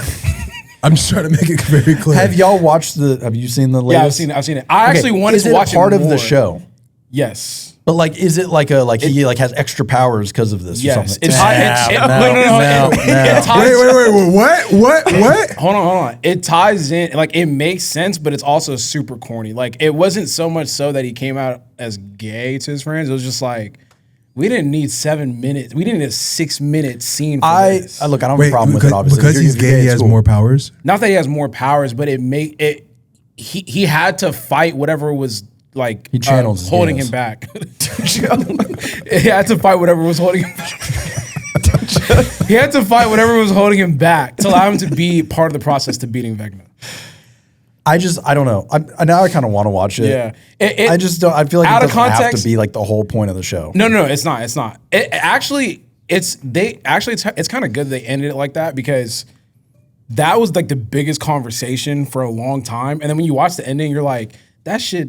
I'm just trying to make it very clear. have you seen the latest? Yeah, I've seen it. I actually wanted is to it watch a part it of more. the show? Yes. But like, is it like he like has extra powers because of this? Or Yes. something? It ties. It ties. Wait, what? Hold on. It ties in, like it makes sense, but it's also super corny. Like it wasn't so much so that he came out as gay to his friends. It was just like we didn't need 7 minutes. We didn't need a 6-minute scene for this. Look, I don't have a problem with it. Obviously, because If he's you're gay, he it's has cool. more powers. Not that he has more powers, but he had to fight whatever was like He channels his holding gayness. him back. He had to fight whatever was holding him back. He had to fight whatever was holding him back to allow him to be part of the process to beating Vecna. I don't know. Now I kind of want to watch it. Yeah. I just don't. I feel like out it of doesn't have to context- be like the whole point of the show. No, it's not. It's not. It's kind of good they ended it like that because that was like the biggest conversation for a long time. And then when you watch the ending, you're like, that shit.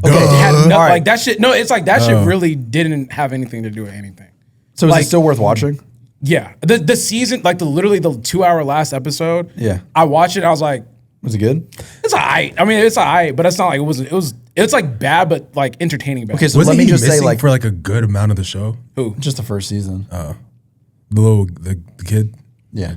Okay, it had no, like that shit. No, it's like that shit really didn't have anything to do with anything. So is like- it still worth watching? Yeah, the season, like literally the 2-hour last episode. Yeah. I watched it. I was like, Was it good? it's alright. I mean, it's alright, but it's not like it wasn't. It's like bad, but like entertaining bad. Okay, so Wasn't let me he just say missing like for like a good amount of the show? Who? just the first season. The kid. Yeah.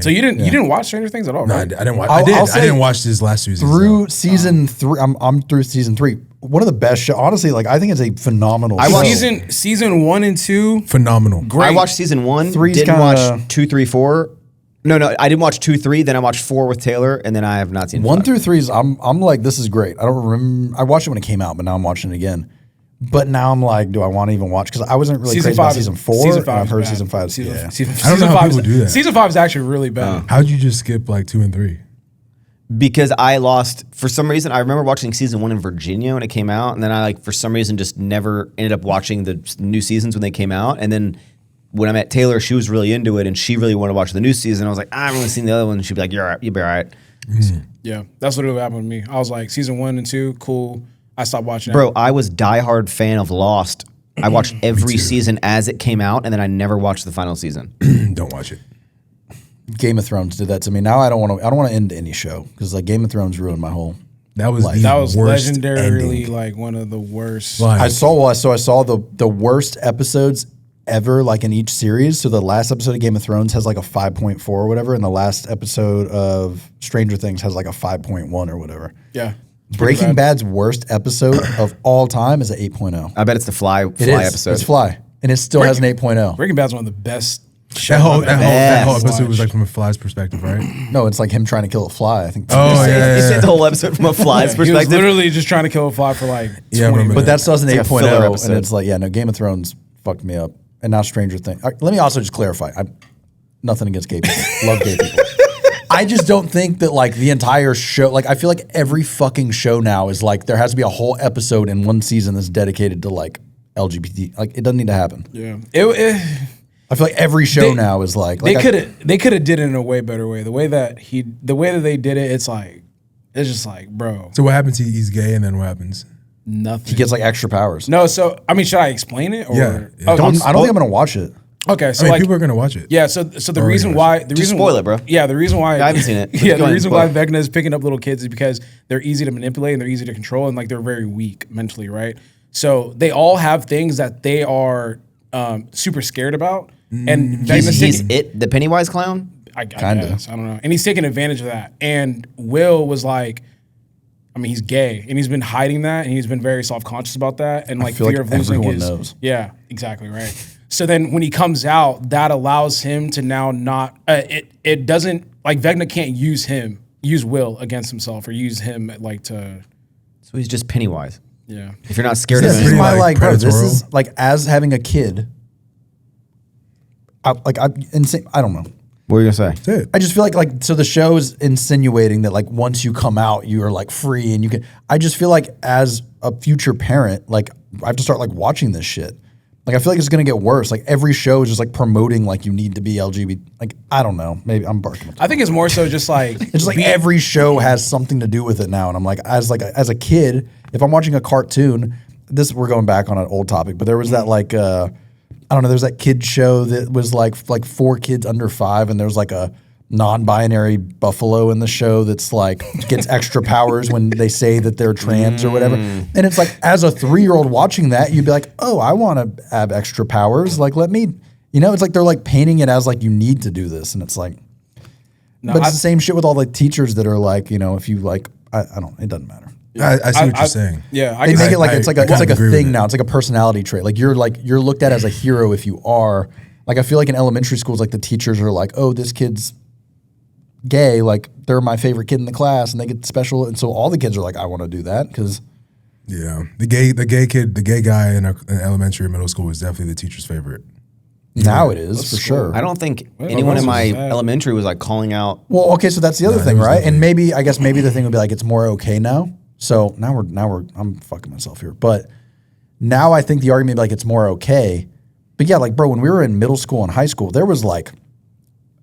So you didn't watch Stranger Things at all, No, right? I didn't watch. I'll I say didn't watch this last season. Through season 3, I'm through season 3. One of the best shows. Honestly, like I think it's a phenomenal show. Season 1 and 2. Phenomenal. Great. I watched season 1. Three's Didn't kinda- watch 2, 3, 4. No, I didn't watch 2, 3. Then I watched 4 with Taylor, and then I have not seen 1 5. through 3 is I'm like, this is great. I don't remember. I watched it when it came out, but now I'm watching it again. But now I'm like, do I want to even watch? Because I wasn't really crazy about season 4. Season and 5 I've heard is bad. season 5. I don't know how people do that. Season 5 is actually really bad. How'd you just skip like 2 and 3? Because I lost, for some reason, I remember watching season 1 in Virginia when it came out, and then I for some reason just never ended up watching the new seasons when they came out. And then when I met Taylor, she was really into it, and she really wanted to watch the new season. I was like, I haven't really seen the other one. And she'd be like, you're all right, you'll be all right. Yeah, that's what happened with me. I was like, season 1 and 2, cool. I stopped watching. Bro, I was diehard fan of Lost. I watched every season as it came out, and then I never watched the final season. Don't watch it. Game of Thrones did that to me. Now I don't want to end any show because like Game of Thrones ruined my whole. That was the That was worst legendarily ending. like one of the worst. Like, I saw the worst episodes ever, like in each series. So the last episode of Game of Thrones has like a 5.4 or whatever, and the last episode of Stranger Things has like a 5.1 or whatever. Yeah. It's pretty Breaking bad. Bad's worst episode of all time is an 8.0. I bet it's the Fly It is. episode. It's Fly, and it still has an 8.0. Breaking Bad's one of the best that shows. whole I've ever episode watched. was like from a fly's perspective, right? No, it's like him trying to kill a fly. I think. Oh, yeah. You said the whole episode from a fly's He was perspective. literally just trying to kill a fly for like 20 Yeah, I remember minutes. But that still has an It's like a filler 8.0, episode. and it's like, yeah, no, Game of Thrones fucked me up, and now Stranger Things. Let me also just clarify. I'm nothing against gay people. Love gay people. I just don't think that like the entire show. Like I feel like every fucking show now is like there has to be a whole episode in one season that's dedicated to like LGBT. Like it doesn't need to happen. Yeah. I feel like every show now is like They could have did it in a way better way. The way that they did it, it's just like, bro, So what happens? He's gay, and then what happens? nothing. he gets like extra powers. No, so I mean, should I explain it? Or Yeah. Okay, I don't think I'm gonna watch it. okay, so I mean, like people are gonna watch it. yeah, so the Already reason watched why the reason spoil it, bro. Yeah, the reason why I haven't seen it. Yeah, Go the ahead, reason spoil why it. Vecna is picking up little kids is because they're easy to manipulate and they're easy to control and like they're very weak mentally, right? So they all have things that they are super scared about, and Vecna's He's taking- it, the Pennywise clown? I Kinda. guess. I don't know. And he's taking advantage of that. And Will was like, I mean, he's gay and he's been hiding that and he's been very self-conscious about that and like feel fear like of losing everyone his. knows. Yeah, exactly. Right. So then when he comes out, that allows him to now not, it doesn't, like Vecna can't use Will against himself or use him like to, So he's just Pennywise. yeah. If you're not scared This of is him. pretty, my like, like, bro. This predatorial. is like as having a kid. I'm insane. I don't know. What were you going to say? That's it. I just feel like so the show is insinuating that like once you come out you are like free and you can. I just feel like as a future parent, like I have to start like watching this shit. Like I feel like it's gonna get worse. Like every show is just like promoting like you need to be LGBT. Like I don't know. Maybe I'm barking. I think it's more so just like, It's just like every show has something to do with it now, and I'm like as a kid, if I'm watching a cartoon, we're going back on an old topic, but there was that like I don't know, there's that kid show that was like for kids under 5, and there's like a non-binary buffalo in the show that's like gets extra powers when they say that they're trans or whatever. And it's like as a 3-year-old watching that, you'd be like, oh, I want to have extra powers. Like let me, it's like they're like painting it as like you need to do this, and it's like. no, But it's the same shit with all the teachers that are like, if you like, I don't, it doesn't matter. I see what you're saying. Yeah. I They can make see- it like it's like a agree with thing it. now. It's like a personality trait. Like you're looked at as a hero if you are. Like I feel like in elementary schools, like the teachers are like, oh, this kid's gay. Like they're my favorite kid in the class, and they get special. And so all the kids are like, I want to do that because Yeah, the gay guy in elementary or middle school was definitely the teacher's favorite. now it is for sure. I don't think Well, anyone in most my of that- elementary was like calling out. Well, okay, so that's the other No, thing, it was right? And definitely- maybe the thing would be like it's more okay now. So now we're I'm fucking myself here, but now I think the argument would be like it's more okay. But yeah, like bro, when we were in middle school and high school, there was like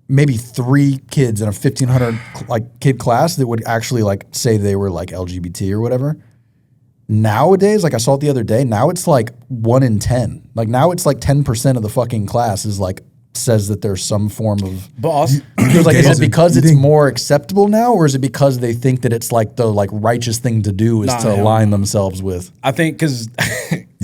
maybe 3 kids in a 1,500 like kid class that would actually like say they were like LGBT or whatever. Nowadays, like I saw it the other day, now it's like 1 in 10. Like now it's like 10% of the fucking class is like says that there's some form of. But also, Because like, is Gays it are- because you it's think- more acceptable now, or is it because they think that it's like the like righteous thing to do is Nah, to hell align themselves with? I think because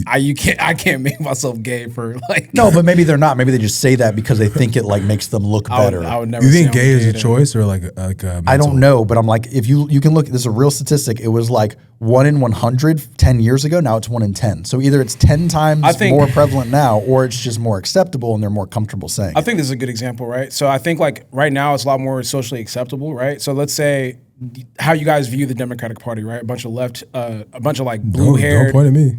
I can't make myself gay for like. No, but maybe they're not. Maybe they just say that because they think it like makes them look better. I would never. You say think I'm gay is a to- choice or like a I don't mental? know, but I'm like, if you can look, this is a real statistic. It was like 1 in 100 10 years ago. Now it's 1 in 10. So either it's 10 times I think- more prevalent now, or it's just more acceptable and they're more comfortable saying. I think this is a good example, right? So I think like right now it's a lot more socially acceptable, right? So let's say how you guys view the Democratic Party, right? A bunch of like blue Don't haired. point at me.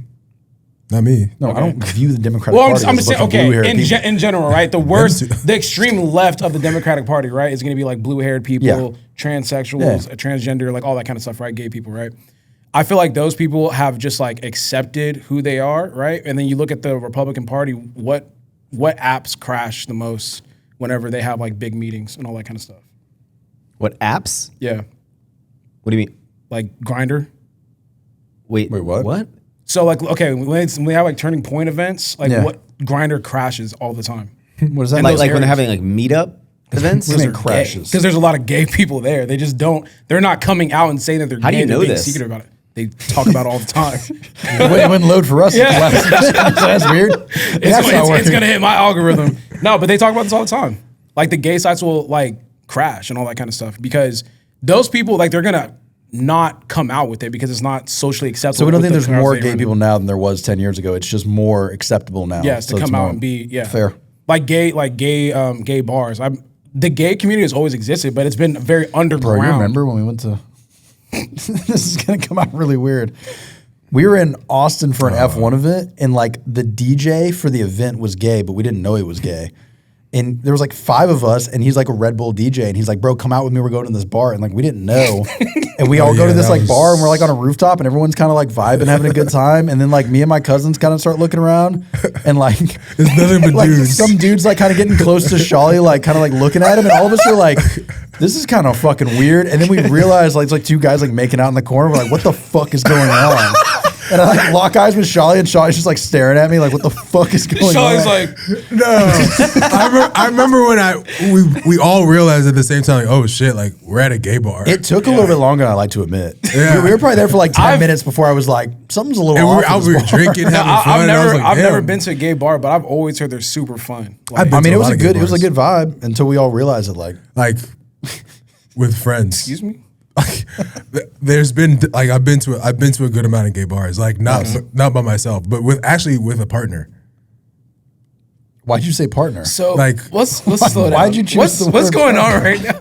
Not me. No, I don't view the Democratic Well, Party I'm as just a saying, bunch of blue-haired okay, people. in general, right? The worst, too. the extreme left of the Democratic Party, right, is going to be like blue-haired people, Yeah. transsexuals, transgender, like all that kind of stuff, right? Gay people, right? I feel like those people have just like accepted who they are, right? And then you look at the Republican Party, what apps crash the most whenever they have like big meetings and all that kind of stuff? What apps? Yeah, What do you mean? like Grinder. Wait, what? What? So like, okay, when we have like turning point events, like Yeah. what Grinder crashes all the time. What does that Like, mean? like when they're areas. having like meetup events? What do you mean crashes? Because there's a lot of gay people there. They just don't. They're not coming out and saying that they're How do gay. you They're know being this? secretive about it. They talk about it all the time. It wouldn't load for us. Yeah. That's weird. It's gonna hit my algorithm. No, but they talk about this all the time. Like the gay sites will like crash and all that kind of stuff because those people like they're gonna not come out with it because it's not socially acceptable. So we don't with think the there's more crowds they gay run. people now than there was 10 years ago. It's just more acceptable now. Yes, So to it's come out more and be fair. like gay bars. The gay community has always existed, but it's been very underground. Bro, you remember when we went to? This is gonna come out really weird. We were in Austin for an F1 event, and like the DJ for the event was gay, but we didn't know he was gay. And there was like 5 of us, and he's like a Red Bull DJ, and he's like, "Bro, come out with me. We're going to this bar." And like we didn't know, and we all go yeah, to this that like was- bar, and we're like on a rooftop, and everyone's kind of like vibing, having a good time. And then like me and my cousins kind of start looking around, and like It's nothing but like dudes. some dudes like kind of getting close to Shawley, like kind of like looking at him, and all of us are like, "This is kind of fucking weird." And then we realize like it's like 2 guys like making out in the corner. We're like, "What the fuck is going on?" And I like lock eyes with Shawley, and Shawley's just like staring at me like, "What the fuck is going Shawley's on?" like, No, I remember when we all realized at the same time, like, oh shit, like we're at a gay bar. It took a little bit longer than I like to admit. Yeah. We were probably there for like 10 minutes before I was like, something's a little and off. we with were this bar. drinking, having fun. I've and I was never, like, I've never damn. been to a gay bar, but I've always heard they're super fun. Like, I've I been mean, to it a was lot a of good, gay it was a bars. good vibe until we all realized it. Like, Like with friends. excuse me. Like, there's been like I've been to a good amount of gay bars. Like not by myself, but with a partner. why'd you say partner? So Like- let's slow down. Why'd you choose the What's word going on right now?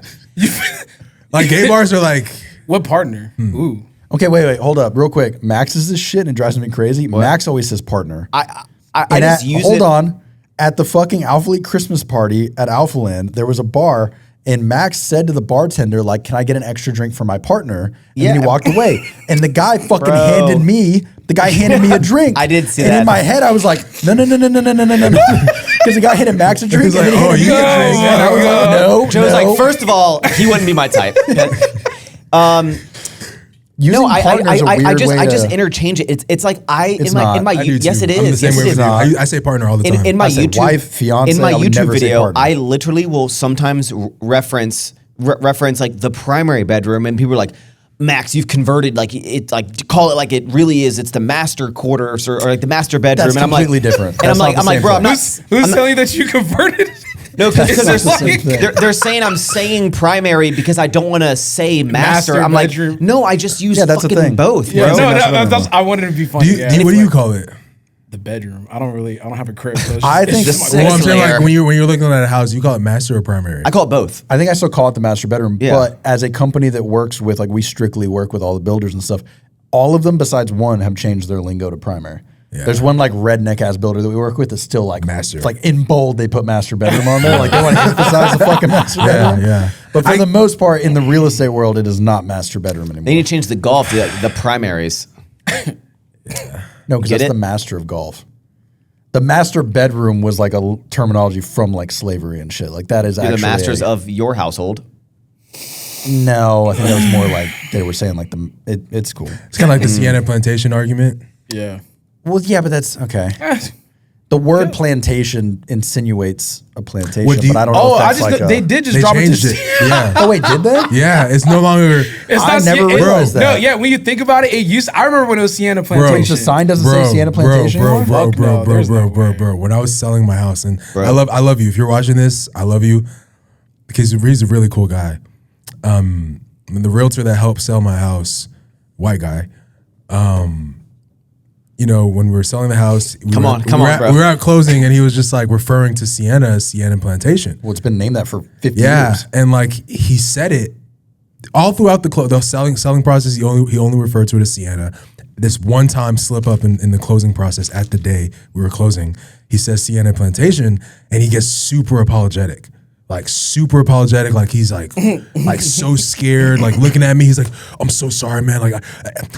Like gay bars are like What partner? Hmm. Ooh. Okay, wait, hold up, real quick. Max is this shit and it drives me crazy. Max always says partner. I And just at, use hold it. on. At the fucking Alpha League Christmas party at Alpha Land, there was a bar, and Max said to the bartender, like, "Can I get an extra drink for my partner?" And then he Yeah. walked away. And the guy fucking Bro. handed me a drink. I did see and that. in my head, I was like, no. Because the guy handed Max a drink. He's and like, then he "Oh, handed you me a get drink. drinks." And I was like, no. Joe's no. like, first of all, he wouldn't be my type. Using No, I partner is a weird way I just to- interchange it. It's like It's not. I do yes too. it is. I'm the same Yes, way it with is. you. not. I say partner all the time. In my I say YouTube wife, fiance, in my I would YouTube never say video, partner. I literally will sometimes reference like the primary bedroom, and people are like, "Max, you've converted like it like call it like it really is. It's the master quarters or like the master bedroom." That's and I'm completely like, different. And That's not the I'm like, same bro, I'm thing. not. Who's telling you that you converted? No, because It's they're, not the same thing. they're saying I'm saying primary because I don't want to say master. Master I'm like, bedroom. no, I just use Yeah, that's the fucking thing. both, Yeah, bro. no, Master bedroom. that's, I wanted to be funny. What do you call it? The bedroom. I don't have a crib. So it's I just- think- it's just Well, my Well, I'm Next saying layer. like when you're looking at a house, you call it master or primary. I call it both. I think I still call it the master bedroom, Yeah. but as a company that works with, like, we strictly work with all the builders and stuff, all of them besides one have changed their lingo to primary. Yeah. There's one like redneck ass builder that we work with that's still like Master. It's like in bold they put master bedroom on there, like they want to emphasize the fucking master bedroom. yeah. But for the most part, in the real estate world, it is not master bedroom anymore. They need to change the golf to like, the primaries. No, because Get that's it? the master of golf. The master bedroom was like a terminology from like slavery and shit. Like that is You're actually the masters a- of your household. No, I think that was more like they were saying like it's cool. It's kind of like the Sienna Plantation argument. Yeah. Well, yeah, but that's okay. The word plantation insinuates a plantation, What do you- but I don't know Oh, if I that's just like they did just They drop it. changed To, it. Yeah. Oh wait, did they? Yeah, it's no longer. It's I not never realized No, that. yeah. When you think about it, it used. I remember when it was Sienna Plantation. The sign doesn't say Sienna Plantation bro, anymore? Fuck no, there's no way. bro. When I was selling my house, and Bro. I love you. If you're watching this, I love you because he's a really cool guy. The realtor that helped sell my house, white guy. You know, when we were selling the house, we Come were, on, we were at, bro. we were at closing, and he was just like referring to Sienna as Sienna Plantation. Well, it's been named that for 50 Yeah, years. and like he said it all throughout the selling process. He only referred to it as Sienna. This one time slip up in the closing process at the day we were closing, he says Sienna Plantation, and he gets super apologetic. Like he's like so scared, like looking at me. He's like, "I'm so sorry, man. Like,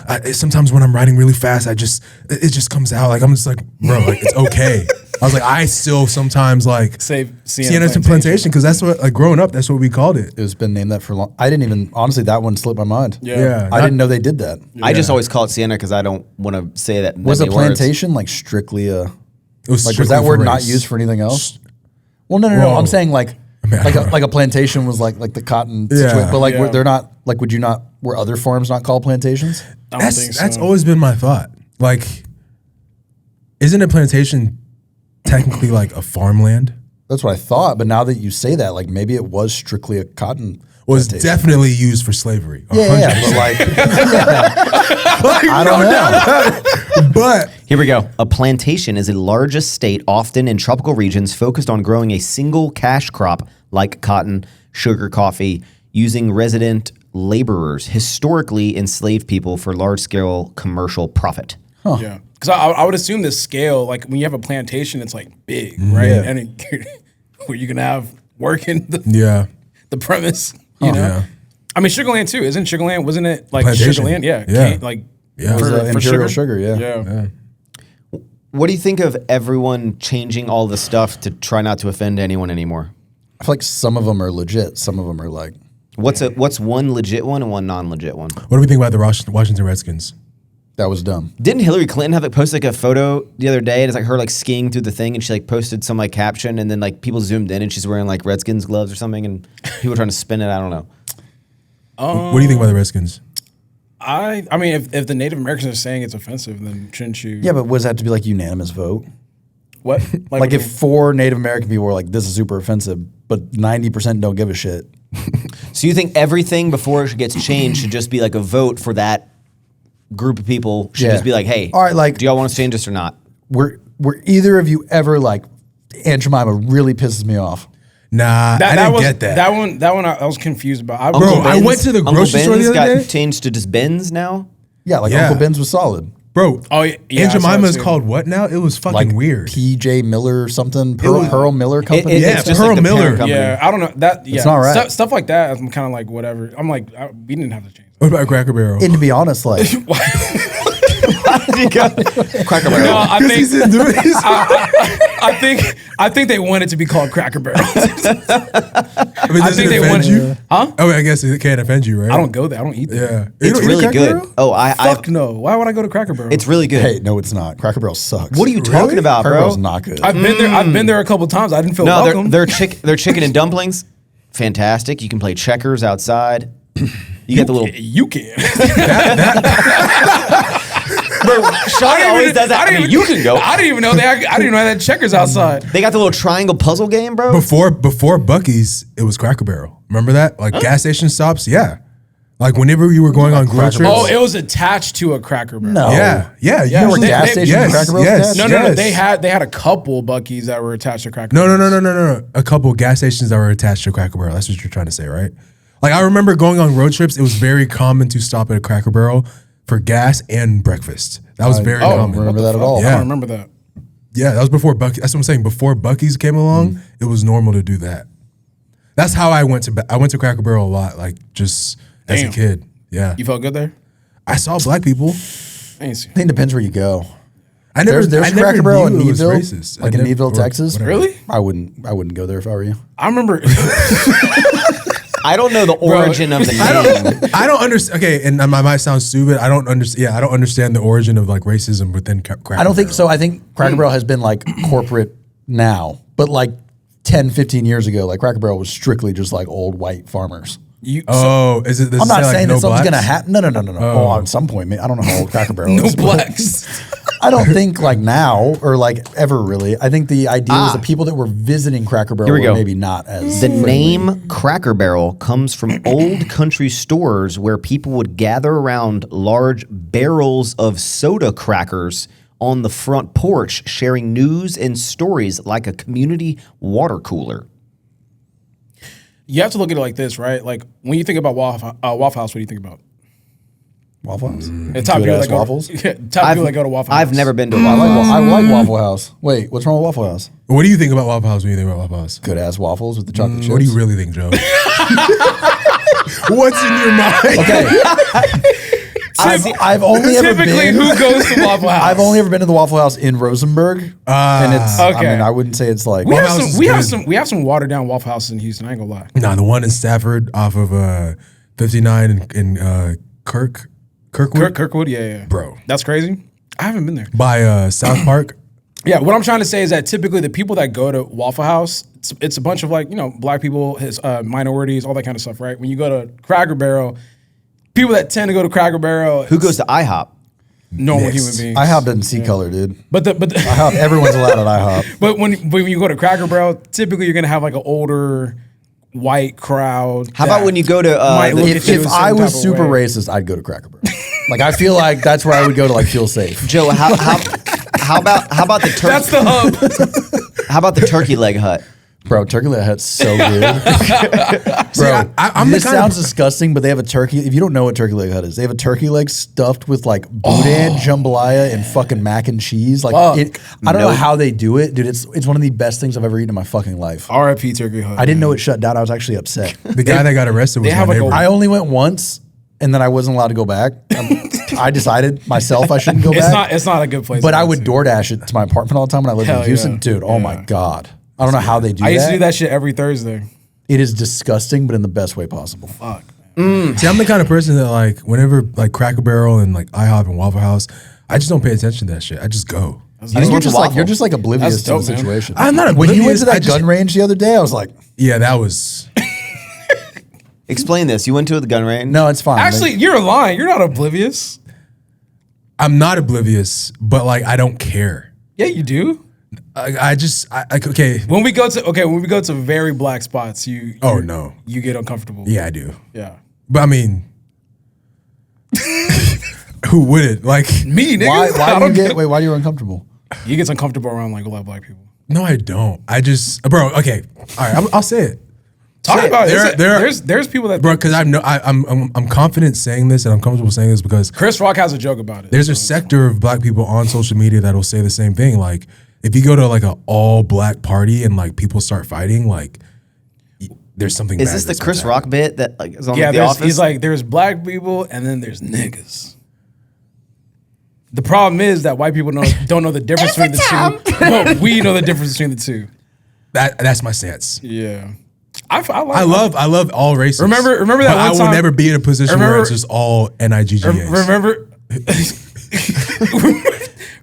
I sometimes when I'm writing really fast, it just comes out. Like I'm just like, bro, like it's okay." I was like, I still sometimes like Say Sienna Plantation because that's what like growing up, that's what we called it. It's been named that for long. I didn't even honestly. That one slipped my mind. Yeah. I didn't know they did that. I just always call it Sienna because I don't want to say that. Was a many words. plantation like strictly a? It was Like was strictly that for word not race. used for anything else? Well, no. Whoa. I'm saying like a plantation was like the cotton situation, but like Yeah. they're not like. Would you not? Were other farms not called plantations? I don't think so. That's always been my thought. Like, isn't a plantation technically like a farmland? That's what I thought. But now that you say that, like maybe it was strictly a cotton. Well, it's plantation. definitely used for slavery. Yeah, but like I don't know. But Here we go. A plantation is a large estate, often in tropical regions, focused on growing a single cash crop like cotton, sugar, coffee, using resident laborers, historically enslaved people for large-scale commercial profit. Yeah, because I would assume the scale, like when you have a plantation, it's like big, right? Yeah. And where you can have working yeah, the premise, you know. yeah. I mean, Sugarland too, isn't Sugarland? Wasn't it like Plantation. Sugarland? Yeah, Yeah. like Yeah. It was, for Imperial sugar. Sugar, yeah. Yeah. What do you think of everyone changing all the stuff to try not to offend anyone anymore? I feel like some of them are legit. Some of them are like What's one legit one and one non-legit one? What do we think about the Washington Redskins? that was dumb. Didn't Hillary Clinton have like post like a photo the other day? And it's like her like skiing through the thing, and she like posted some like caption, and then like people zoomed in, and she's wearing like Redskins gloves or something, and people trying to spin it. I don't know. What do you think about the Redskins? I mean, if the Native Americans are saying it's offensive, then shouldn't you? Yeah, but was that to be like unanimous vote? What? Like if 4 Native American people were like, "This is super offensive," but 90% don't give a shit. So you think everything before it gets changed should just be like a vote for that group of people? Should Yeah. just be like, hey, All right, like- do y'all want to change this or not? Were either of you ever like, Aunt Jemima really pisses me off? Nah, I that didn't was, get that. That one I was confused about. Bro, I went to the Uncle grocery store the Ben's other got day. changed to just Ben's now. Yeah, like Yeah. Uncle Ben's was solid. Bro, Oh, yeah, Aunt I saw Jemima it is too. called what now? It was fucking Like weird. PJ Miller or something. was- Pearl Miller Company. Yeah, it's just Pearl like the Miller. parent company. Yeah, I don't know that. Yeah, not right. Stuff like that. I'm kind of like whatever. I'm like we didn't have to change. What about Cracker Barrel? And to be honest, like Cracker No, Barrel. I think He's into it. I think they want it to be called Cracker Barrel. I mean, does think it they offend want- you? Huh? Oh, I guess it can't offend you, right? I don't go there. I don't eat there. Yeah. You It's don't eat really Cracker good. Barrel? Oh, I Fuck no. Why would I go to Cracker Barrel? it's really good. hey, no, it's not. Cracker Barrel sucks. What are you talking about, Cracker bro? Barrel's not good. I've been there. I've been there a couple times. I didn't feel No, welcome. their chicken and dumplings, fantastic. You can play checkers outside. You get the little. You can. Bro, Shawley always does that. I mean, you can go. I didn't even know I didn't even know they had checkers outside. They got the little triangle puzzle game, bro. Before Buc-ee's, it was Cracker Barrel. Remember that? Like gas station stops? Yeah. Like whenever you were going on grill Cracker trips. Barrel. Oh, it was attached to a Cracker Barrel. No. Yeah. Yeah. Yeah, usually- were gas stations yes, Cracker Barrels yes, attached? No. yes. They had a couple Buc-ee's that were attached to Cracker No. Barrels. A couple gas stations that were attached to Cracker Barrel. That's what you're trying to say, right? Like I remember going on road trips, it was very common to stop at a Cracker Barrel for gas and breakfast. That was very I don't common. remember that at all. I Yeah. don't remember that. Yeah, that was before Buc. That's what I'm saying. Before Buc-ee's came along, it was normal to do that. That's how I went to. I went to Cracker Barrel a lot, like just as a Damn. kid. Yeah, You felt good there? I saw black people. I ain't seen. I think it depends where you go. I never. There's I never Cracker Barrel in knew it was Needville, racist. like I in never- Needville, or Texas. whatever. Really? I wouldn't go there if I were you. I remember. I don't know the origin of the name. I don't understand. Okay, and I might sound stupid. I don't understand. Yeah, I don't understand the origin of like racism within Cracker I don't think Barrel. so. I think Cracker Barrel has been like corporate now, but like 10, 15 years ago, like Cracker Barrel was strictly just like old white farmers. Is it? I'm not saying that something's blacks? gonna happen. No. Oh, at some point, I don't know how old Cracker Barrel No is. but blacks. I don't think like now or like ever really. I think the idea was the people that were visiting Cracker Barrel Here we were go. maybe not as The friendly. name Cracker Barrel comes from old country stores where people would gather around large barrels of soda crackers on the front porch, sharing news and stories like a community water cooler. You have to look at it like this, right? Like when you think about Waffle House, what do you think about? Waffle House. And top people Good-ass that go waffles. Yeah, top people that go to Waffle House. I've never been to a I Waffle House. like Waffle House. Wait, what's wrong with Waffle House? What do you think about Waffle House when you think about Waffle House? Good ass waffles with the chocolate chips. What do you really think, Joe? What's in your mind? Okay. I've only ever Typically, been. who goes to Waffle House? I've only ever been to the Waffle House in Rosenberg, and it's. Okay. I mean, I wouldn't say it's like. we have Waffle House some. is We have good. some. We have some watered down Waffle Houses in Houston. I ain't gonna lie. Nah, the one in Stafford off of 59 in Kirkwood. Kirkwood, yeah. Bro. That's crazy. I haven't been there. By South Park. Yeah, what I'm trying to say is that typically the people that go to Waffle House, it's a bunch of like, black people, minorities, all that kind of stuff, right? When you go to Cracker Barrel, people that tend to go to Cracker Barrel, Who goes to IHOP? normal Yes. human beings. IHOP doesn't see color, dude. But IHOP, everyone's allowed at IHOP. but when you go to Cracker Barrel, typically you're gonna have like an older white crowd. How about when you go to might look If, at you if a I certain was type of super way. racist, I'd go to Cracker Barrel. Like I feel like that's where I would go to like feel safe. Joe? How about the turkey? That's the hub. How about the turkey leg hut? Bro, Turkey Leg Hut's so good. Bro, I'm the this kind of- sounds disgusting, but they have a turkey. If you don't know what Turkey Leg Hut is, they have a turkey leg stuffed with like boudin, jambalaya, and fucking mac and cheese. Like, I don't know how they do it, dude. It's one of the best things I've ever eaten in my fucking life. R.I.P. Turkey Hut. I didn't know it shut down. I was actually upset. The guy that got arrested was they my have like neighbor. I only went once, and then I wasn't allowed to go back. I decided myself I shouldn't go back. It's not a good place. But to I go would to. DoorDash it to my apartment all the time when I lived Hell in Houston. yeah. Dude, oh my God. I don't know how they do that. I used to do that shit every Thursday. It is disgusting, but in the best way possible. Fuck. See, I'm the kind of person that like whenever like Cracker Barrel and like IHOP and Waffle House, I just don't pay attention to that shit. I just go. I think want you're just like oblivious That's to the dope, man. situation. I'm not When you went oblivious, to that I just- gun range the other day, I was like, Yeah, that was. Explain this. You went to the gun range? no, it's fine. Actually, you're lying. You're not oblivious. I'm not oblivious, but like I don't care. Yeah, you do. Okay. When we go to very black spots, Oh no. you get uncomfortable. Yeah, I do. Yeah. But I mean, who wouldn't? Like, Me, nigga. why do you uncomfortable? You get uncomfortable around like a lot of black people. no, I don't. I just, bro. Okay, all right. I'll say it. Talk about it. There are- There's people that Bro, because I'm confident saying this and I'm comfortable saying this because Chris Rock has a joke about it. there's a sector of black people on social media that'll say the same thing. Like, if you go to like an all black party and like people start fighting, like there's something. Is bad this the that's Chris gonna Rock happen. bit that like is on Yeah, The there's, Office? he's like, there's black people and then there's niggas. The problem is that white people don't know the difference between the two, but we know the difference between the two. That's my stance. Yeah, I love all races. Remember that but one I will time- never be in a position where Remember- it's just all NIGGAs. Remember?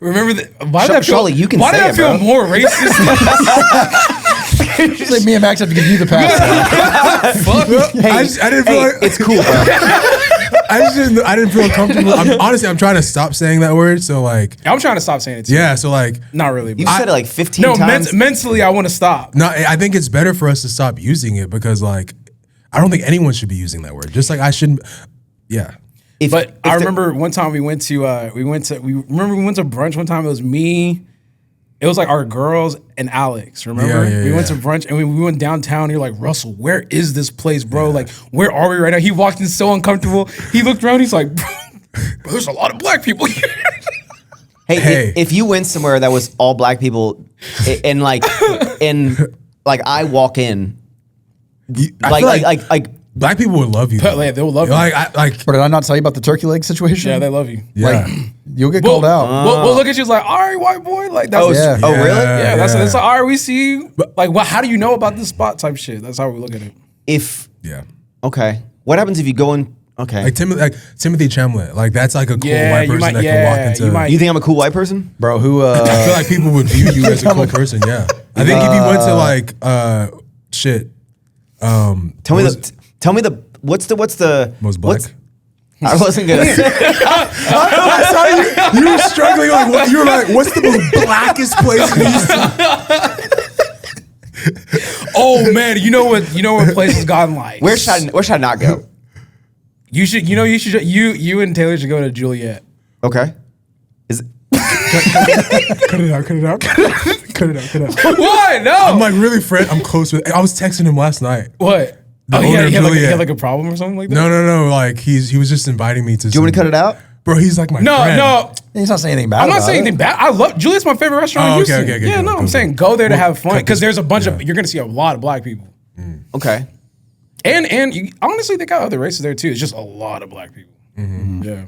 Remember that? Why did I feel? Shawley, you can why say did I it, feel bro. more racist? It's like me and Max have to give you the pass. I didn't feel like It's cool, bro. I didn't feel comfortable. Honestly, I'm trying to stop saying that word. So like, I'm trying to stop saying it too. yeah. So like, Not really. You've But said it like 15 no, times. mentally, I want to stop. no, I think it's better for us to stop using it because like, I don't think anyone should be using that word. Just like I shouldn't. Yeah. But I remember one time we went to brunch one time. It was me. It was like our girls and Alex. Remember? Yeah, we went to yeah. brunch and we went downtown. And you're like, Russell, where is this place, bro? Like, where are we right now? He walked in so uncomfortable. He looked around. He's like, bro, there's a lot of black people here. Hey. If you went somewhere that was all black people, and like I walk in, I feel like black people would love you. But, like, they will love you. Like, But did I not tell you about the turkey leg situation? Yeah, they love you. yeah. Like, you'll get called out. We'll look at you like, all right, white boy. Like, that's yeah. Oh, really? yeah, that's yeah. like, all right, we see you. Like, how do you know about this spot type shit? That's how we look at it. If Yeah. Okay. What happens if you go in? Okay. Like Timothy Chalamet, like that's like a cool Yeah, white you person might- that yeah, can walk into. you might- You think I'm a cool white person? Bro, who I feel like people would view you as a cool person. Yeah, I think if you went to like shit. Tell me the what's the Most black. I wasn't gonna say. I saw you. You were struggling. Like what? You were like, "What's the most blackest place in Houston?" Oh man, you know what place has gotten like? Where should I not go? You should. You and Taylor should go to Juliet. Okay. Is Cut it out. Cut it out. Cut it out. Cut it out. What? No. I'm like really I'm close with. I was texting him last night. What? The Oh, owner of he had Juliet. like a problem or something like that. No. Like he was just inviting me to. do you want me to cut it out? Bro, he's like my No, friend. no. he's not saying anything bad. I'm not about saying it. anything bad. I love Juliet's my favorite restaurant Oh, in okay, Houston. okay, Yeah, cool, no, cool, I'm saying cool. go there to Well, have fun cut because this- there's a bunch yeah. of you're gonna see a lot of black people, Okay. and you, honestly they got other races there too. It's just a lot of black people. Mm-hmm. Yeah.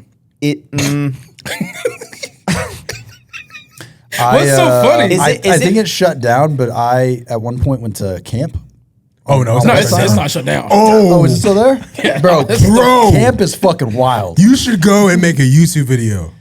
What's so funny? I Is think it- it's shut down, but I at one point went to camp. Oh no, it's No, not. it's not shut down. Oh, is it still there? Bro, Bro. camp is fucking wild. You should go and make a YouTube video.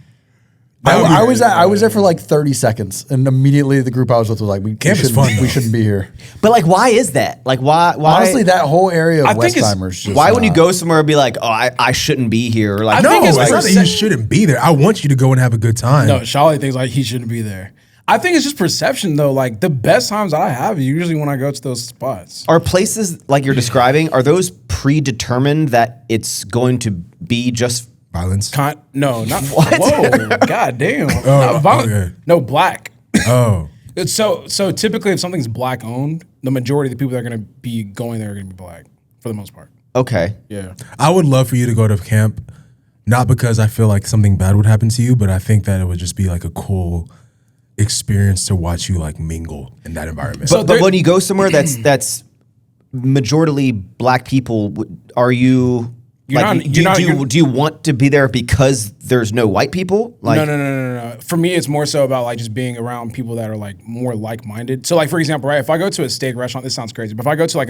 I was there for like 30 seconds, and immediately the group I was with was like, Camp is fun, though. we shouldn't be here. But like, why is that? Like, why? Honestly, that whole area I of think it's- Westheimer's just Why would you not- go somewhere and be like, oh, I shouldn't be here? Or like, I No, think it's it's not that you percep- shouldn't be there. I want you to go and have a good time. No, Shawley thinks like he shouldn't be there. I think it's just perception though. Like the best times that I have is usually when I go to those spots. are places like you're describing, are those predetermined that it's going to be just Violence. No, not What? Whoa, god damn. Not Oh, violent. okay. No, black. Oh. It's so typically if something's black owned, the majority of the people that are gonna be going there are gonna be black for the most part. okay? Yeah. I would love for you to go to camp, not because I feel like something bad would happen to you, but I think that it would just be like a cool experience to watch you like mingle in that environment. So But there- when you go somewhere that's majority black people, are you? You're like, not- do, you're not- do, you, you're- do you want to be there because there's no white people? Like, No. For me, it's more so about like just being around people that are like more like minded. So like for example, right, if I go to a steak restaurant, this sounds crazy, but if I go to like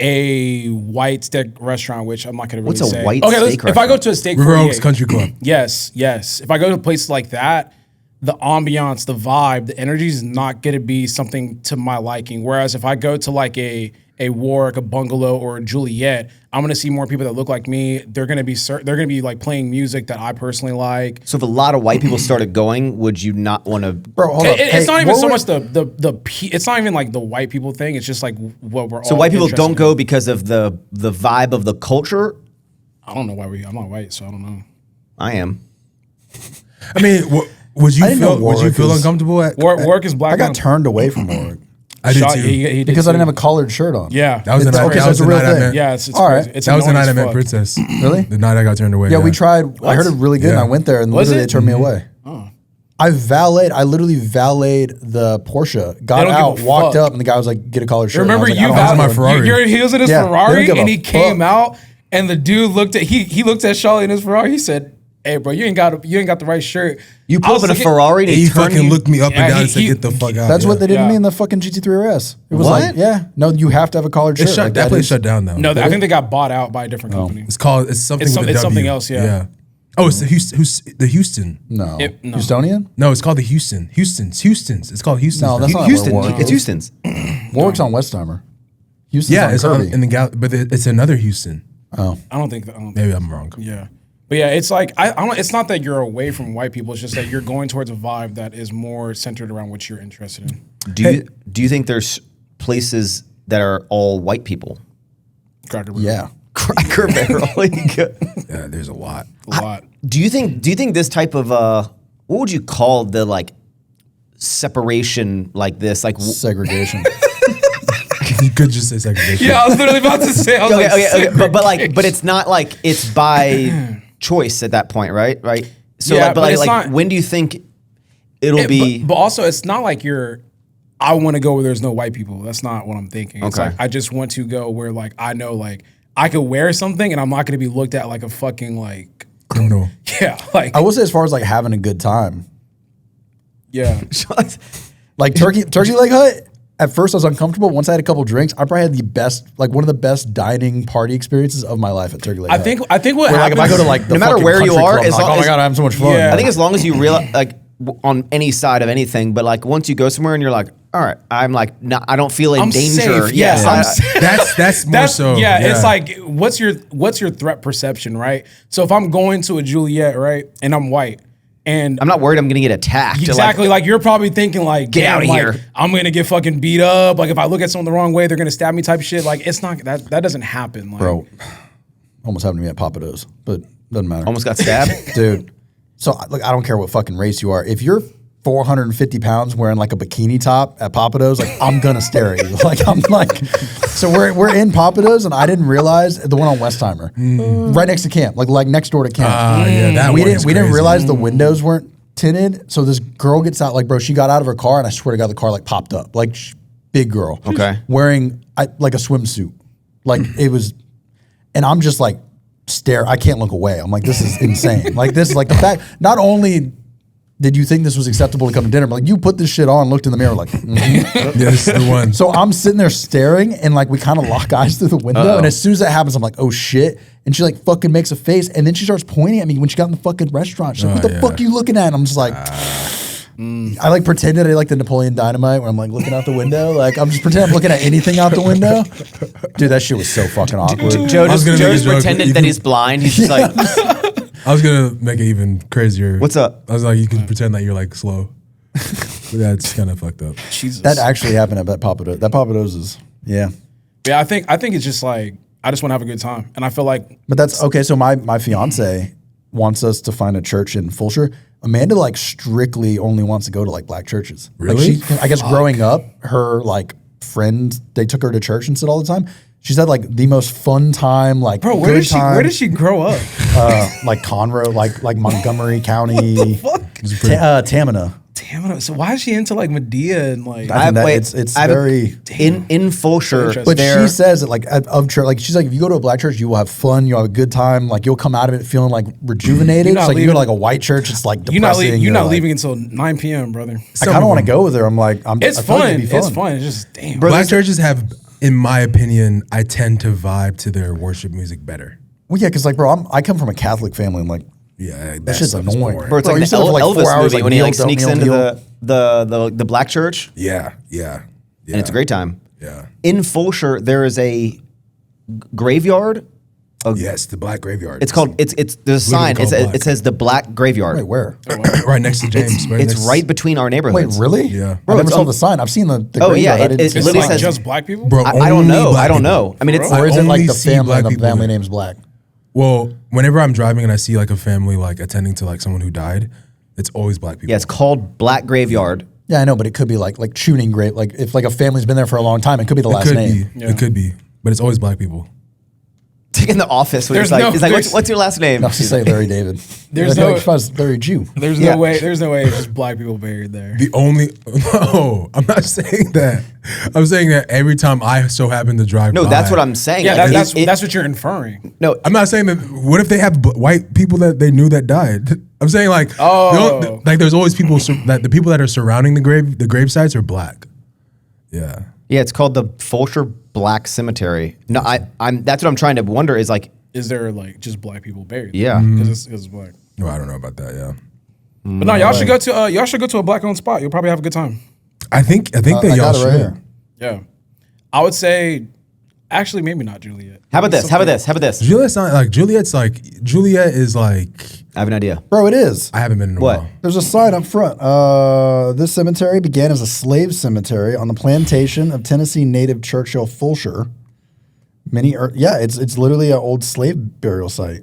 a white steak restaurant, which I'm not gonna really What's a say. white okay, steak if I go restaurant? to a steak River 48, Oaks Country Club. Yes. If I go to places like that, the ambiance, the vibe, the energy is not going to be something to my liking. Whereas if I go to like a Warwick, a Bungalow, or a Juliet, I'm going to see more people that look like me. They're going to be like playing music that I personally like. so if a lot of white people started going, would you not want to? Bro, hold up. It's not even so Warwick- much it's not even like the white people thing. It's just like what we're all. So white people interested don't in. go because of the vibe of the culture. I don't know why I'm not white, so I don't know. I am. I mean, would you I didn't know feel Warwick feel was- uncomfortable at? Work is black. I got owned. turned away from Warwick I did Shot- too. he did because I too. didn't have a collared shirt on. Yeah, That was the It's- night. okay, That so was it's the a real night I thing. met. yeah. It's All crazy. right. It's That was the annoying night I as met fuck. Princess. Really? The night I got turned away. Yeah, we tried. I heard it really good, and I Yeah. went there, and Was literally it? they turned me away. I literally valeted the Porsche, got They don't out, give a walked fuck. up, and the guy was like, "Get a collared shirt." Remember And I you was like, I don't my have one. Ferrari. He was in his Yeah, they don't Ferrari give a and he came fuck. out and the dude looked at he looked at Shawley in his Ferrari. He said, "Hey, bro, you ain't got the right shirt." You I pull was up in a looking- Ferrari and He turned fucking you. looked me up Yeah, and down he- and said, he- "Get the fuck out." That's what they did to Yeah. me in the fucking GT3 RS. It was What? like, yeah, no, you have to have a collared shirt. It's shut. Like, That place is- shut down though. No, I think they got bought out by a different company. It's called. It's something. It's with some- a it's something W. else, yeah. Oh, it's the Houston. No. No. Houstonian? No, it's called the Houston's. It's called Houston's. No, that's not Houston. where Warwick It's is. Houston's. Warwick's on Westheimer. Houston's Yeah, on it's Kirby. in the but it's another Houston. Oh. I don't think that. Maybe I'm wrong. Yeah. But yeah, it's like I don't. It's not that you're away from white people. It's just that you're going towards a vibe that is more centered around what you're interested in. Do you think there's places that are all white people? Cracker Barrel. Yeah. Cracker Barrel. Yeah, there's a lot. A lot. Do you think this type of what would you call the like separation like this like Segregation. You could just say segregation. Yeah, I was literally about to say. I was okay, like, but it's not like it's by choice at that point, right? So Yeah, like, but it's not- when do you think it'll be? But also, it's not like I want to go where there's no white people. That's not what I'm thinking. It's Okay. like I just want to go where like I know like I could wear something and I'm not going to be looked at like a fucking like Criminal. yeah like I will say, as far as like having a good time, yeah. like Turkey Leg Hut at first I was uncomfortable. Once I had a couple drinks, I probably had the best, like one of the best dining party experiences of my life at Turkey Lake. I think what where, like, happens, if I go to like the No matter fucking where you country are, club, I'm as like, long oh my as- God, I'm having so much fun. Yeah. I think as long as you realize, like on any side of anything, but like once you go somewhere and you're like, all right, I'm like, I don't feel in I'm danger. safe. Yeah, I'm safe. That's more so. Yeah, it's like what's your threat perception, right? So if I'm going to a Juliet, right, and I'm white, and I'm not worried I'm gonna get attacked. exactly like you're probably thinking like, Get damn, outta like, here. I'm gonna get fucking beat up. Like if I look at someone the wrong way, they're gonna stab me type of shit. Like it's not that doesn't happen. Like, Bro, almost happened to me at Papados, but doesn't matter. Almost got stabbed. Dude. So look, I don't care what fucking race you are. If you're 450 pounds wearing like a bikini top at Papados, like I'm gonna stare at you. Like I'm like, so we're in Papados and I didn't realize the one on Westheimer, right next to camp, like next door to camp. Yeah, that we one didn't is we didn't crazy. realize the windows weren't tinted. So this girl gets out, like bro, she got out of her car and I swear to God the car like popped up, like big girl, Okay. wearing like a swimsuit, like it was, and I'm just like stare. I can't look away. I'm like this is insane. Like this is like the fact. Not only did you think this was acceptable to come to dinner, but like you put this shit on, looked in the mirror like. Yes, the one. So I'm sitting there staring and like we kind of lock eyes through the window. And as soon as that happens, I'm like, oh shit. And she like fucking makes a face. And then she starts pointing at me when she got in the fucking restaurant. She's like, what the fuck are you looking at? And I'm just like, I like pretended I like the Napoleon Dynamite where I'm like looking out the window. Like I'm just pretending I'm looking at anything out the window. Dude, that shit was so fucking awkward. Joe I was just, gonna Joe make a just joke. pretended You that can- he's blind. He's just like, I was gonna make it even crazier. What's up? I was like, you can pretend that you're like slow. But that's kind of fucked up. Jesus. That actually happened at that Papados. That Papados is, yeah. Yeah, I think it's just like I just want to have a good time, and I feel like But that's okay. So my fiance wants us to find a church in Fulshire. Amanda like strictly only wants to go to like black churches. Really? Like, I guess growing up, her like friend, they took her to church and said all the time. She's had like the most fun time, like bro, good where did she grow up? like Conroe, like Montgomery County, Fuck. Tamina. Damn it. So why is she into like Medea and like? I think that wait, it's I have a- very. in Fulshire, Interesting. But there, she says that like of church, like she's like, if you go to a black church, you will have fun, you'll have a good time, like you'll come out of it feeling like rejuvenated. You're not It's like you go to leaving- like a white church, it's like you're not depressing. you're not like- leaving until 9 p.m., brother. I kind of want to go with her. I'm like, It's I feel like fun. it'd be It's fun. It's just damn. Bro, Black churches have, in my opinion, I tend to vibe to their worship music better. Well, yeah, because like, bro, I come from a Catholic family, and like, Yeah, that shit's stuff is annoying. boring. bro, it's Bro, like you the sit there for, like, 4 Elvis hours, movie like, when he kneel, like don't sneaks kneel, into kneel. the black church, Yeah. and it's a great time. Yeah. In Fulshire, there is a graveyard. Yes, the black graveyard. It's called there's a sign. called black. It says the Black Graveyard. Wait, where? right next to James. It's next- right between our Wait, neighborhoods. really? Yeah. Bro, I never it's saw on- the sign. I've seen the Oh, yeah, graveyard. I it- didn't it see It's the literally like sign. says- just black people. Bro, I don't know. only I don't black know. people. I mean, it's I Or is it like only the see family black and the people family there. name's black? Well, whenever I'm driving and I see like a family like attending to like someone who died, it's always black people. yeah, it's called Black Graveyard. Yeah, I know, but it could be like tuning great. Like if like a family's been there for a long time, it could be the It last could name. be. It could be. But it's always black people. In the office, when There's he's like, no- he's like there's- what's your last name? I'll just say Larry David. There's Like, no- if I was Larry Jew. There's Yeah. no way. There's no way it's just black people buried there. The only no, I'm not saying that. I'm saying that every time I so happen to drive No, by, that's what I'm saying. Yeah, Like, that's what you're inferring. no. I'm not saying that. What if they have white people that they knew that died? I'm saying like, Oh. like there's always people that the people that are surrounding the grave sites are black. Yeah, Yeah, it's called the Fulshire Black Cemetery. No, I'm. That's what I'm trying to wonder. Is like, Is there like just black people buried? Yeah. because it's black. no, I don't know about that. Yeah, But no, y'all should go to a black owned spot. You'll probably have a good time. I think that I y'all got it should. right here. Yeah, I would say, actually, maybe not Juliet. how about this? How about this? How about this? Juliet's not like Juliet is like I have an idea. Bro, it is. I haven't been in a What? while. There's a sign up front. This cemetery began as a slave cemetery on the plantation of Tennessee native Churchill Fulshire. It's literally an old slave burial site.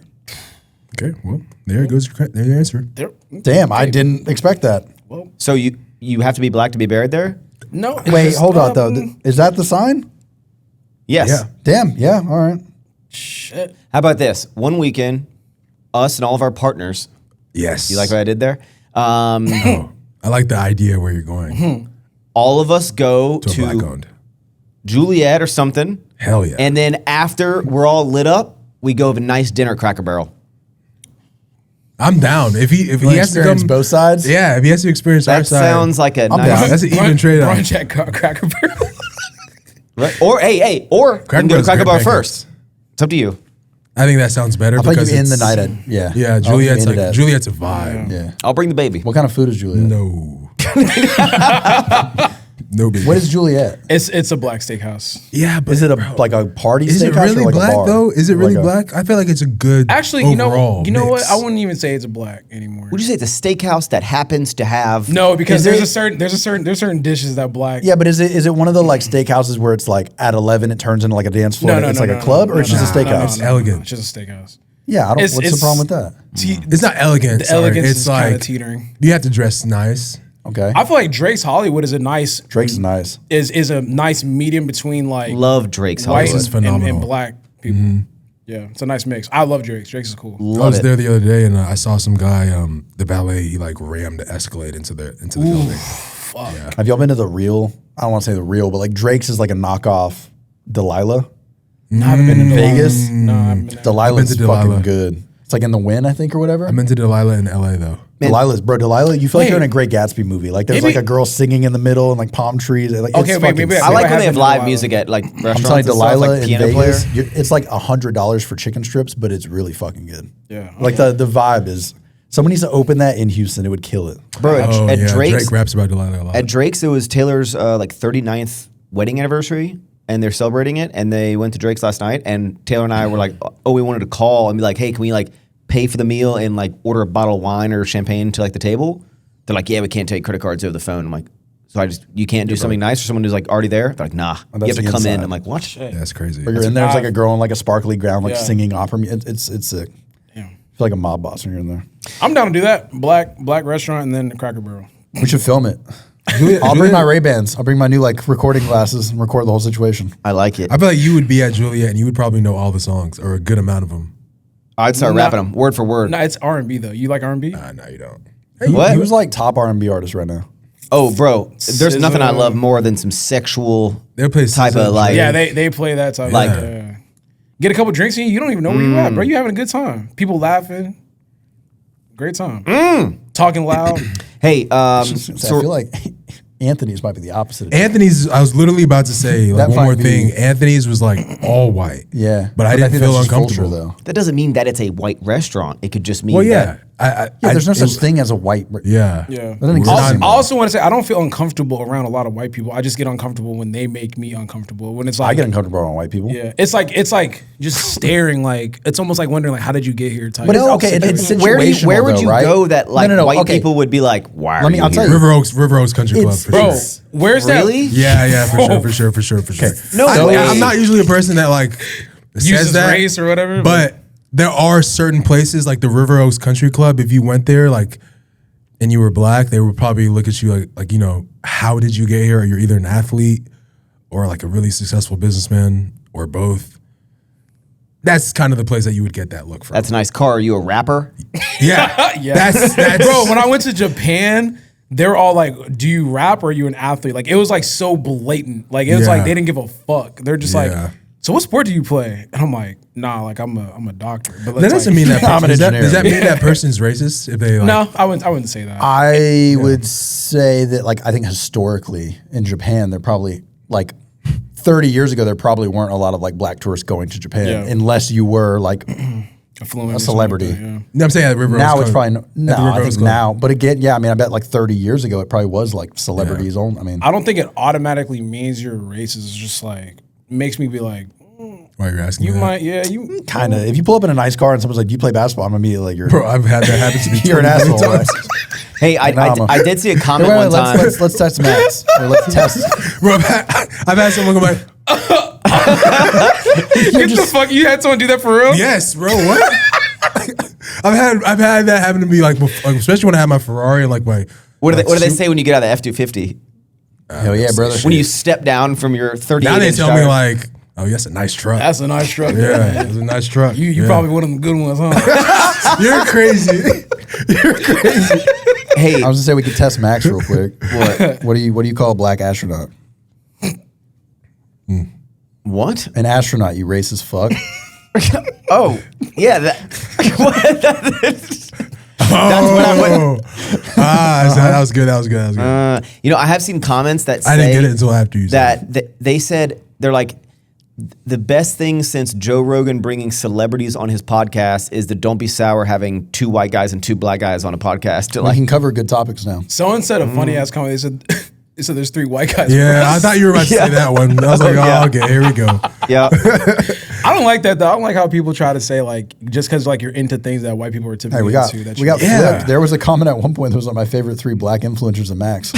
Okay, well there goes your answer. There, Damn, I didn't expect that. well, So you have to be black to be buried there? no. it's Wait, just, hold on though. Is that the sign? Yes. Yeah. Damn, yeah, all right. shit. How about this? One weekend, us and all of our partners. Yes, You like what I did there? Oh, I like the idea where you're going All of us go to a black owned. Juliet or something. Hell yeah. And then after we're all lit up, we go have a nice dinner at Cracker Barrel. I'm down. If he You has to experience come both sides. Yeah, if he has to experience our That side, sounds like a down. nice. that's an even trade off. Brunch at Cracker Barrel. Right? Or hey, or you can go to Barrel's Cracker great Bar pancakes. first. It's up to you. I think that sounds better I thought because you end the it's- night at Yeah, I'll Juliet's end it like at- Juliet's a vibe. Yeah. I'll bring the baby. What kind of food is Juliet? No. No baby. What is Juliet? It's a black steakhouse. Yeah, but Is it bro, like a party is it steakhouse really or like black a bar? though? Is it really Like a- black? I feel like it's a good Actually, overall you know what? mix. I wouldn't even say it's a black anymore. Would you say it's a steakhouse that happens to have? No, because Is there's certain dishes that black. Yeah, but is it one of the like steakhouses where it's like at 11 it turns into like a dance floor? No, and no, it's no, like no, a club, no, or it's no, just a no, no, steakhouse? It's no, no, elegant. no, it's just a steakhouse. Yeah, I don't. It's- What's the problem with that? It's not elegant. The sorry. elegance it's is like kind of teetering. you have to dress nice. Okay, I feel like Drake's Hollywood is a nice Drake's nice. is a nice medium between like Love Drake's white Drake's is Hollywood. and phenomenal. black people. Yeah, it's a nice mix. I love Drake's. Drake's is cool. I Love was it. there the other day and I saw some guy, the valet, he like rammed the Escalade into the building. Have y'all been to the Real? I don't want to say the Real, but like Drake's is like a knockoff Delilah. No, I haven't been to Vegas? No, I haven't been there. Delilah's I've been to fucking Delilah. good. It's like in the Win, I think, or whatever. I'm into Delilah in LA though. Delilah, you feel like Wait. you're in a Great Gatsby movie. Like there's Maybe- like a girl singing in the middle and like palm trees. Like, Okay, it's wait, fucking maybe sick. I like I when they have haven't live Delilah. music at like restaurants. I'm telling you, and stuff, Delilah like in piano Vegas, player. it's like $100 for chicken strips, but it's really fucking good. Yeah. Like the vibe is. Someone needs to open that in Houston. It would kill it. Bro, at Drake's, Drake raps about Delilah a lot. at Drake's, it was Taylor's like 39th wedding anniversary, and they're celebrating it. And they went to Drake's last night, and Taylor and I were like, "Oh, we wanted to call and be like, hey, can we like pay for the meal and like order a bottle of wine or champagne to like the table?" They're like, "Yeah, we can't take credit cards over the phone." I'm like, "So you can't do something nice for someone who's like already there?" They're like, "Nah, you that's have to the come in." inside. I'm like, "What?" Yeah, that's crazy. But you're in there, it's like a vibe. girl in like a sparkly gown, like Yeah. singing opera. It's sick. Yeah. I feel like a mob boss when you're in there. I'm down to do that. Black restaurant and then the Cracker Barrel. We should film it. I'll bring my Ray-Bans. I'll bring my new like recording glasses and record the whole situation. I like it. I feel like you would be at Juliet and you would probably know all the songs or a good amount of them. I'd start rapping them word for word. No, it's R&B though. You like R&B? No, you don't. What? Who's like top R&B artist right now? Oh, bro, there's nothing I SZA. love more than some sexual They'll play type SZA. of like. Yeah, they play that type. Like- yeah. Get a couple drinks in you don't even know where you at, bro. You having a good time. People laughing. Great time. Talking loud. Hey, I so feel like Anthony's might be the opposite. Of Anthony's, I was literally about to say like That one might more be- thing. Anthony's was like all white. yeah, But I didn't think feel that's just uncomfortable. culture, though. that doesn't mean that it's a white restaurant. It could just mean Well, that. yeah. Yeah, there's no such thing as a white. Yeah. Yeah. That doesn't exist Also, I anymore. also want to say I don't feel uncomfortable around a lot of white people. I just get uncomfortable when they make me uncomfortable. When it's like I get uncomfortable around white people. yeah, it's like just staring. Like it's almost like wondering like how did you get here? Type. But it's No, okay. It's where situational, where would though, you right? go that like No, white okay. people would be like, why are Let me- you I'll tell here? you. River Oaks Country Club It's- for bro, sure. where's that? Really? Yeah, for sure. No way. I'm not usually a person that like says Uses that, race or whatever, But there are certain places like the River Oaks Country Club. If you went there, like, and you were black, they would probably look at you like you know, how did you get here? Or you're either an athlete or like a really successful businessman or both. That's kind of the place that you would get that look from. That's a nice car. Are you a rapper? yeah, Yeah. That's Bro, when I went to Japan, they were all like, "Do you rap or are you an athlete?" Like it was like so blatant. Like it was Yeah. like they didn't give a fuck. They're just Yeah. like, "So what sport do you play?" And I'm like, "Nah, like I'm a doctor." But that doesn't mean that. I'm an Does that engineer. mean that person's racist if they like? No, I wouldn't say that. I would say that, like, I think historically in Japan, they're probably like 30 years ago, there probably weren't a lot of like black tourists going to Japan Yeah. unless you were like Affluent a or something celebrity. like that, yeah. No, I'm saying at River Oaks now it's Country- probably no. at the River I Oaks think Club. now, but again, yeah. I mean, I bet like 30 years ago, it probably was like celebrities only. I mean, I don't think it automatically means you're racist. It's just like makes me be like, Why you're asking you me that? might, yeah, you kind of. If you pull up in a nice car and someone's like, "Do you play babasketball?" I'm immediately like, "You're Bro, I've had that happen to me. you're an 20 asshole." times. Hey, I did see a comment Wait, one time. let's test Max. Or let's test. Bro, I've had someone go like, get the fuck. You had someone do that for real? yes, bro, what? I've had that happen to me like, especially when I had my Ferrari and like my. What do they say when you get out of the F-250? Hell yeah, brother. When you step down from your 38 Now they inch tell me tire? like, oh, yeah, that's a nice truck. That's a nice truck. Yeah, it's a nice truck. You Yeah. probably one of them good ones, huh? You're crazy. You're crazy. Hey, I was gonna say we could test Max real quick. What? What do you call a black astronaut? what? An astronaut, you racist fuck. Oh, yeah. That, what I went. So that was good. That was good. You know, I have seen comments that say I didn't get it until after you said that they said they're like the best thing since Joe Rogan bringing celebrities on his podcast is the Don't Be Sour having 2 white guys and 2 black guys on a podcast. To We can cover good topics now. Someone said a funny ass comment. They said there's 3 white guys. Yeah, I thought you were about to say that one. I was like, Yeah. okay, here we go. yeah. I don't like that though. I don't like how people try to say like just because like you're into things that white people are typically Hey, we got into. That flipped. There was a comment at one point that was like my favorite 3 black influencers at Maxx.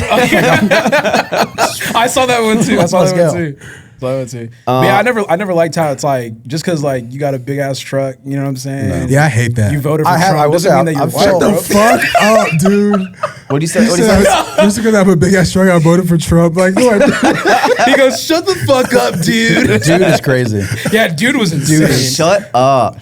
I saw that one too. I saw Let's that go. one too. But yeah, I never liked how it's like just because like you got a big ass truck, you know what I'm saying? Yeah, I hate that. You voted for I Trump. will Doesn't say, mean that you're I've white, felt bro. the fuck up, dude. What do you say? Just because I have a big ass truck, I voted for Trump. Like, no, I didn't. He goes, "Shut the fuck up, dude." Dude is crazy. Yeah, dude was insane. Shut up.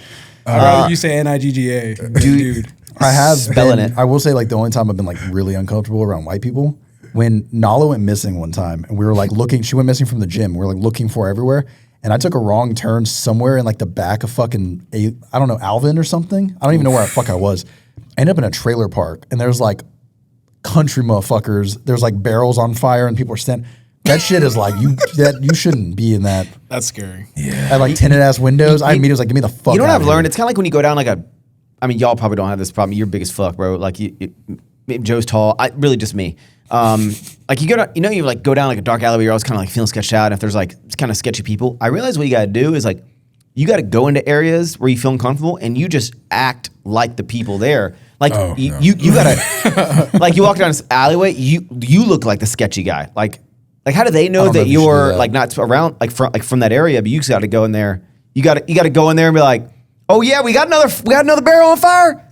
I'd rather you say N-I-G-G-A. Dude. I have Spelling been, it. I will say, like, the only time I've been, like, really uncomfortable around white people, when Nala went missing one time, and we were, like, looking, she went missing from the gym. We were, like, looking for her everywhere, and I took a wrong turn somewhere in, like, the back of fucking, I don't know, Alvin or something. I don't even know where the fuck I was. I ended up in a trailer park, and there's, like, country motherfuckers. There's, like, barrels on fire, and people are standing. That shit is, like, you shouldn't be in that. That's scary. I had, like, tinted ass windows. I immediately was like, give me the fuck You know what out I've of learned? here. It's kind of like when you go down like a, I mean, y'all probably don't have this problem. You're big as fuck, bro. Like Joe's tall. Really just me. Like you go down, you like go down like a dark alleyway. You're always kind of like feeling sketched out. And if there's like kind of sketchy people, I realize what you got to do is like you got to go into areas where you feel uncomfortable and you just act like the people there. Like you gotta like you walk down this alleyway, you look like the sketchy guy. Like how do they know don't know that if you should do you're that. like not around like from that area? But you just got to go in there. You got to go in there and be like, oh yeah, we got another barrel on fire.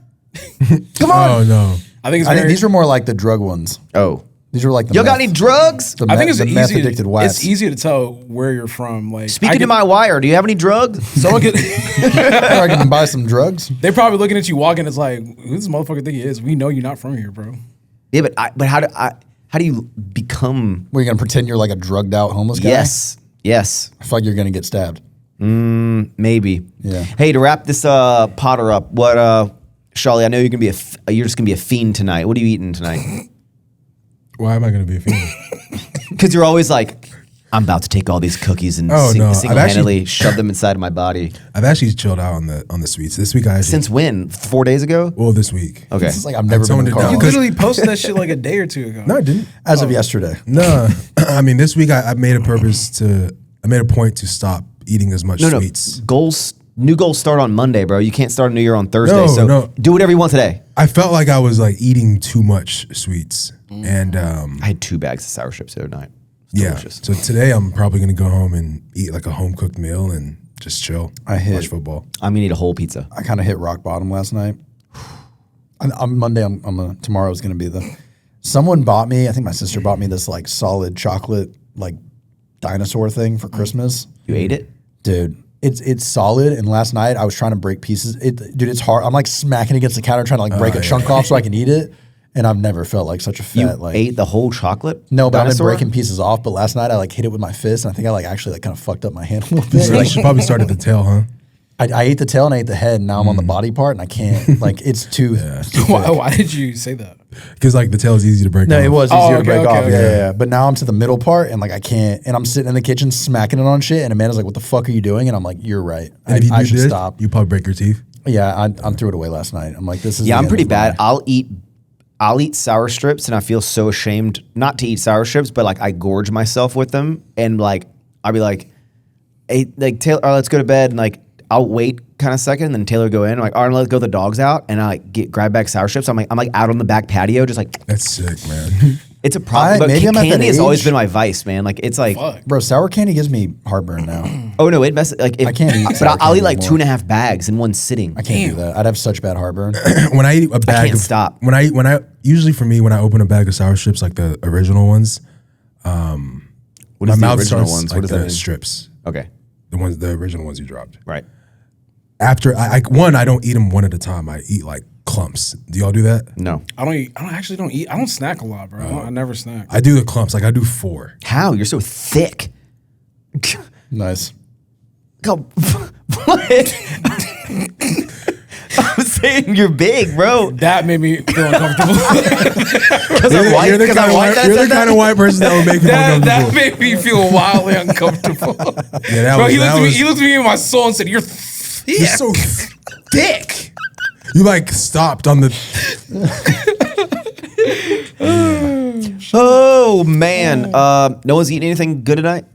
Come on. Oh, no. I think it's I think very, these are more like the drug ones. Oh, These are like the y'all got meth- any drugs? the I think meth- it's the meth easy. addicted whites. It's easy to tell where you're from. Like Speaking to my wire, do you have any drugs? someone could. I can buy some drugs. They're probably looking at you walking. It's like, who this motherfucker think he is? We know you're not from here, bro. Yeah, but how do you become? We're gonna pretend you're like a drugged out homeless guy. Yes. I feel like you're gonna get stabbed. Maybe. Yeah. Hey, to wrap this Potter up, what Shawley? I know you're you're just gonna be a fiend tonight. What are you eating tonight? Why am I going to be a fiend? Because you're always like, I'm about to take all these cookies and Oh, no. I've single-handedly actually- shove them inside of my body. I've actually chilled out on the sweets. This week I actually, Since when? 4 days ago? well, this week. Okay. It's like I've never been toned in it the car. down. You Because- literally posted that shit like a day or two ago. No, I didn't. As of yesterday. No, I mean this week I made a point to stop eating as much No. sweets. New goals start on Monday, bro. You can't start a new year on Thursday. No, so no. do whatever you want today. I felt like I was like eating too much sweets, and I had 2 bags of sour chips the other night. It's yeah. delicious. So today I'm probably gonna go home and eat like a home cooked meal and just chill. Watch football. I'm gonna eat a whole pizza. I kind of hit rock bottom last night. On Monday, tomorrow is gonna be someone bought me. I think my sister bought me this like solid chocolate like dinosaur thing for Christmas. You ate it? Dude, it's solid. And last night I was trying to break pieces. Dude, it's hard. I'm like smacking against the counter trying to like break a chunk off so I can eat it. And I've never felt like such a You fat ate the whole chocolate? No, but I've been dinosaur? breaking pieces off. But last night I like hit it with my fist, and I think I like actually like kind of fucked up my hand a little bit. So I should probably start at the tail, huh? I ate the tail and I ate the head, and now I'm on the body part, and I can't. Like it's too. it's too thick. Why did you say that? Because like the tail is easy to break. No, off. it was Oh, easier to okay, break okay, off. okay. Yeah. But now I'm to the middle part, and like I can't. And I'm sitting in the kitchen smacking it on shit, and Amanda's like, "What the fuck are you doing?" And I'm like, "You're right. And if you I do should this, stop." you probably break your teeth. Yeah, I threw it away last night. I'm like, "This is." Yeah, the I'm end pretty of bad. my- I'll eat sour strips, and I feel so ashamed not to eat sour strips, but like I gorge myself with them, and like I'll be like, "Hey, like Taylor, all right, let's go to bed," and like I'll wait kind of second, and then Taylor go in. I'm like, "All right, let's go the dogs out," and I like grab back sour strips. I'm like out on the back patio, just like That's sick, man. it's a problem. But maybe I'm at that candy has always age. been my vice, man. Like it's like, Fuck. Bro, sour candy gives me heartburn now. oh no, it messes. Like if, I can't eat but sour I'll eat candy like anymore. 2.5 bags in one sitting. I can't do that. I'd have such bad heartburn. When I eat a bag, can't stop. When I usually for me when I open a bag of sour strips like the original ones, What my is the mouth original starts ones? like What does that the mean? strips, Okay, the original ones you dropped. right. After I don't eat them one at a time. I eat like clumps. Do y'all do that? No. I don't eat. I don't snack a lot, bro. I never snack. I do the clumps. Like I do 4. How? You're so thick. Nice. Go. What? I'm saying you're big, bro. That made me feel uncomfortable. You're the kind of white person that would make you that uncomfortable. made me feel wildly uncomfortable. Yeah, Bro, he looked at me in my soul and said, "You're thick." You're so thick. You like stopped on the. Oh man, no one's eating anything good tonight.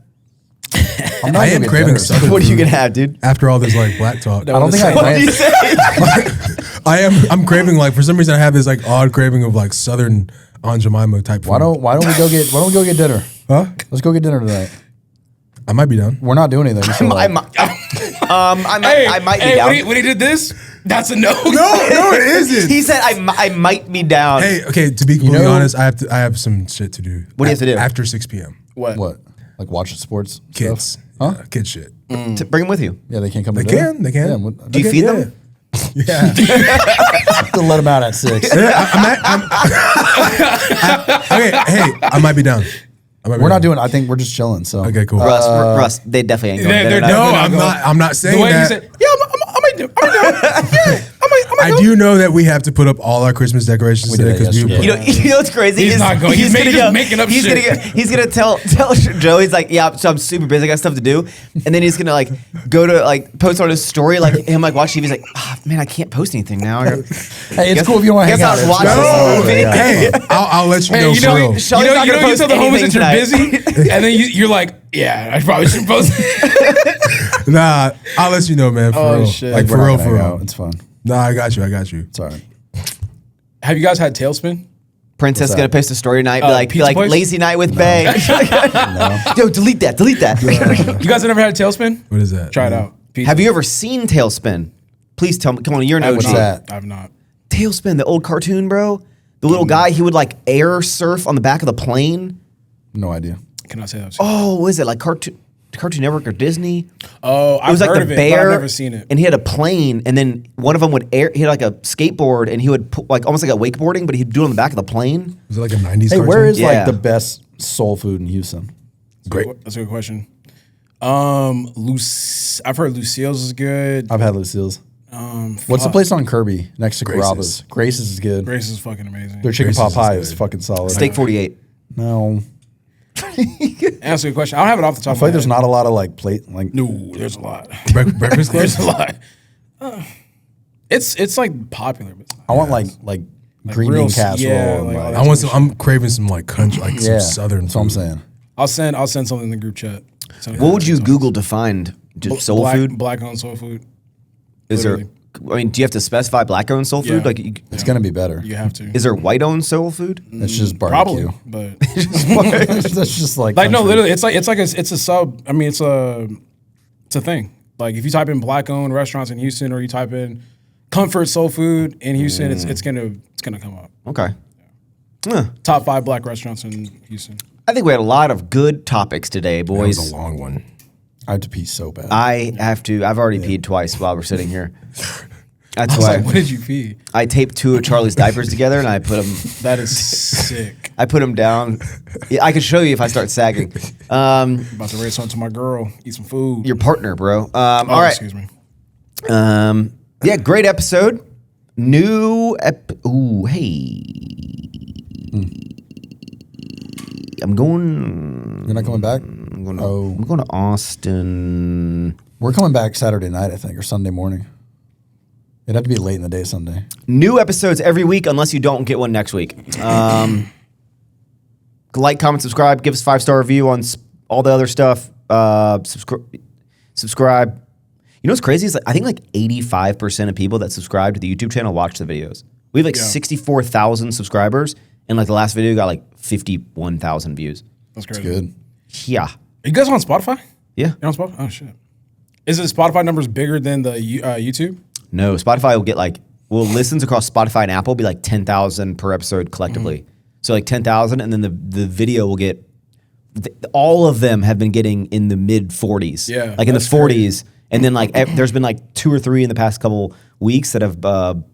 I am craving Southern What are you food gonna have, dude? after all this like black talk. I don't think I What do you planned. say? I'm craving like, for some reason I have this like odd craving of like Southern Aunt Jemima type food. Why don't we go get dinner? Huh? Let's go get dinner tonight. I might be down. We're not doing anything. So I might be down. When he did this, that's a no. No, it isn't. He said I might be down. Hey, okay. To be completely honest, I have some shit to do. What do you have to do? After 6 p.m.? What? like watch sports Kids, stuff? Huh? Kid shit. To bring him with you. Yeah, they can't come. They to dinner? can. They can. Yeah, Do you okay, feed yeah. them? Yeah. To let them out at 6. Okay. Hey, I might be down. We're not doing. I think we're just chilling. So Okay, cool. Russ, they definitely ain't going. They're They're No, not. I'm not The saying way he that. said, "Yeah, I might do. I do know that we have to put up all our Christmas decorations We did today that because yesterday. You know what's crazy? He's not going. He's just making up he's shit. He's gonna tell Joe. He's like, yeah, so I'm super busy. I got stuff to do, and then he's gonna like go to like post on his story, like him like watch TV. He's like, oh, man, I can't post anything now. Hey, it's cool if you want to hang out. Guess I'll It's watch cool. this movie. Hey, I'll let you Hey, know you for know, real. you Shawley's not gonna you tell the post homies that you're anything busy, and then you're like, "Yeah, I probably shouldn't post." Nah, I'll let you know, man. For Oh, real. shit. Like We're for not real, gonna for hang real. out. It's fun. Nah, I got you. It's all right. Have you guys had Tailspin? Princess What's gonna that? post a story tonight, be pizza like place? lazy night with Bay. Yo, delete that. You guys have never had a Tailspin? What is that? Try it out. Pizza. Have you ever seen Tailspin? Please tell me. Come on, you're an OG. What's that? I've not. Tailspin, the old cartoon, bro. The little guy, he would like air surf on the back of the plane. No idea. Can I say that? Oh, what is it like Cartoon Network or Disney? Oh, I've It was like heard the of it, bear, but I've never seen it. and he had a plane, and then one of them would air. He had like a skateboard, and he would put like almost like a wakeboarding, but he'd do it on the back of the plane. Was it like a 90s Hey, cartoon? where is Yeah. like the best soul food in Houston? Great. That's a good question. I've heard Lucille's is good. I've had Lucille's. What's the place on Kirby next to Grace's. Carrabba's? Grace's is good. Grace is fucking amazing. Their chicken Grace's pot is pie good. is fucking solid. Steak 48. No, Answer your question. I don't have it off the top I of feel my like there's head. not a lot of like plate like. No, there's a lot. Breakfast Club? There's a lot. It's like popular. But it's not I want as- like green real bean s- casserole. yeah, and, like, like, I want some. I'm craving some like country, like yeah, some Southern. That's what I'm food. saying. I'll send something in the group chat. What would you Google to find just soul food? Black owned soul food. Is there? literally. I mean, do you have to specify black-owned soul food? Yeah. Like, It's gonna be better. You have to. is there white-owned soul food? It's just Probably, barbecue. but That's just like like no, country. literally, it's a sub. I mean, it's a thing. Like if you type in black owned restaurants in Houston, or you type in comfort soul food in Houston, it's gonna come up. Okay. Huh. Top 5 black restaurants in Houston. I think we had a lot of good topics today, That was boys. a long one. I have to pee so bad. I've already peed twice while we're sitting here. That's I was why like, what did you feed? I taped 2 of Charlie's diapers together and I put them. That is sick. I put them down. Yeah, I could show you if I start sagging. About to race home to my girl, eat some food. Your partner, bro. Oh, All right. excuse me. Yeah, great episode. Ooh, hey. I'm going. You're not coming back? I'm going Oh. to Austin. We're coming back Saturday night, I think, or Sunday morning. It'd have to be late in the day Sunday. New episodes every week, unless you don't get one next week. Like, comment, subscribe. Give us a 5-star review on all the other stuff. Subscribe. You know what's crazy is I think like 85% of people that subscribe to the YouTube channel watch the videos. We have like 64,000 subscribers, and like the last video got like 51,000 views. That's crazy. Good. Yeah. Are you guys on Spotify? Yeah. You're on Spotify? Oh shit. Is it Spotify numbers bigger than the YouTube? No, Spotify will get like, listens across Spotify and Apple will be like 10,000 per episode collectively. So like 10,000, and then the video will get, all of them have been getting in the mid 40s. Yeah, Like in the that's 40s. crazy. And then like there's been like 2 or 3 in the past couple weeks that have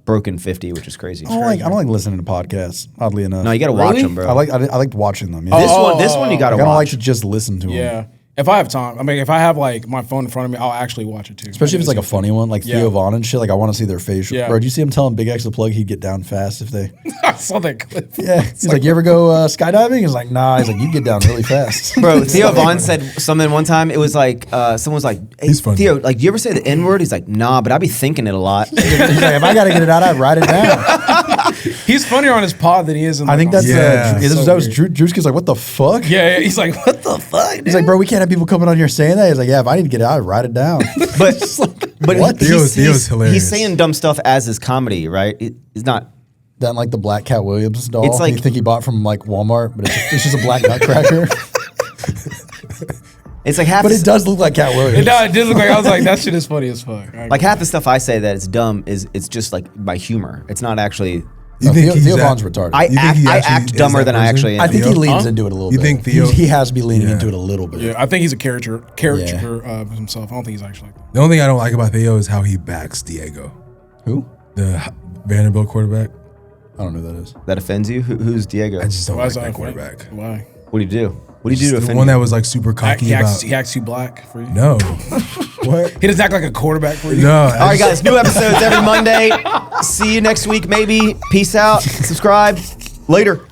broken 50, which is crazy. I don't like listening to podcasts, oddly enough. No, you got to watch Really? them, bro. I liked watching them. Yeah. This one you got to I don't like watch. to just listen to them. Yeah. If I have time, I mean, if I have like my phone in front of me, I'll actually watch it too. Especially if it's like a funny one, like Theo Von and shit. Like I want to see their face. Yeah. Bro, did you see him telling Big X the Plug he'd get down fast if they? I saw that clip. Yeah. He's like, you ever go skydiving? He's like, nah. He's like, you get down really fast. Bro, Theo Von said something one time. It was like someone was like, hey, He's funny. Theo, like, do you ever say the N word? He's like, nah, but I be thinking it a lot. He's like, if I gotta get it out, I'd write it down. He's funnier on his pod than he is. I think that's that was Drew. Drew's kid's like, what the fuck? Yeah, he's like, what the fuck? Dude? He's like, bro, we can't have people coming on here saying that. He's like, yeah, if I need to get it out, I'd write it down. But what? Theo's hilarious. He's saying dumb stuff as his comedy, right? It's not. That like the black Cat Williams doll. It's like- you think he bought from like Walmart, but it's just a black nutcracker. It's like half. But it does look like Cat Williams. It did look like, I was like, that shit is funny as fuck. Like half the stuff I say that it's dumb it's just like by humor. It's not actually. You think Theo he's Von's that- retarded. I You think he actually act is dumber that than I person? actually am. I think he Theo? leans into it a little You bit. think Theo- he has to be leaning Yeah. into it a little bit. Yeah, I think he's a caricature of himself. I don't think he's actually like that. The only thing I don't like about Theo is how he backs Diego, Who? the Vanderbilt quarterback. I don't know who that is. That offends you? Who's Diego? I just don't Why like is that that quarterback. Why? What do you do? What do you do to The offend one you? that was like super cocky He about. acts too black for you? No. What? He doesn't act like a quarterback for you? No. All right, guys. New episodes every Monday. See you next week, maybe. Peace out. Subscribe. Later.